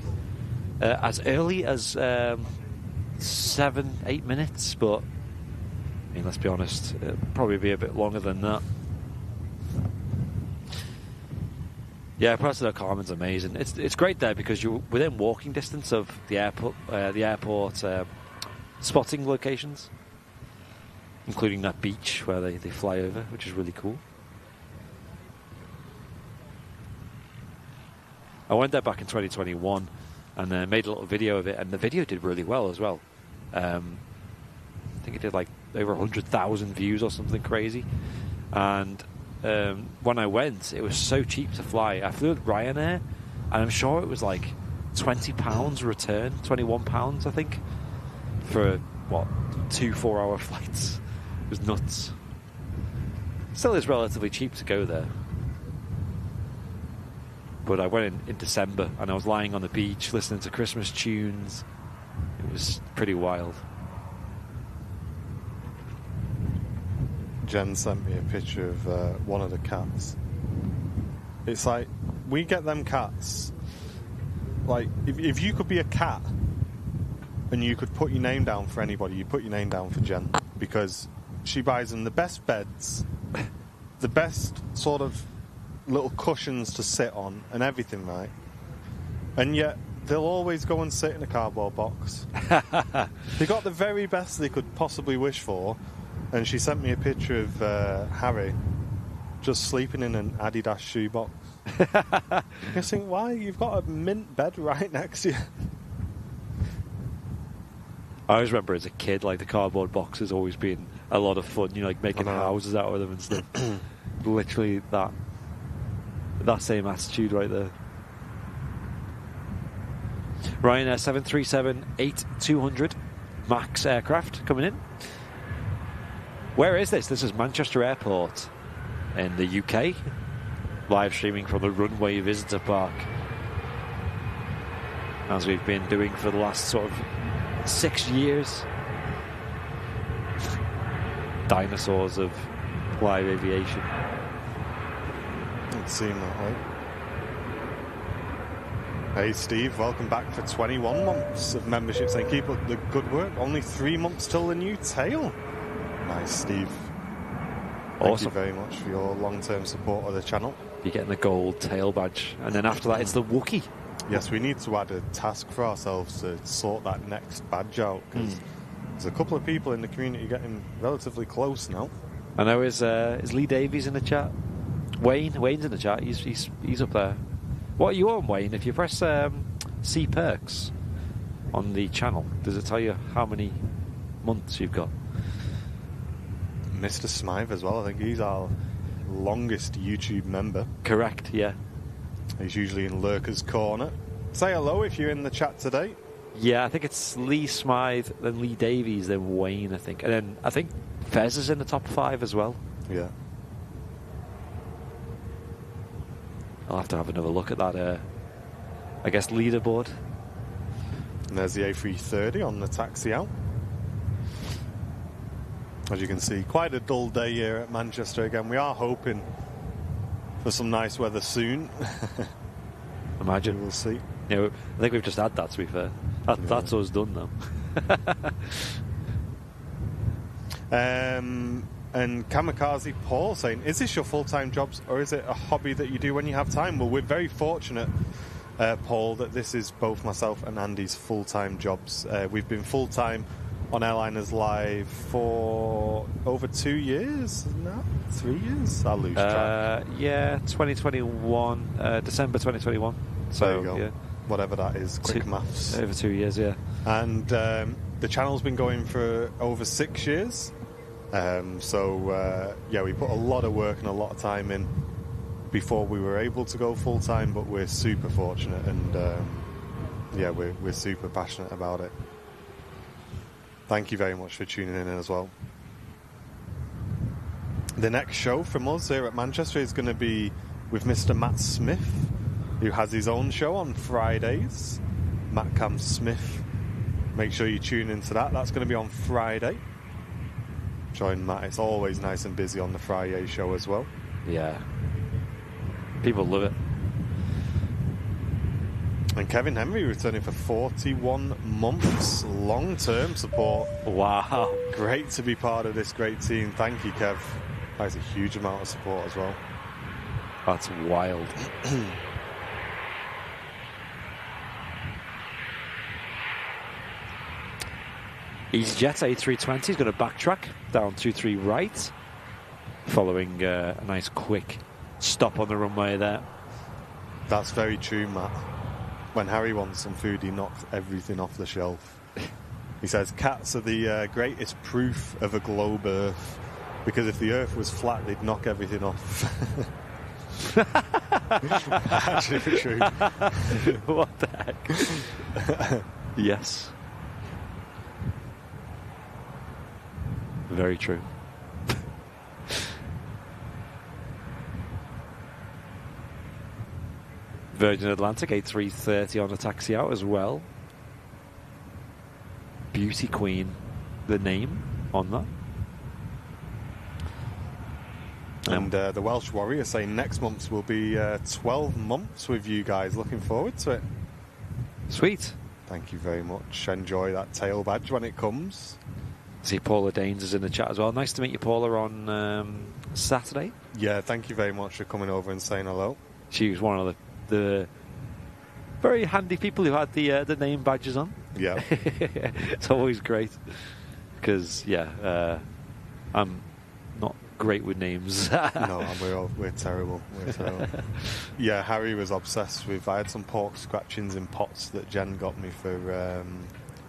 as early as 7-8 minutes, but I mean, let's be honest, it'll probably be a bit longer than that. Yeah, President Carmen's amazing. It's great there because you're within walking distance of the airport spotting locations, including that beach where they fly over, which is really cool. I went there back in 2021 and made a little video of it, and the video did really well as well. I think it did like over 100,000 views or something crazy. And when I went, it was so cheap to fly. I flew with Ryanair, and I'm sure it was like £20 return, £21, I think, for 2 4-hour flights. It was nuts. Still is relatively cheap to go there. But I went in December, and I was lying on the beach listening to Christmas tunes. It was pretty wild. Jen sent me a picture of one of the cats. It's like, we get them cats. Like, if you could be a cat and you could put your name down for anybody, you put your name down for Jen. Because she buys them the best beds, the best sort of little cushions to sit on and everything, right? And yet, they'll always go and sit in a cardboard box. They got the very best they could possibly wish for. And she sent me a picture of Harry just sleeping in an Adidas shoebox. I think, why? You've got a mint bed right next to you. I always remember as a kid, like, the cardboard boxes always being a lot of fun, you know, like making houses out of them and stuff. Literally that same attitude right there. Ryanair 737-8200 MAX aircraft coming in. Where is this? This is Manchester Airport in the UK. Live streaming from the runway visitor park, as we've been doing for the last sort of 6 years. Dinosaurs of live aviation. It seemed that way. Hey Steve, welcome back for 21 months of membership, saying keep up the good work. Only 3 months till the new tail. Nice, Steve. Thank you very much for your long-term support of the channel. You're getting the gold tail badge, and then after that it's the Wookiee. Yes, we need to add a task for ourselves to sort that next badge out, because there's a couple of people in the community getting relatively close now. I know, is Lee Davies in the chat? Wayne's in the chat. He's up there. What are you on, Wayne? If you press C perks on the channel, does it tell you how many months you've got? Mr. Smythe as well. I think he's our longest YouTube member. Correct, yeah. He's usually in Lurker's Corner. Say hello if you're in the chat today. Yeah, I think it's Lee Smythe, then Lee Davies, then Wayne, I think. And then I think Fez is in the top 5 as well. Yeah. I'll have to have another look at that, I guess, leaderboard. And there's the A330 on the taxi out. As you can see, quite a dull day here at Manchester again. We are hoping for some nice weather soon. Imagine. We'll see. Yeah, I think we've just had that, to be fair. That's us done now. And Kamikaze Paul saying, is this your full-time jobs or is it a hobby that you do when you have time? Well, we're very fortunate, Paul, that this is both myself and Andy's full-time jobs. We've been full-time on Airliners Live for over 2 years now? 3 years? I'll lose track. Yeah, 2021, December 2021. So, there you go. Yeah. Whatever that is, quick maths. Over 2 years, yeah. And the channel's been going for over 6 years. Yeah, we put a lot of work and a lot of time in before we were able to go full-time, but we're super fortunate and yeah, we're super passionate about it. Thank you very much for tuning in as well. The next show from us here at Manchester is going to be with Mr. Matt Smith, who has his own show on Fridays. Matt Cam Smith. Make sure you tune into that. That's going to be on Friday. Join Matt. It's always nice and busy on the Friday show as well. Yeah. People love it. And Kevin Henry returning for 41 months, long-term support. Wow. Great to be part of this great team. Thank you, Kev. That is a huge amount of support as well. That's wild. EasyJet A320 is going to backtrack down 23 right, following a nice quick stop on the runway there. That's very true, Matt. When Harry wants some food, he knocks everything off the shelf. He says cats are the greatest proof of a globe Earth, because if the Earth was flat, they'd knock everything off. Actually, true. What the heck? Yes. Very true. Virgin Atlantic A330 on a taxi out as well. Beauty Queen, the name on that. And the Welsh Warrior saying next month will be 12 months with you guys. Looking forward to it. Sweet. Thank you very much. Enjoy that tail badge when it comes. See, Paula Danes is in the chat as well. Nice to meet you, Paula, on Saturday. Yeah, thank you very much for coming over and saying hello. She was one of the very handy people who had the name badges on. Yeah. It's always great. Because, yeah, I'm not great with names. No, we're terrible. We're terrible. Yeah, Harry was obsessed with... I had some pork scratchings in pots that Jen got me for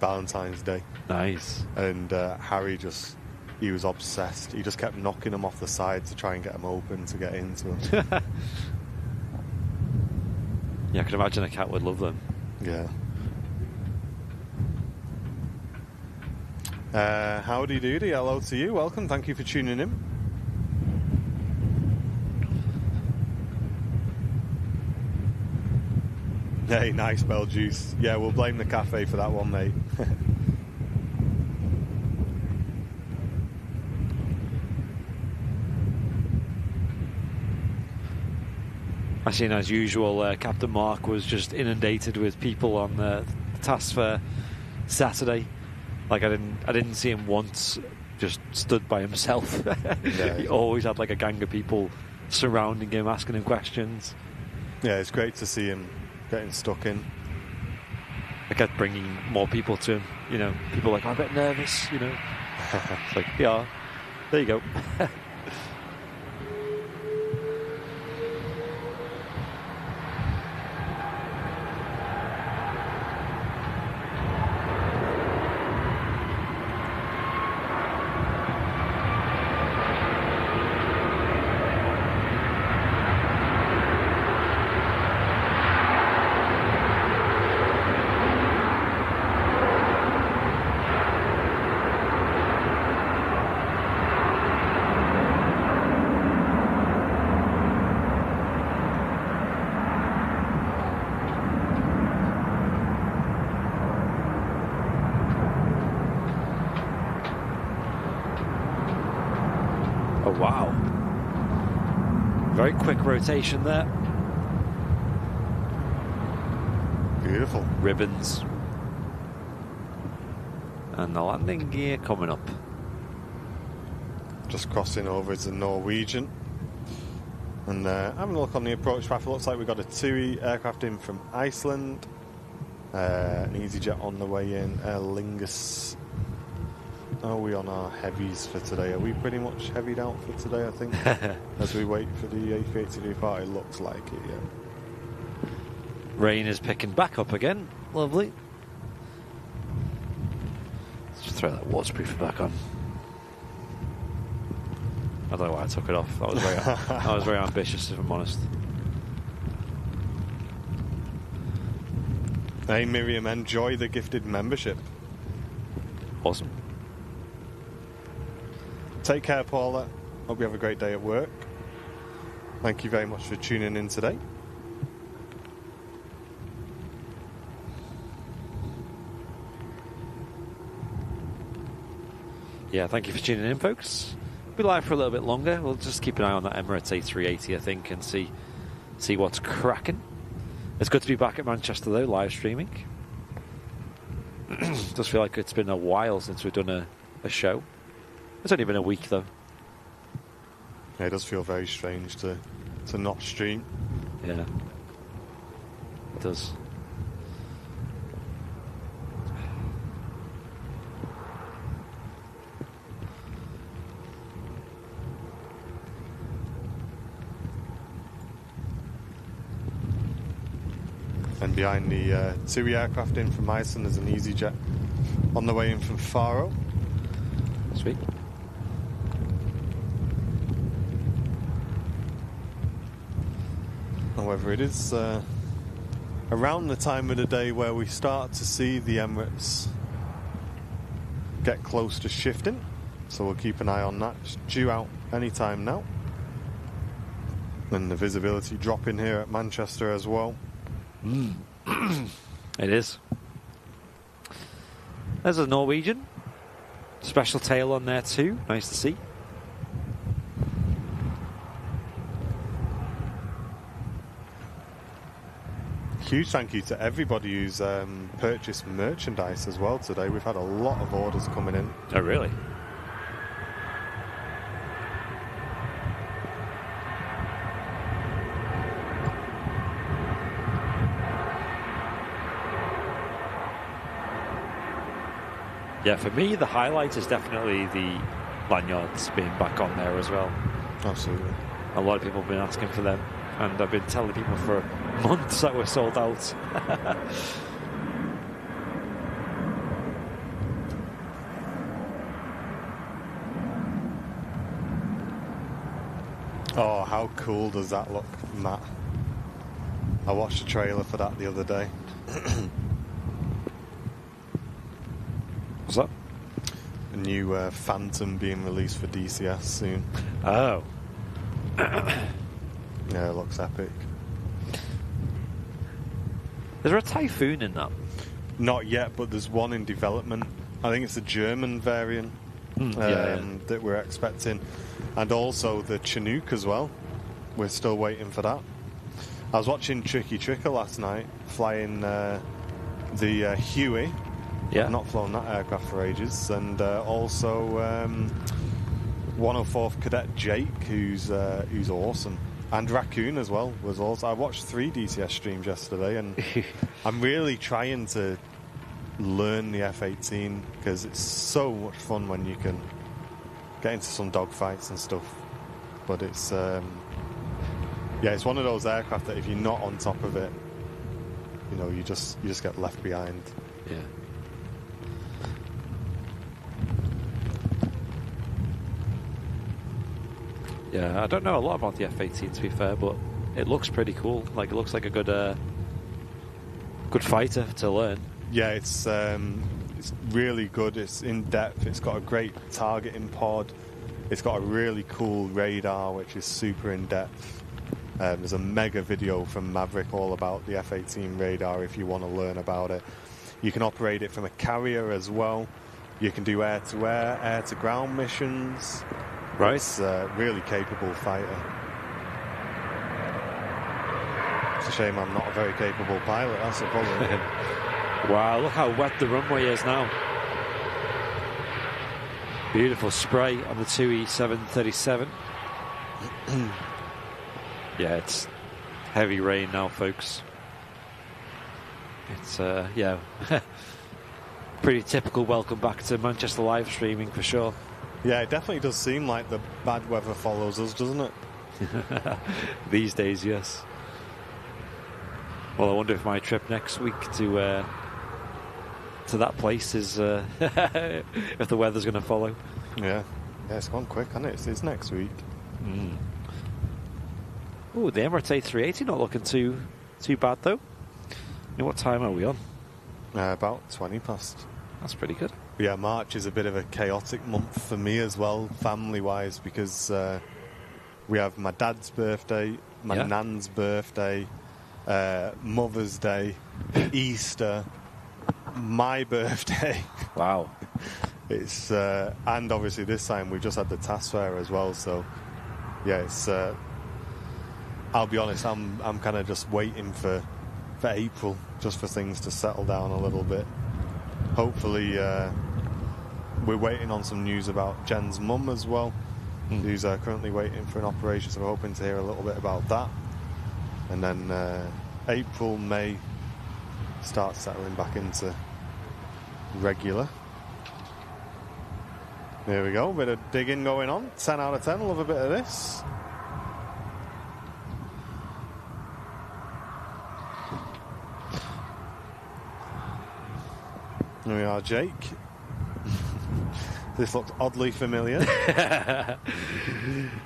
Valentine's Day. Nice. And Harry he was obsessed. He just kept knocking them off the side to try and get them open to get into them. Yeah, I can imagine a cat would love them. Yeah. Howdy doody, hello to you. Welcome, thank you for tuning in. Hey, nice bell juice. Yeah, we'll blame the cafe for that one, mate. I seen, as usual, Captain Mark was just inundated with people on the task for Saturday. Like I didn't see him once just stood by himself. Yeah. He always had like a gang of people surrounding him, asking him questions. Yeah, it's great to see him getting stuck in. I kept bringing more people to him. You know, people like, I'm a bit nervous. You know, it's like, yeah, there you go. Wow. Very quick rotation there. Beautiful. Ribbons. And the landing gear coming up. Just crossing over is the Norwegian. And having a look on the approach path, it looks like we've got a TUI aircraft in from Iceland. An EasyJet on the way in. Aer Lingus. Are we on our heavies for today? Are we pretty much heavied out for today, I think? As we wait for the A380 to depart, it looks like it, yeah. Rain is picking back up again. Lovely. Let's just throw that waterproof back on. I don't know why I took it off. That was very ambitious, if I'm honest. Hey Miriam, enjoy the gifted membership. Awesome. Take care, Paula. Hope you have a great day at work. Thank you very much for tuning in today. Yeah, thank you for tuning in, folks. be live for a little bit longer. We'll just keep an eye on that Emirates A380, I think, and see what's cracking. It's good to be back at Manchester, though, live streaming. Does feel like it's been a while since we've done a show. It's only been a week, though. Yeah, it does feel very strange to not stream. Yeah, it does. And behind the TUI aircraft in from Iceland is an EasyJet on the way in from Faro. Sweet. However, it is around the time of the day where we start to see the Emirates get close to shifting, so we'll keep an eye on that. It's due out any time now. And the visibility dropping here at Manchester as well. It is. There's a Norwegian. Special tail on there too. Nice to see. Huge thank you to everybody who's purchased merchandise as well today. We've had a lot of orders coming in. Oh, really? Yeah, for me, the highlight is definitely the lanyards being back on there as well. Absolutely. A lot of people have been asking for them, and I've been telling people for months that we're sold out. Oh, how cool does that look, Matt? I watched a trailer for that the other day. What's that? A new Phantom being released for DCS soon. Oh. Yeah, it looks epic. Is there a Typhoon in that? Not yet, but there's one in development. I think it's a German variant that we're expecting. And also the Chinook as well. We're still waiting for that. I was watching Tricky Tricker last night, flying the Huey. Yeah. I've not flown that aircraft for ages. And also 104th Cadet Jake, who's awesome. And Raccoon as well was also. I watched 3 DCS streams yesterday, and I'm really trying to learn the F-18 because it's so much fun when you can get into some dogfights and stuff. But it's it's one of those aircraft that if you're not on top of it, you just get left behind. Yeah. Yeah, I don't know a lot about the F-18 to be fair, but it looks pretty cool. Like, it looks like a good fighter to learn. Yeah, it's really good. It's in depth. It's got a great targeting pod. It's got a really cool radar, which is super in depth. There's a mega video from Maverick all about the F-18 radar if you want to learn about it. You can operate it from a carrier as well. You can do air-to-air, air-to-ground missions. Right. It's a really capable fighter. It's a shame I'm not a very capable pilot, that's the problem. Wow, look how wet the runway is now. Beautiful spray on the TUI 737. Yeah, it's heavy rain now, folks. It's, pretty typical welcome back to Manchester live streaming for sure. Yeah, it definitely does seem like the bad weather follows us, doesn't it? These days, yes. Well, I wonder if my trip next week to that place is if the weather's going to follow. Yeah, it's gone quick, hasn't it? It's next week. Oh, the Emirates A380 not looking too bad though. What time are we on? About 20 past. That's pretty good. Yeah, March is a bit of a chaotic month for me as well, family-wise, because we have my dad's birthday, my nan's birthday, Mother's Day, Easter, my birthday. Wow. It's and obviously this time we've just had the task fair as well. So yeah, it's. I'll be honest, I'm kind of just waiting for April, just for things to settle down a little bit. Hopefully, we're waiting on some news about Jen's mum as well, who's currently waiting for an operation, so we're hoping to hear a little bit about that. And then April, May, start settling back into regular. There we go, bit of digging going on. 10 out of 10, love a bit of this. Here we are, Jake. This looks oddly familiar.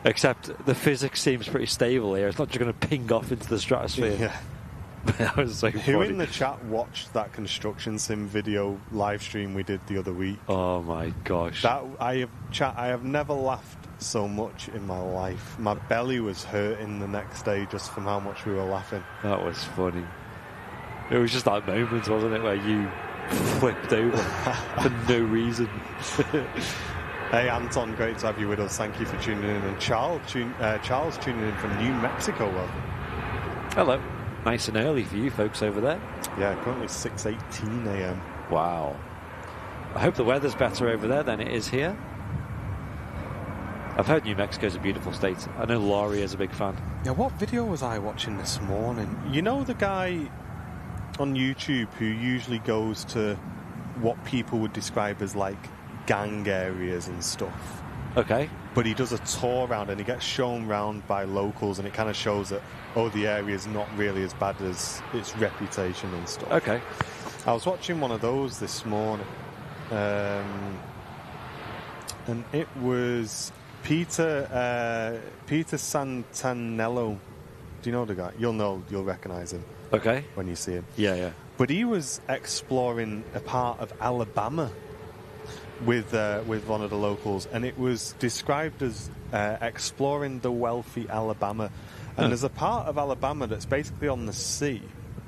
Except the physics seems pretty stable here. It's not just going to ping off into the stratosphere. Yeah. That was so Who funny. in the chat watched that construction sim video live stream we did the other week? Oh my gosh. I have never laughed so much in my life. My belly was hurting the next day just from how much we were laughing. That was funny. It was just that moment, wasn't it, where you flipped over for no reason. Hey Anton, great to have you with us. Thank you for tuning in. And Charles tuning in from New Mexico. Welcome. Hello. Nice and early for you folks over there. Yeah, currently 6:18 a.m. Wow. I hope the weather's better over there than it is here. I've heard New Mexico's a beautiful state. I know Laurie is a big fan. Yeah, what video was I watching this morning? You know the guy on YouTube who usually goes to what people would describe as like gang areas and stuff? Okay. But he does a tour around and he gets shown round by locals, and it kind of shows that, oh, the area's not really as bad as its reputation and stuff. Okay. I was watching one of those this morning, and it was Peter Santanello. Do you know the guy? You'll recognise him. Okay. When you see him. Yeah, yeah. But he was exploring a part of Alabama with one of the locals, and it was described as exploring the wealthy Alabama. And there's a part of Alabama that's basically on the sea,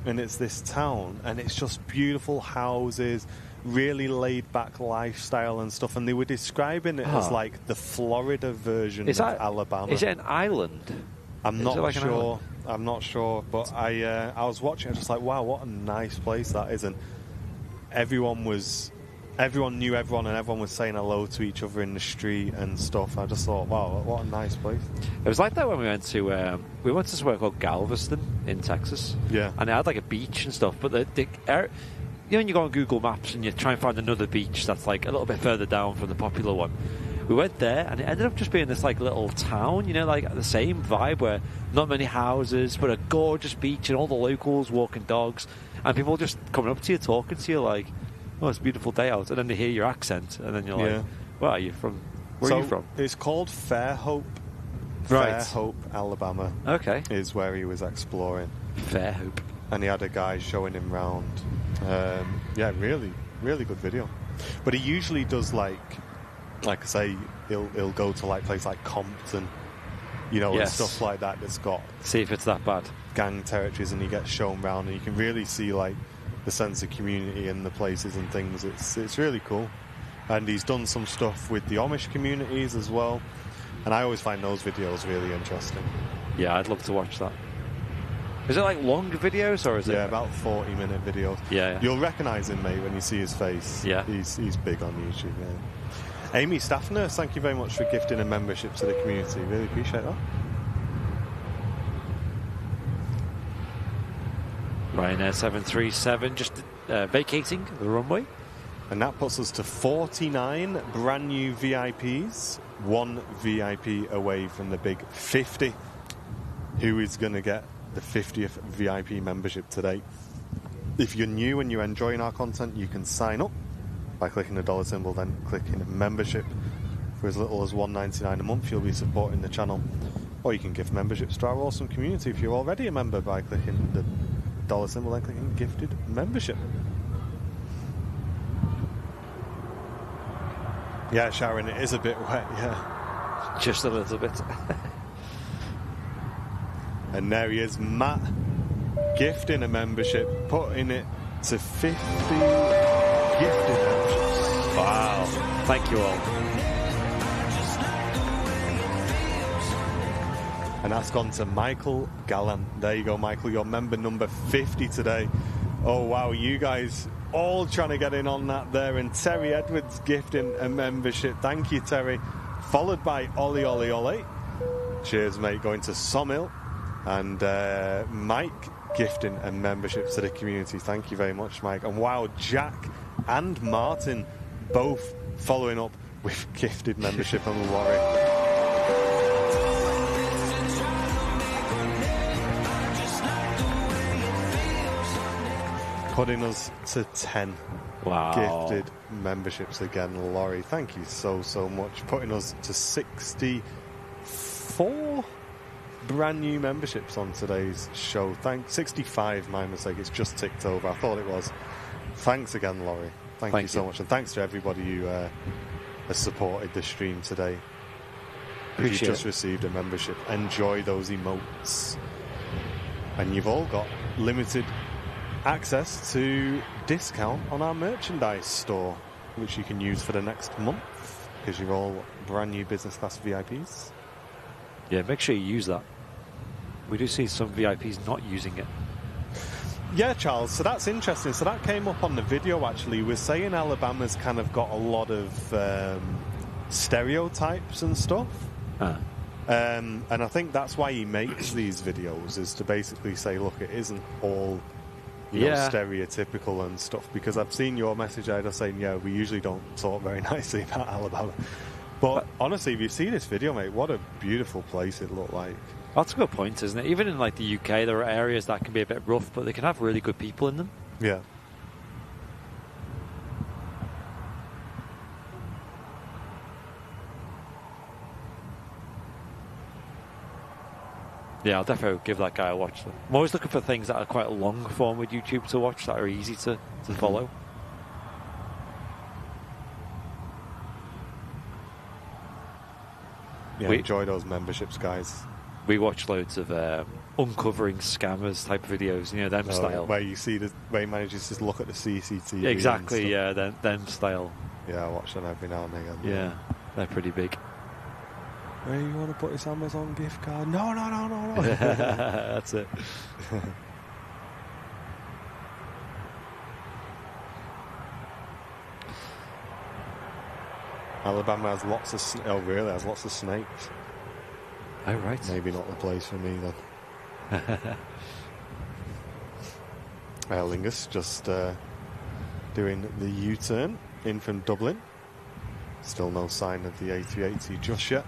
and it's this town, and it's just beautiful houses, really laid-back lifestyle and stuff. And they were describing it as like the Florida version of Alabama. Is it an island? I'm not sure. I'm not sure, but I was watching it, just like, wow, what a nice place that is. And everyone knew everyone, and everyone was saying hello to each other in the street and stuff. I just thought, wow, what a nice place. It was like that when we went to somewhere called Galveston in Texas. Yeah. And it had like a beach and stuff, but you know, when you go on Google Maps and you try and find another beach that's like a little bit further down from the popular one, we went there and it ended up just being this like little town, you know, like the same vibe where not many houses, but a gorgeous beach and all the locals walking dogs and people just coming up to you, talking to you like, oh, it's a beautiful day out. And then they hear your accent and then you're like, where are you from? Where are you from? It's called Fairhope. Right. Fairhope, Alabama. Okay. Is where he was exploring. Fairhope. And he had a guy showing him round. Yeah, really, really good video. But he usually does like I say, he'll go to like places like Compton, you know, and stuff like that that's got... See if it's that bad. ...gang territories, and he gets shown round, and you can really see like the sense of community in the places and things. It's really cool. And he's done some stuff with the Amish communities as well. And I always find those videos really interesting. Yeah, I'd love to watch that. Is it like long videos or is it? Yeah, about 40-minute videos. Yeah. You'll recognise him, mate, when you see his face. Yeah. He's big on YouTube, yeah. Amy Staff Nurse, thank you very much for gifting a membership to the community. Really appreciate that. Ryanair 737 just vacating the runway. And that puts us to 49 brand new VIPs. One VIP away from the big 50. Who is going to get the 50th VIP membership today? If you're new and you're enjoying our content, you can sign up by clicking the dollar symbol, then clicking membership. For as little as $1.99 a month, you'll be supporting the channel. Or you can gift memberships to our awesome community if you're already a member by clicking the dollar symbol, then clicking gifted membership. Yeah, Sharon, it is a bit wet, yeah. Just a little bit. And there he is, Matt, gifting a membership, putting it to 50 gifted memberships. Wow. Thank you all. And that's gone to Michael Gallant. There you go, Michael. You're member number 50 today. Oh, wow. You guys all trying to get in on that there. And Terry Edwards gifting a membership. Thank you, Terry. Followed by Ollie, Ollie, Ollie. Cheers, mate. Going to Somil. And Mike gifting a membership to the community. Thank you very much, Mike. And wow, Jack and Martin both following up with gifted membership on Laurie. Putting us to 10 gifted memberships again, Laurie. Thank you so much. Putting us to 64 brand new memberships on today's show. 65, my mistake. It's just ticked over. I thought it was. Thanks again, Laurie. Thank you so much. And thanks to everybody who has supported the stream today. If you just received a membership, enjoy those emotes. And you've all got limited access to discount on our merchandise store, which you can use for the next month because you're all brand new business class VIPs. Yeah, make sure you use that. We do see some VIPs not using it. Yeah, Charles, so that's interesting. So that came up on the video, actually. We're saying Alabama's kind of got a lot of stereotypes and stuff. And I think that's why he makes these videos, is to basically say, look, it isn't all stereotypical and stuff, because I've seen your message either saying, we usually don't talk very nicely about Alabama. But honestly, if you see this video, mate, what a beautiful place it looked like. That's a good point, isn't it? Even in like the UK, there are areas that can be a bit rough, but they can have really good people in them. Yeah. Yeah, I'll definitely give that guy a watch. I'm always looking for things that are quite long form with YouTube to watch, that are easy to follow. Yeah, enjoy those memberships, guys. We watch loads of uncovering scammers type videos, them style. Where you see where he manages to look at the CCTV. Exactly, them style. Yeah, I watch them every now and again. Yeah, they're pretty big. Hey, you want to put this Amazon gift card? No. That's it. Alabama has lots of has lots of snakes. Oh, right. Maybe not the place for me then. Aer Lingus just doing the U-turn in from Dublin. Still no sign of the A380 just yet.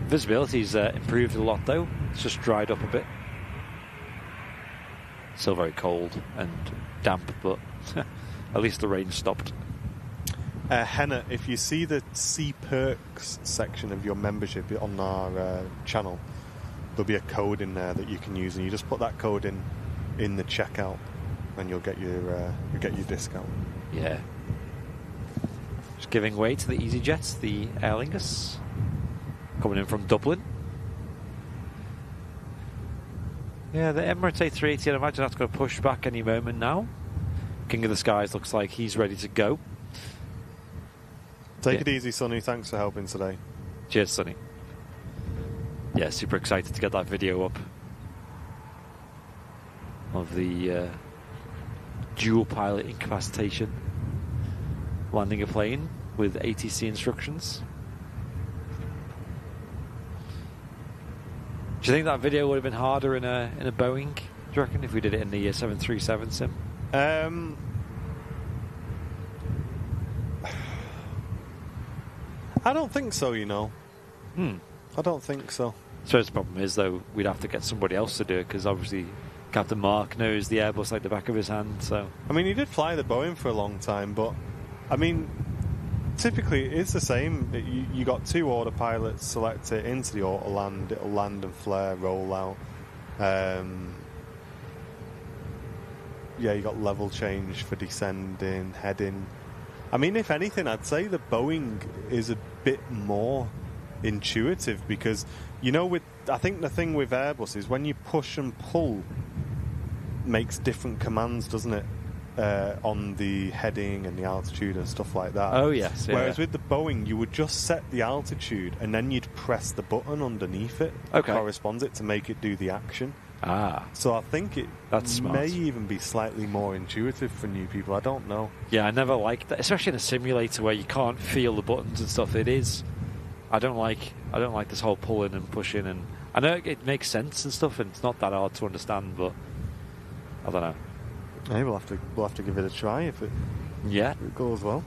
Visibility's improved a lot, though. It's just dried up a bit. Still very cold and damp, but at least the rain stopped. Henna, if you see the See Perks section of your membership on our channel, there'll be a code in there that you can use, and you just put that code in the checkout, and you'll get your discount. Yeah. Just giving way to the EasyJet, the Aer Lingus, coming in from Dublin. Yeah, the Emirates A380, I'd imagine that's going to push back any moment now. King of the Skies looks like he's ready to go. Take it easy, Sonny. Thanks for helping today. Cheers, Sonny. Yeah, super excited to get that video up of the dual pilot incapacitation, landing a plane with ATC instructions. Do you think that video would have been harder in a Boeing? Do you reckon, if we did it in the 737 sim? I don't think so, I don't think so. So the problem is, though, we'd have to get somebody else to do it, because obviously Captain Mark knows the Airbus like the back of his hand. So I mean, he did fly the Boeing for a long time, but I mean, typically it's the same. You got two autopilots, select it into the auto land, it'll land and flare, roll out. You got level change for descending, heading. I mean, if anything, I'd say the Boeing is a bit more intuitive, because I think the thing with Airbus is when you push and pull makes different commands, doesn't it? on the heading and the altitude and stuff like that. Oh, yes. Yeah. Whereas with the Boeing, you would just set the altitude and then you'd press the button underneath it that corresponds it to make it do the action. So I think That's may smart. even be slightly more intuitive for new people. I don't know. Yeah, I never liked that, especially in a simulator where you can't feel the buttons and stuff. I don't like this whole pulling and pushing, and I know it makes sense and stuff, and it's not that hard to understand, but I don't know. Hey, we'll have to give it a try if it goes well.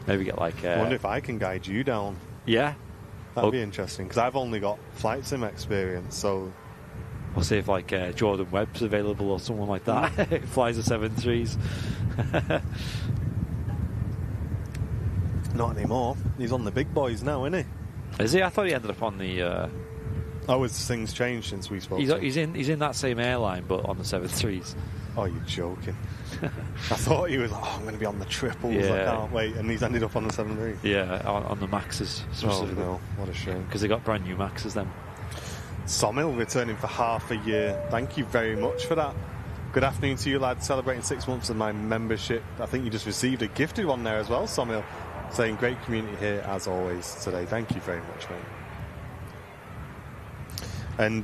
Maybe get like. I wonder if I can guide you down. Yeah, that'd be interesting because I've only got flight sim experience, so. We'll see if like Jordan Webb's available or someone like that. Flies the 7.3s. Not anymore. He's on the big boys now, isn't he? Is he? I thought he ended up on the. Oh, has things changed since we spoke? He's in that same airline, but on the 7.3s. Oh, you're joking. I thought he was like, I'm going to be on the triples, I can't wait. And he's ended up on the 7.3. Yeah, on the Maxes specifically. Oh, no, what a shame. Because they got brand new Maxes then. Somil returning for half a year. Thank you very much for that. Good afternoon to you, lads. Celebrating 6 months of my membership. I think you just received a gifted one there as well, Somil. Saying great community here as always today. Thank you very much, mate. And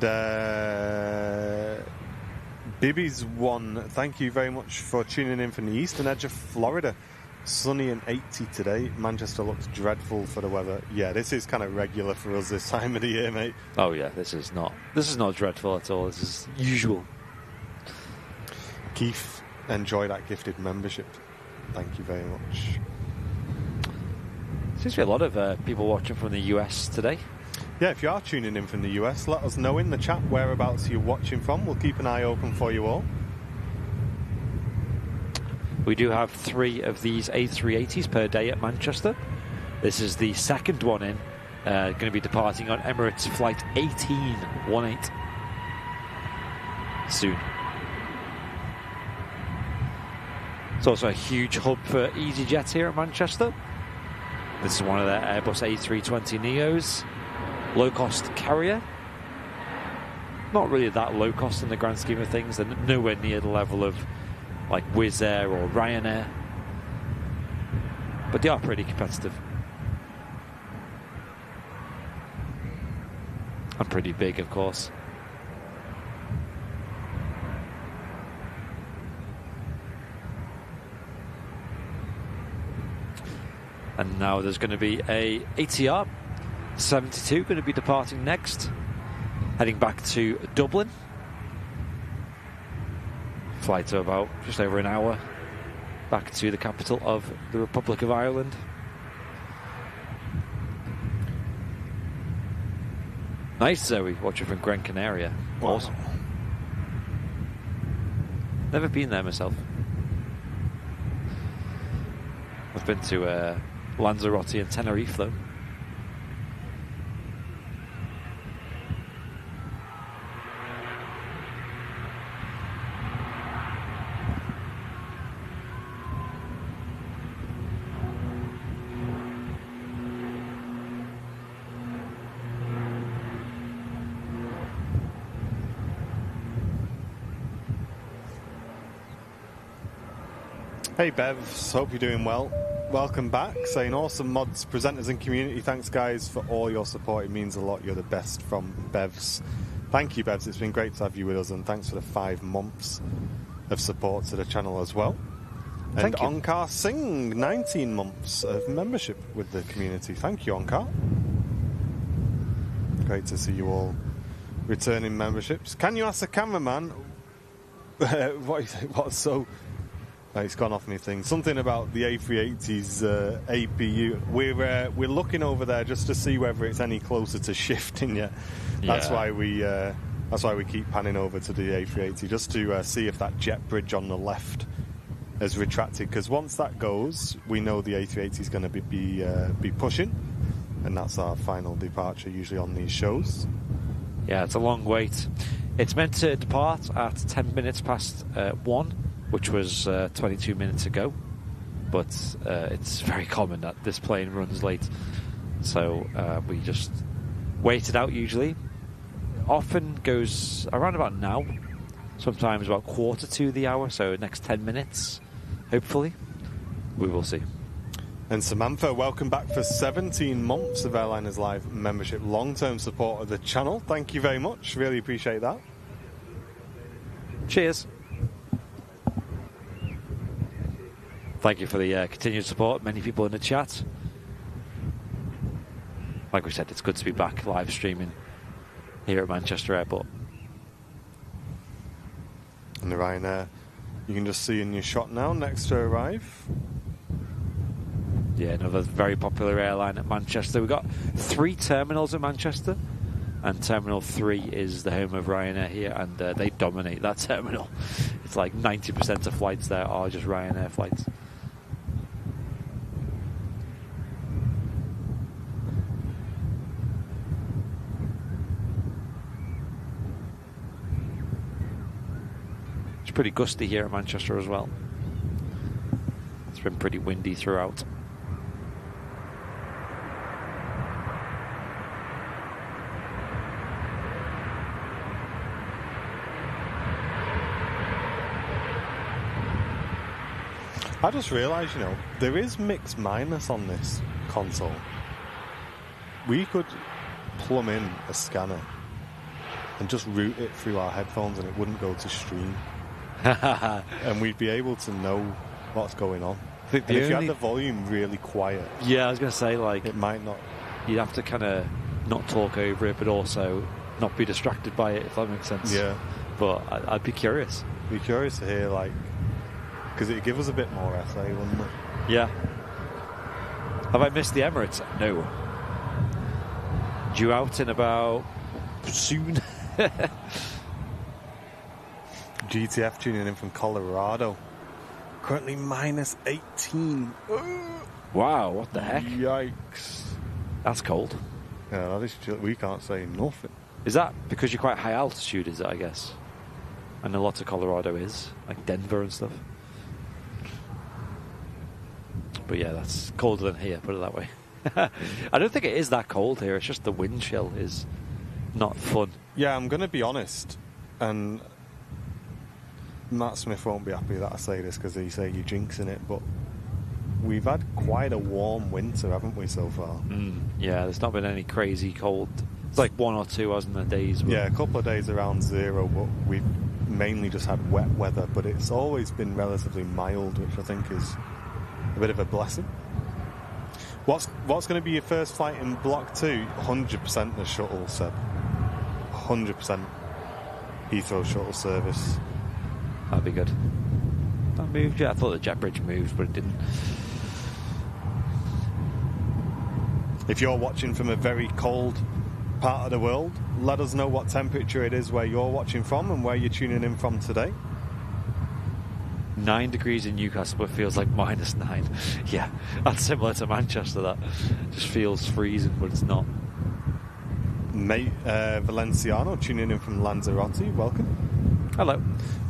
Bibby's one, thank you very much for tuning in from the eastern edge of Florida. Sunny and 80 today. Manchester looks dreadful for the weather. Yeah, this is kind of regular for us this time of the year, mate. Oh yeah, this is not dreadful at all. This is usual. Keith, enjoy that gifted membership. Thank you very much. Seems to be a lot of people watching from the US today. Yeah, if you are tuning in from the US, let us know in the chat whereabouts you're watching from. We'll keep an eye open for you all. We do have 3 of these A380s per day at Manchester. This is the second one in. Going to be departing on Emirates Flight 1818 soon. It's also a huge hub for EasyJet here at Manchester. This is one of their Airbus A320neos. Low-cost carrier. Not really that low cost in the grand scheme of things. They're nowhere near the level of like Wizz Air or Ryanair, but they are pretty competitive and pretty big, of course. And now there's going to be a ATR 72 going to be departing next, heading back to Dublin. Flight to about just over an hour back to the capital of the Republic of Ireland. Nice, Zoe, watching from Gran Canaria. Awesome. Never been there myself. I've been to Lanzarote and Tenerife though. Hey Bevs, hope you're doing well. Welcome back. Saying awesome mods, presenters and community. Thanks guys for all your support. It means a lot. You're the best from Bevs. Thank you Bevs, it's been great to have you with us, and thanks for the 5 months of support to the channel as well. And Onkar Singh, 19 months of membership with the community. Thank you Onkar. Great to see you all returning memberships. Can you ask the cameraman what's so... It's gone off me thing. Something about the A380's APU. We're looking over there just to see whether it's any closer to shifting yet. That's why we keep panning over to the A380 just to see if that jet bridge on the left has retracted. Because once that goes, we know the A380 is going to be pushing, and that's our final departure usually on these shows. Yeah, it's a long wait. It's meant to depart at 10 minutes past 1. Which was 22 minutes ago, but it's very common that this plane runs late, so we just wait it out usually. Often goes around about now, sometimes about 1/4 the hour, so next 10 minutes, hopefully. We will see. And Samantha, welcome back for 17 months of Airliners Live membership, long-term support of the channel. Thank you very much. Really appreciate that. Cheers. Thank you for the continued support. Many people in the chat. Like we said, it's good to be back live streaming here at Manchester Airport. And the Ryanair, you can just see in your shot now, next to arrive. Yeah, another very popular airline at Manchester. We've got 3 terminals at Manchester, and Terminal 3 is the home of Ryanair here, and they dominate that terminal. It's like 90% of flights there are just Ryanair flights. It's pretty gusty here at Manchester as well. It's been pretty windy throughout. I just realised, there is mix minus on this console. We could plumb in a scanner and just route it through our headphones and it wouldn't go to stream. And we'd be able to know what's going on. If you had the volume really quiet... Yeah, I was going to say, it might not... You'd have to kind of not talk over it, but also not be distracted by it, if that makes sense. Yeah. But I'd be curious. Be curious to hear, because it'd give us a bit more essay, wouldn't it? Yeah. Have I missed the Emirates? No. Due out in about soon. GTF tuning in from Colorado. Currently minus 18. Wow, what the heck? Yikes. That's cold. Yeah, that is we can't say nothing. Is that because you're quite high altitude, is it, I guess? And a lot of Colorado is, like Denver and stuff. But yeah, that's colder than here, put it that way. I don't think it is that cold here. It's just the wind chill is not fun. Yeah, I'm going to be honest. And Matt Smith won't be happy that I say this because he say you're jinxing it. But we've had quite a warm winter, haven't we, so far? Yeah, there's not been any crazy cold. It's like 1 or 2, wasn't there, days? Yeah, a couple of days around 0, but we've mainly just had wet weather. But it's always been relatively mild, which I think is a bit of a blessing. What's going to be your first flight in Block 2? 100% the shuttle, Seb. 100% Heathrow shuttle service. That'd be good. That moved, yeah. I thought the jet bridge moved, but it didn't. If you're watching from a very cold part of the world, let us know what temperature it is where you're watching from and where you're tuning in from today. 9 degrees in Newcastle, but it feels like -9. Yeah, that's similar to Manchester. That just feels freezing, but it's not. Mate Valenciano tuning in from Lanzarote, welcome. Hello.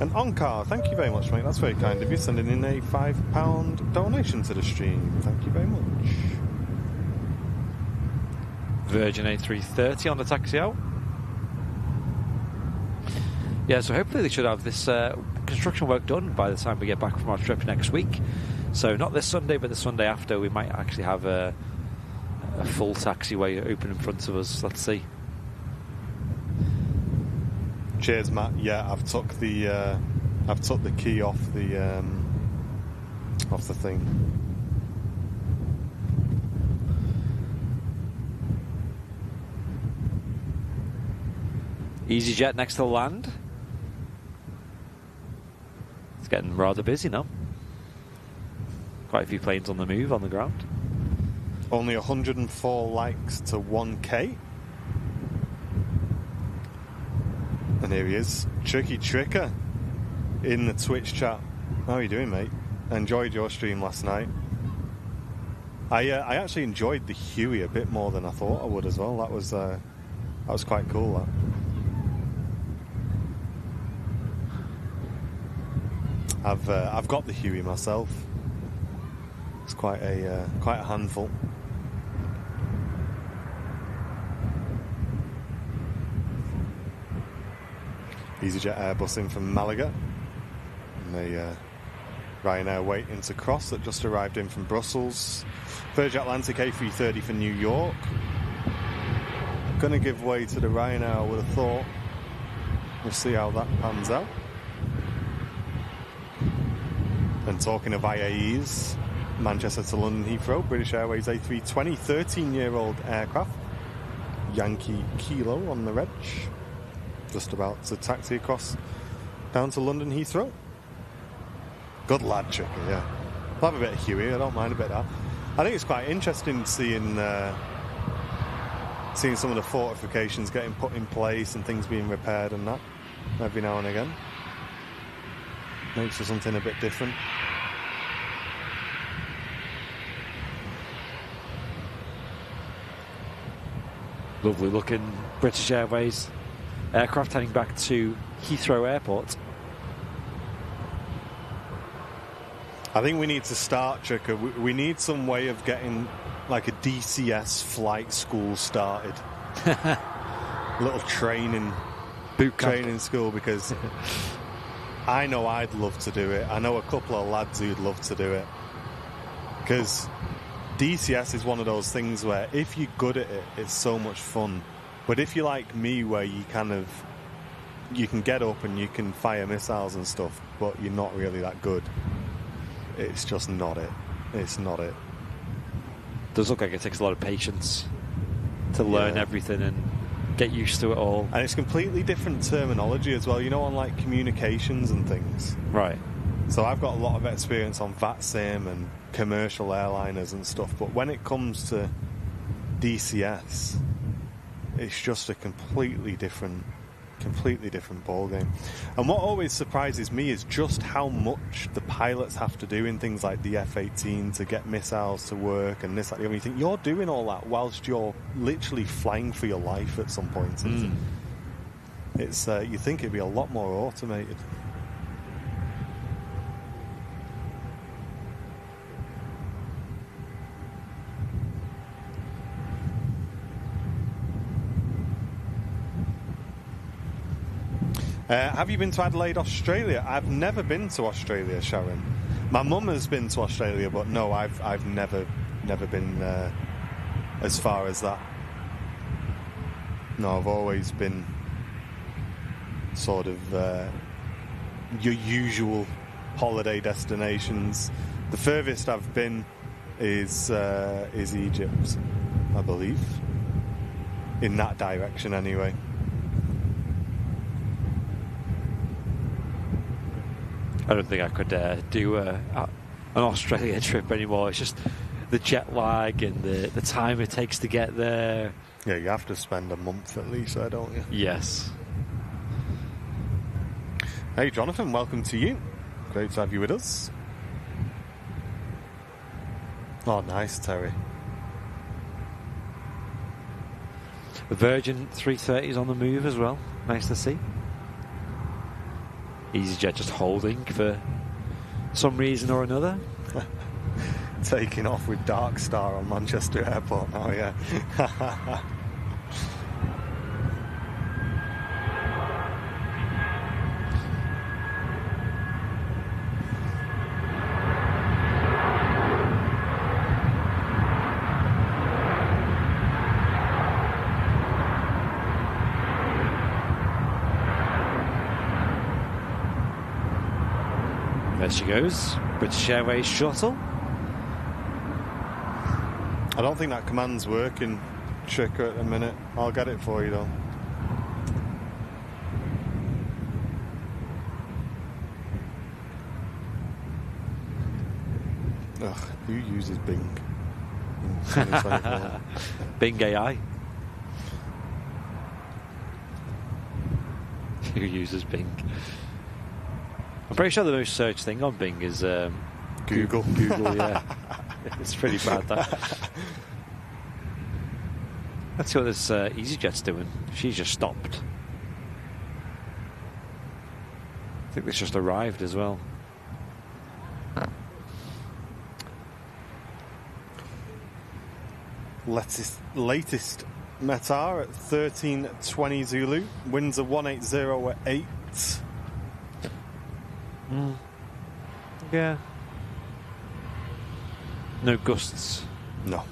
And Onkar, thank you very much, mate. That's very kind of you, sending in a £5 donation to the stream. Thank you very much. Virgin A330 on the taxi out. Yeah, so hopefully they should have this construction work done by the time we get back from our trip next week. So not this Sunday, but the Sunday after, we might actually have a full taxiway open in front of us. Let's see. Cheers, Matt. Yeah, I've took the key off the thing. EasyJet next to land. It's getting rather busy now. Quite a few planes on the move, on the ground. Only 104 likes to 1k. And here he is, Tricky Tricker, in the Twitch chat. How are you doing, mate? I enjoyed your stream last night. I actually enjoyed the Huey a bit more than I thought I would as well. That was quite cool. That. I've got the Huey myself. It's quite a handful. EasyJet Airbus in from Malaga. And the Ryanair waiting to cross that just arrived in from Brussels. Virgin Atlantic A330 for New York. Going to give way to the Ryanair, I would have thought. We'll see how that pans out. And talking of IAEs, Manchester to London Heathrow, British Airways A320, 13-year-old aircraft. Yankee Kilo on the reg. Just about to taxi across down to London Heathrow. Good lad, Chicky, yeah. I'll have a bit of Huey, I don't mind a bit of that. I think it's quite interesting seeing some of the fortifications getting put in place and things being repaired and that every now and again. Makes for something a bit different. Lovely looking British Airways aircraft heading back to Heathrow Airport. I think we need to start, Chicka. We need some way of getting like a DCS flight school started. Little training, Boot camp. training school, because I know I'd love to do it. I know a couple of lads who'd love to do it. Because DCS is one of those things where if you're good at it, it's so much fun. But if you're like me, where you can get up and you can fire missiles and stuff, but you're not really that good, it's just not it. It's not it. Does look like it takes a lot of patience to learn everything and get used to it all. And it's completely different terminology as well, you know, on like communications and things. Right. So I've got a lot of experience on VATSIM and commercial airliners and stuff, but when it comes to DCS, it's just a completely different ballgame. And what always surprises me is just how much the pilots have to do in things like the F-18 to get missiles to work and this, that, the other. You think you're doing all that whilst you're literally flying for your life at some point. It's you think it'd be a lot more automated. Have you been to Adelaide, Australia? I've never been to Australia, Sharon. My mum has been to Australia, but no, I've never been as far as that. No, I've always been sort of your usual holiday destinations. The furthest I've been is Egypt, I believe. In that direction, anyway. I don't think I could do an Australia trip anymore. It's just the jet lag and the time it takes to get there. Yeah, you have to spend a month at least there, don't you? Yes. Hey, Jonathan, welcome to you. Great to have you with us. Oh, nice, Terry. The Virgin 330 is on the move as well. Nice to see. EasyJet just holding for some reason or another. Taking off with Dark Star on Manchester Airport now, yeah. There she goes. British Airways shuttle. I don't think that command's working, Chicker, at the minute. I'll get it for you, though. Ugh, who uses Bing? Bing AI. Who uses Bing? I'm pretty sure the most searched thing on Bing is Google. Google, yeah. It's pretty bad, that. Let's see what this EasyJet's doing. She's just stopped. I think it's just arrived as well. Latest Metar at 13.20 Zulu. Winds are 180 at 8. Yeah. No gusts. No.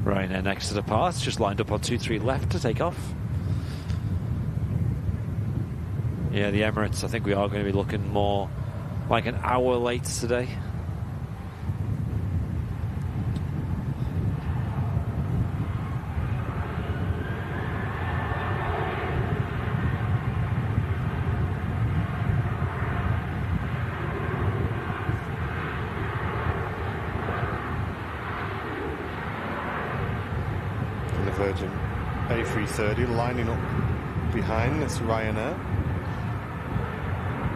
Ryanair next to the path, just lined up on 2-3 left to take off. Yeah, the Emirates, I think we are going to be looking more like an hour late today. Virgin A330 lining up behind this Ryanair,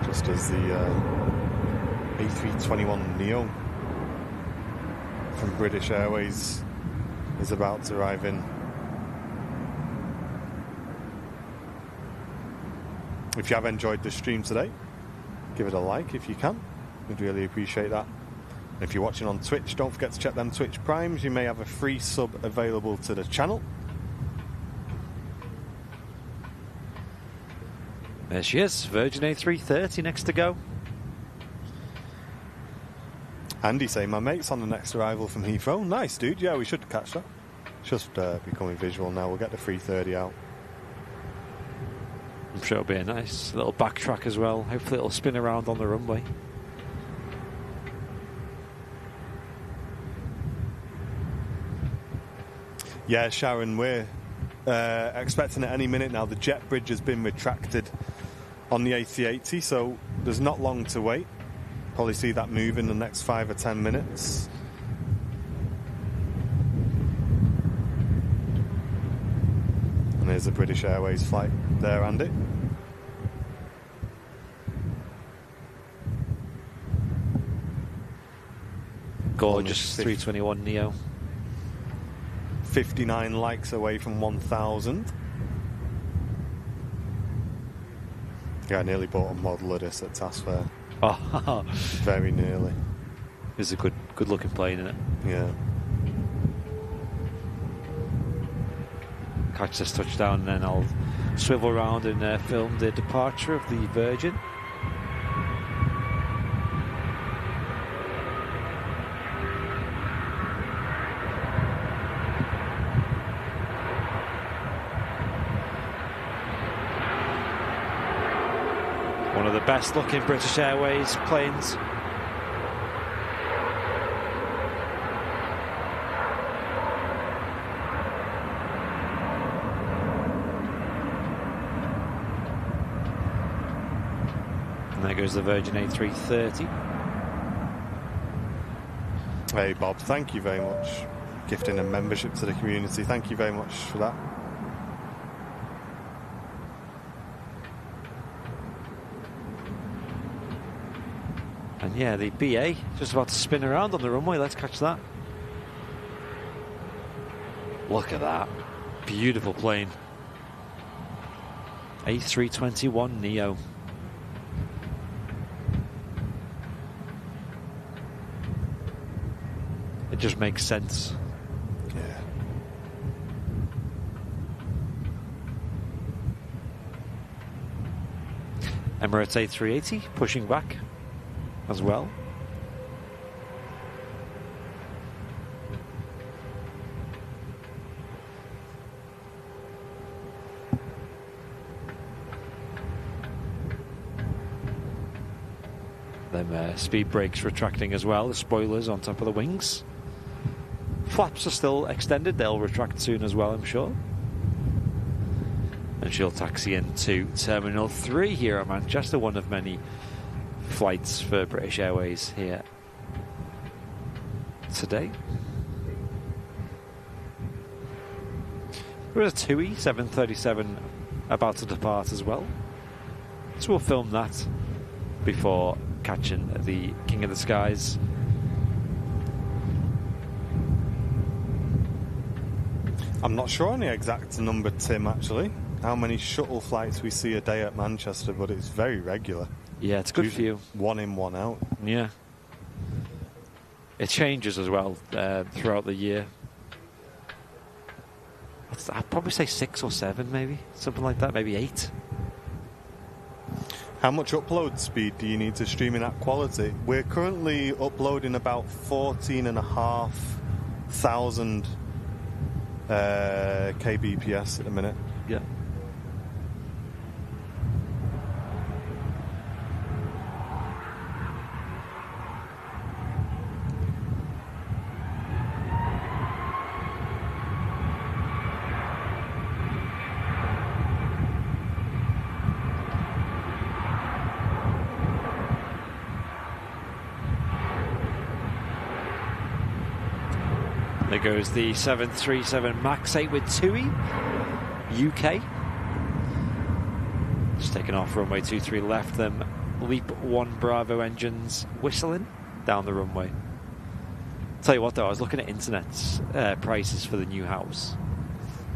just as the A321neo from British Airways is about to arrive in. If you have enjoyed the stream today, give it a like if you can. We'd really appreciate that. If you're watching on Twitch, don't forget to check them Twitch Primes. You may have a free sub available to the channel. There she is, Virgin A330 next to go. Andy saying, my mate's on the next arrival from Heathrow. Nice, dude. Yeah, we should catch that. Just becoming visual now. We'll get the 330 out. I'm sure it'll be a nice little backtrack as well. Hopefully it'll spin around on the runway. Yeah, Sharon, we're expecting at any minute now. The jet bridge has been retracted on the A380, so there's not long to wait. Probably see that move in the next 5 or 10 minutes. And there's a British Airways flight there, Andy. Gorgeous 321neo. 59 likes away from 1,000. Yeah, I nearly bought a model of this at Task Fair. Oh, very nearly. It's a good looking plane, isn't it? Yeah. Catch this touchdown and then I'll swivel around and film the departure of the Virgin. One of the best looking British Airways planes. And there goes the Virgin A330. Hey Bob, thank you very much. Gifting a membership to the community. Thank you very much for that. And yeah, the BA just about to spin around on the runway. Let's catch that. Look at that. Beautiful plane. A321neo. It just makes sense. Yeah. Emirates A380 pushing back as well. Them speed brakes retracting as well, the spoilers on top of the wings. Flaps are still extended, they'll retract soon as well, I'm sure. And she'll taxi into Terminal 3 here at Manchester, one of many flights for British Airways here today. There is a TUI 737 about to depart as well, so we'll film that before catching the King of the Skies. I'm not sure on the exact number, Tim, actually, how many shuttle flights we see a day at Manchester, but it's very regular. Yeah, it's good for you. One in, one out. Yeah. It changes as well throughout the year. I'd probably say 6 or 7, maybe something like that, maybe 8. How much upload speed do you need to stream in that quality? We're currently uploading about 14,500 kbps at the minute. Yeah. There goes the 737 MAX 8 with TUI, UK. Just taking off runway 23, left them. Leap 1 Bravo engines whistling down the runway. Tell you what though, I was looking at internet prices for the new house.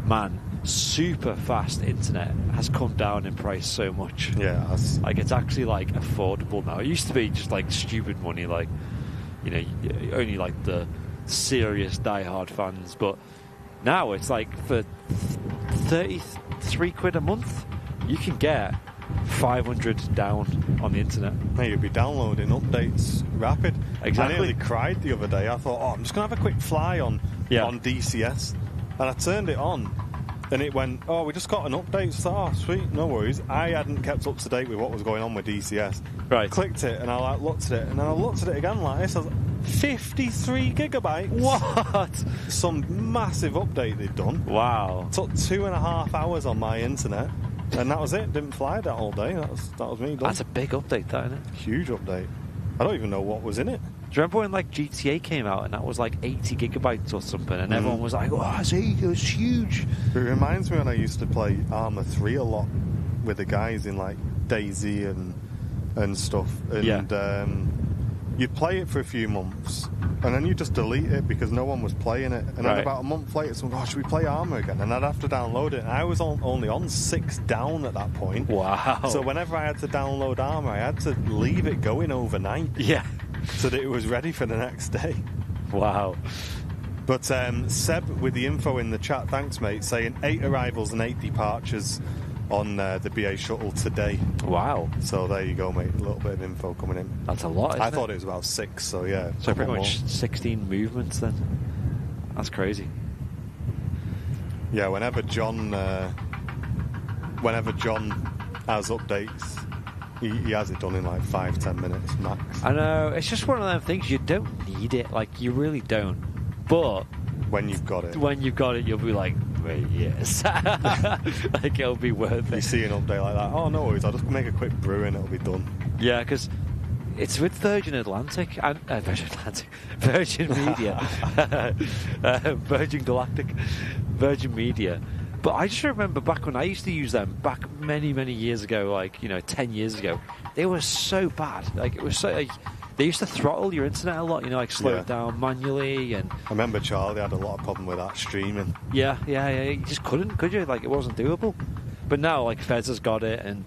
Man, super fast internet has come down in price so much. Yeah, like it's actually like affordable now. It used to be just like stupid money, like, you know, only like the serious diehard fans, but now it's like for 33 quid a month you can get 500 down on the internet. Hey, you'll be downloading updates rapid. Exactly. I nearly cried the other day. I thought, I'm just gonna have a quick fly on DCS, and I turned it on and it went, we just got an update. So, sweet, no worries. I hadn't kept up to date with what was going on with DCS. Right. Clicked it and I looked at it, and then I looked at it again like this. I was like, 53 gigabytes. What? Some massive update they'd done. Wow. Took 2.5 hours on my internet, and that was it. Didn't fly that whole day. That was me done. That's a big update, that, isn't it? Huge update. I don't even know what was in it. Do you remember when like GTA came out and that was like 80 gigabytes or something, and everyone was like, "Oh, see, it was huge." It reminds me when I used to play Arma 3 a lot with the guys in like DayZ and stuff, and you'd play it for a few months, and then you just delete it because no one was playing it. And then about a month later, someone, should we play Arma again? And I'd have to download it. And I was only on 6 down at that point. Wow. So whenever I had to download Arma, I had to leave it going overnight. Yeah. So that it was ready for the next day. Wow. But Seb with the info in the chat, thanks mate, saying 8 arrivals and 8 departures on the BA shuttle today. Wow. So there you go, mate. A little bit of info coming in. That's a lot, isn't I thought it was about 6, so yeah. So pretty much 16 movements then. That's crazy. Yeah, whenever John has updates, he has it done in like 5-10 minutes max. I know, it's just one of them things, you don't need it, like you really don't. But when you've got it, you'll be like, wait, yes. Like it'll be worth it. You see an update like that, no worries, I'll just make a quick brew and it'll be done. Yeah, because it's with Virgin Atlantic and Virgin Media, Virgin Galactic, Virgin Media. But I just remember back when I used to use them back many, many years ago, like 10 years ago, they were so bad. Like it was so. Like, they used to throttle your internet a lot, like slow it down manually. And I remember Charlie had a lot of problem with that streaming. Yeah. You just couldn't, could you? Like it wasn't doable. But now, like Fez has got it, and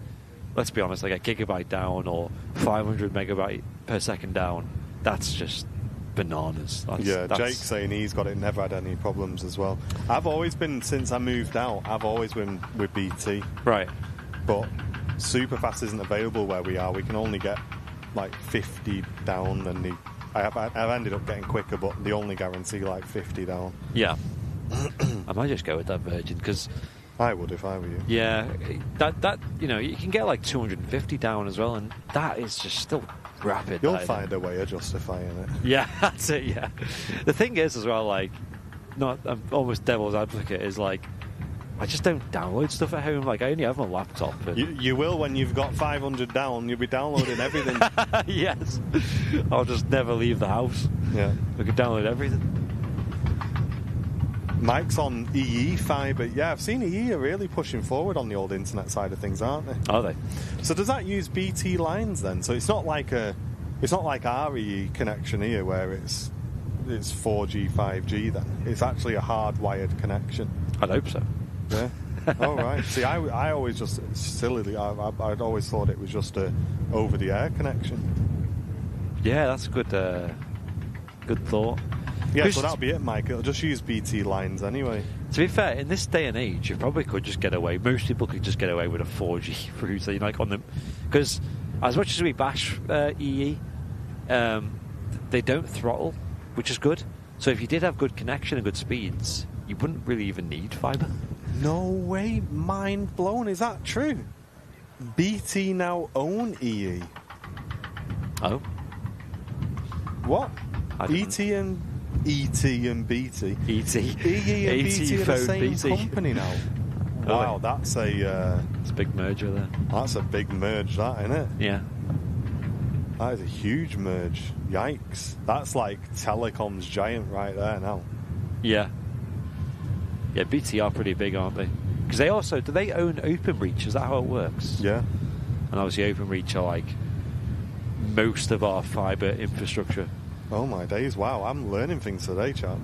let's be honest, like a gigabyte down or 500 megabyte per second down, that's just bananas. Jake's saying he's got it, never had any problems as well. I've always been, since I moved out, I've always been with BT. Right. But Superfast isn't available where we are. We can only get like 50 down, and I've ended up getting quicker, but they only guarantee like 50 down. Yeah. I might just go with that Virgin, because I would if I were you. Yeah, that you can get like 250 down as well, and that is just still rapid. You'll find a way of justifying it. Yeah, that's it. Yeah. The thing is as well, like, I'm almost devil's advocate, is like, I just don't download stuff at home. Like, I only have my laptop. And you will when you've got 500 down. You'll be downloading everything. Yes. I'll just never leave the house. Yeah. We can download everything. Mike's on EE fibre. Yeah, I've seen EE are really pushing forward on the old internet side of things, aren't they? Are they? So does that use BT lines then? So it's not like our EE connection here where it's 4G, 5G then. It's actually a hardwired connection. I'd hope so. Yeah. Oh right. See, I always just sillily I'd always thought it was just a over the air connection. Yeah, that's a good. Good thought. Yeah, Who's- so that'll be it, Mike. It'll just use BT lines anyway. To be fair, in this day and age, you probably could just get away. Most people could just get away with a 4G router, like on them, because as much as we bash EE, they don't throttle, which is good. So if you did have good connection and good speeds, you wouldn't really even need fibre. No way, mind blown. Is that true? BT now own EE. Oh, What? I don't ET and BT. ET, EE and BT AT are the phone same BT. company now. Wow, that's It's a big merger there. a big merge, that, isn't it? Yeah. That is a huge merge. Yikes. That's like telecoms giant right there now. Yeah. Yeah, BT are pretty big, aren't they? Because they also, do they own OpenReach? Is that how it works? Yeah. And obviously OpenReach are like most of our fibre infrastructure. Oh my days. Wow, I'm learning things today, chap.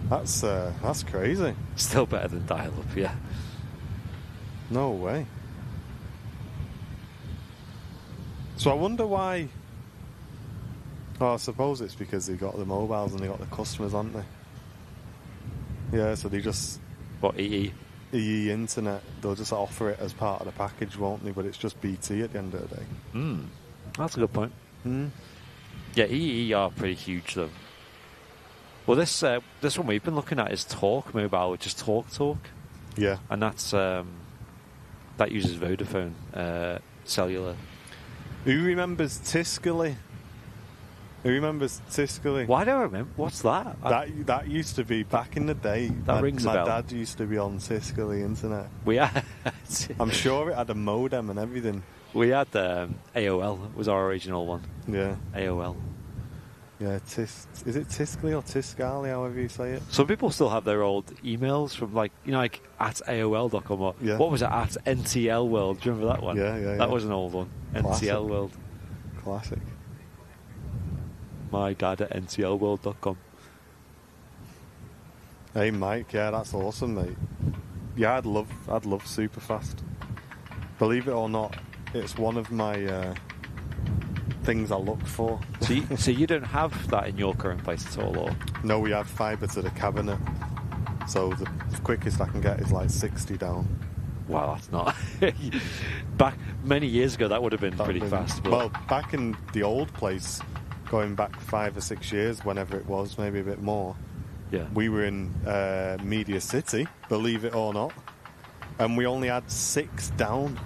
That's crazy. Still better than dial-up, yeah. No way. So I wonder why. Oh, I suppose it's because they got the mobiles and they got the customers, aren't they? Yeah, so they just What, EE? EE Internet, they'll just offer it as part of the package, won't they? But it's just BT at the end of the day. That's a good point. Hmm. Yeah, EE are pretty huge, though. Well, this one we've been looking at is Talk Mobile, which is Talk. Yeah. And that's that uses Vodafone cellular. Who remembers Tiscali? Who remembers Tiscali? Why do I remember? What's that? That used to be back in the day. That rings a bell. My dad used to be on Tiscali Internet. We had I'm sure it had a modem and everything. we had AOL was our original one. Yeah. AOL. Yeah, is it Tiscali or Tiscali, however you say it? Some people still have their old emails from like at AOL.com or Yeah. what was it at NTL World? Do you remember that one? Yeah. That was an old one. Classic. NTL World. Classic. My dad at NTLworld.com. Hey Mike, yeah, that's awesome, mate. Yeah, I'd love Superfast. Believe it or not, it's one of my things I look for. So you don't have that in your current place at all, or? No, we have fibre to the cabinet. So the quickest I can get is like 60 down. Wow, that's not. Back many years ago, that would have been pretty fast. But Well, back in the old place, going back 5 or 6 years, whenever it was, maybe a bit more, yeah, we were in Media City, believe it or not, and we only had 6 down.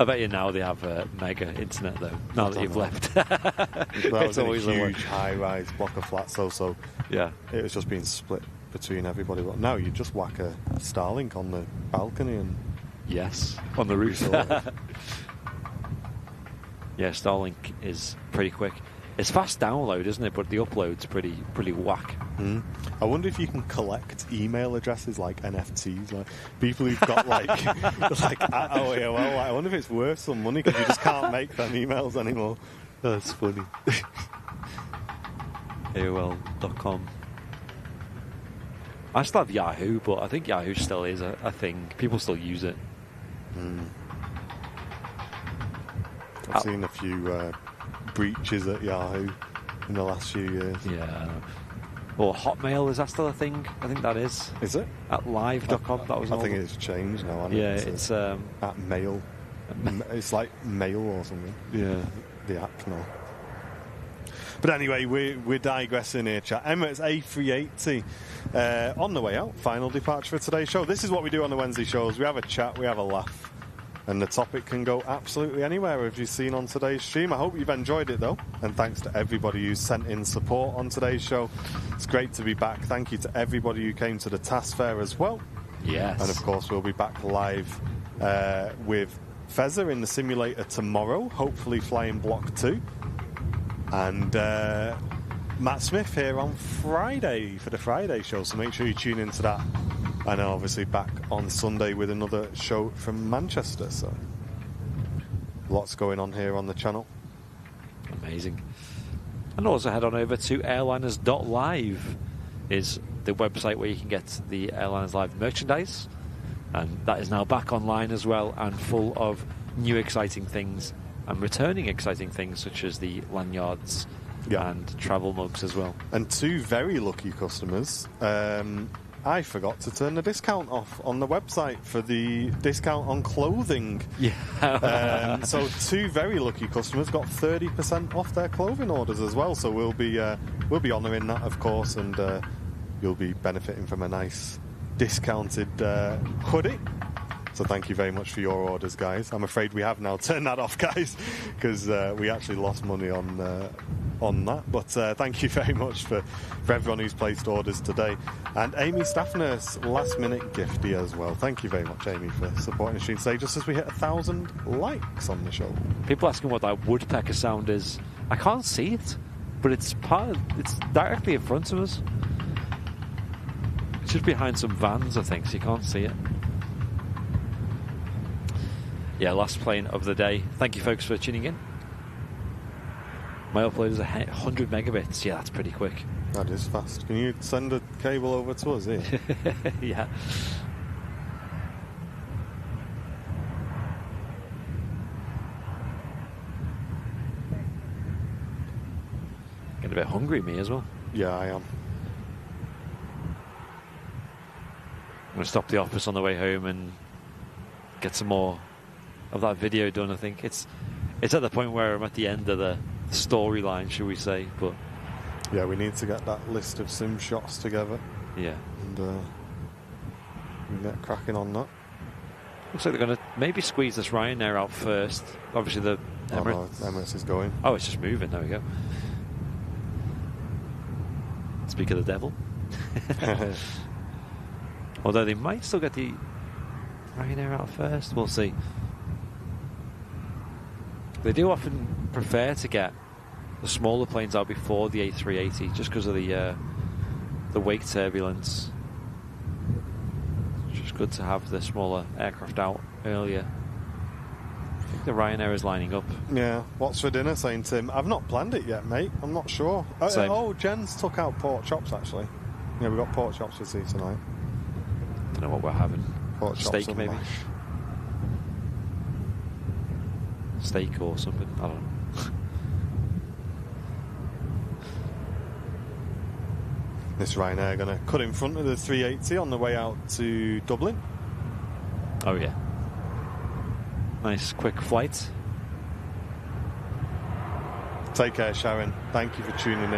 I bet you now they have mega internet though. Now that you've left, That was in a always the way. huge high-rise block of flats, so Yeah, it was just being split between everybody. But now you just whack a Starlink on the balcony and yes, on the roof. Sort of. Yeah, Starlink is pretty quick. It's fast download, isn't it? But the upload's pretty whack. I wonder if you can collect email addresses like NFTs, like people who've got like like at AOL. Like, I wonder if it's worth some money because you just can't make them emails anymore. That's funny. AOL.com. I still have Yahoo, but I think Yahoo still is a thing. People still use it. I've seen a few breaches at Yahoo in the last few years. Yeah. Or Hotmail, is that still a thing? I think that is. Is it? At live.com, that was I all. think it's changed now. Hasn't Yeah, it? it's at Mail. It's like Mail or something. yeah. The app now. But anyway, we're digressing here, chat. Emirates A380 on the way out. Final departure for today's show. This is what we do on the Wednesday shows. We have a chat, we have a laugh. And the topic can go absolutely anywhere, as you've seen on today's stream. I hope you've enjoyed it, though. And thanks to everybody who sent in support on today's show. It's great to be back. Thank you to everybody who came to the task fair as well. Yes. And, of course, we'll be back live with Fezzer in the simulator tomorrow, hopefully flying Block 2. And Matt Smith here on Friday for the Friday show, so make sure you tune into that. And obviously back on Sunday with another show from Manchester. So lots going on here on the channel. Amazing. And also head on over to airliners.live is the website where you can get the Airliners Live merchandise. And that is now back online as well and full of new exciting things and returning exciting things such as the lanyards and travel mugs as well. And 2 very lucky customers. I forgot to turn the discount off on the website for the discount on clothing. Yeah. So 2 very lucky customers got 30% off their clothing orders as well. So we'll be honouring that, of course, and you'll be benefiting from a nice discounted hoodie. So thank you very much for your orders, guys. I'm afraid we have now turned that off, guys, because we actually lost money on that. But thank you very much for everyone who's placed orders today. And Amy Staff Nurse, last-minute gifty as well. Thank you very much, Amy, for supporting the stream today, just as we hit 1,000 likes on the show. People asking what that woodpecker sound is. I can't see it, but it's directly in front of us. It's just behind some vans, I think, so you can't see it. Yeah, last plane of the day. Thank you, folks, for tuning in. My upload is 100 megabits. Yeah, that's pretty quick. That is fast. Can you send a cable over to us here? Yeah. Getting a bit hungry, me as well. Yeah, I am. I'm going to stop the office on the way home and get some more of that video done. I think it's at the point where I'm at the end of the storyline, shall we say, but yeah, we need to get that list of sim shots together. Yeah, and we can get cracking on that. Looks like they're going to maybe squeeze this Ryanair out first. Obviously the Emirates is going. Oh, it's just moving. There we go. Speak of the devil. Although they might still get the Ryanair out first. We'll see. They do often prefer to get the smaller planes out before the A380, just because of the wake turbulence. It's just good to have the smaller aircraft out earlier. I think the Ryanair is lining up. Yeah. What's for dinner, saying Tim? I've not planned it yet, mate. I'm not sure. Oh, Jen's took out pork chops, actually. Yeah, we've got pork chops to see tonight. Don't know what we're having. Pork chops, steak, maybe. Mash. Steak or something. I don't know. This Ryanair going to cut in front of the 380 on the way out to Dublin. Oh yeah. Nice quick flight. Take care, Sharon. Thank you for tuning in.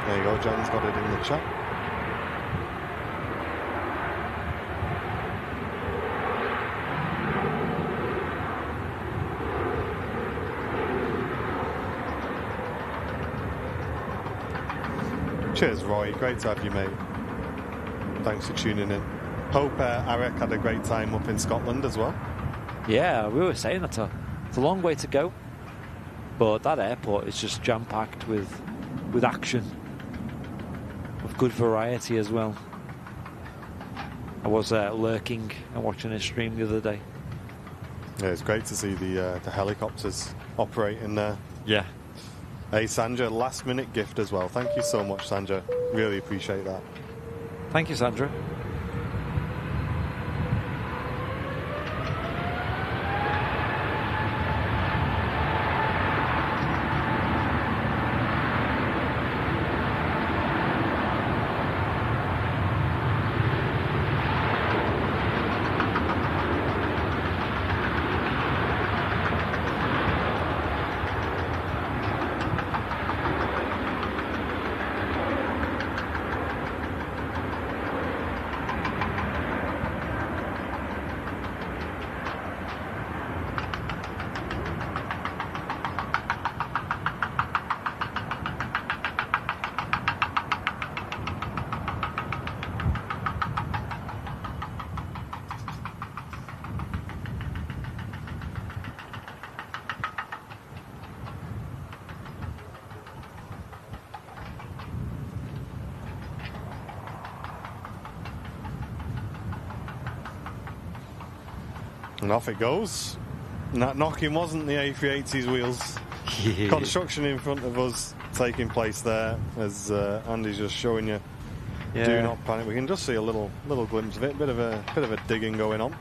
There you go, John's got it in the chat. Cheers, Roy. Great to have you, mate. Thanks for tuning in. Hope Arek had a great time up in Scotland as well. Yeah, we were saying that it's a long way to go, but that airport is just jam-packed with action, with good variety as well. I was lurking and watching a stream the other day. Yeah, it's great to see the helicopters operating there. Yeah. Hey, Sandra, last-minute gift as well. Thank you so much, Sandra. Really appreciate that. Thank you, Sandra. And off it goes. And that knocking wasn't the A380's wheels. Yeah. Construction in front of us taking place there, as Andy's just showing you. Yeah. Do not panic. We can just see a little glimpse of it. Bit of a digging going on.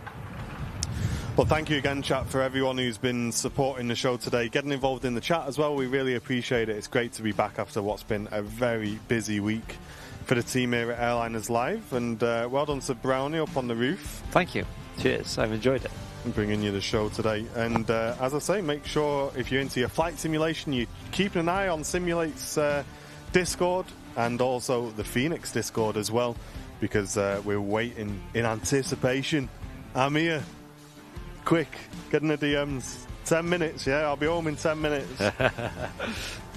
Well, thank you again, chat, for everyone who's been supporting the show today, getting involved in the chat as well. We really appreciate it. It's great to be back after what's been a very busy week for the team here at Airliners Live. And well done to Brownie up on the roof. Thank you. Cheers. I've enjoyed it. Bringing you the show today. And as I say, make sure if you're into your flight simulation, you keep an eye on Simulate's Discord and also the Phoenix Discord as well, because we're waiting in anticipation. I'm here. Quick, get in the DMs. 10 minutes, yeah, I'll be home in 10 minutes.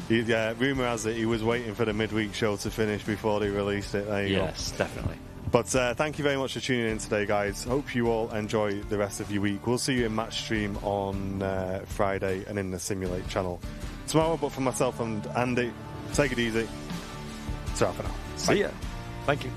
Rumour has it he was waiting for the midweek show to finish before they released it. There you go. Yes, definitely. But thank you very much for tuning in today, guys. Hope you all enjoy the rest of your week. We'll see you in Match Stream on Friday and in the Simulate channel tomorrow. But for myself and Andy, take it easy. Ta for now. See ya. Thank you.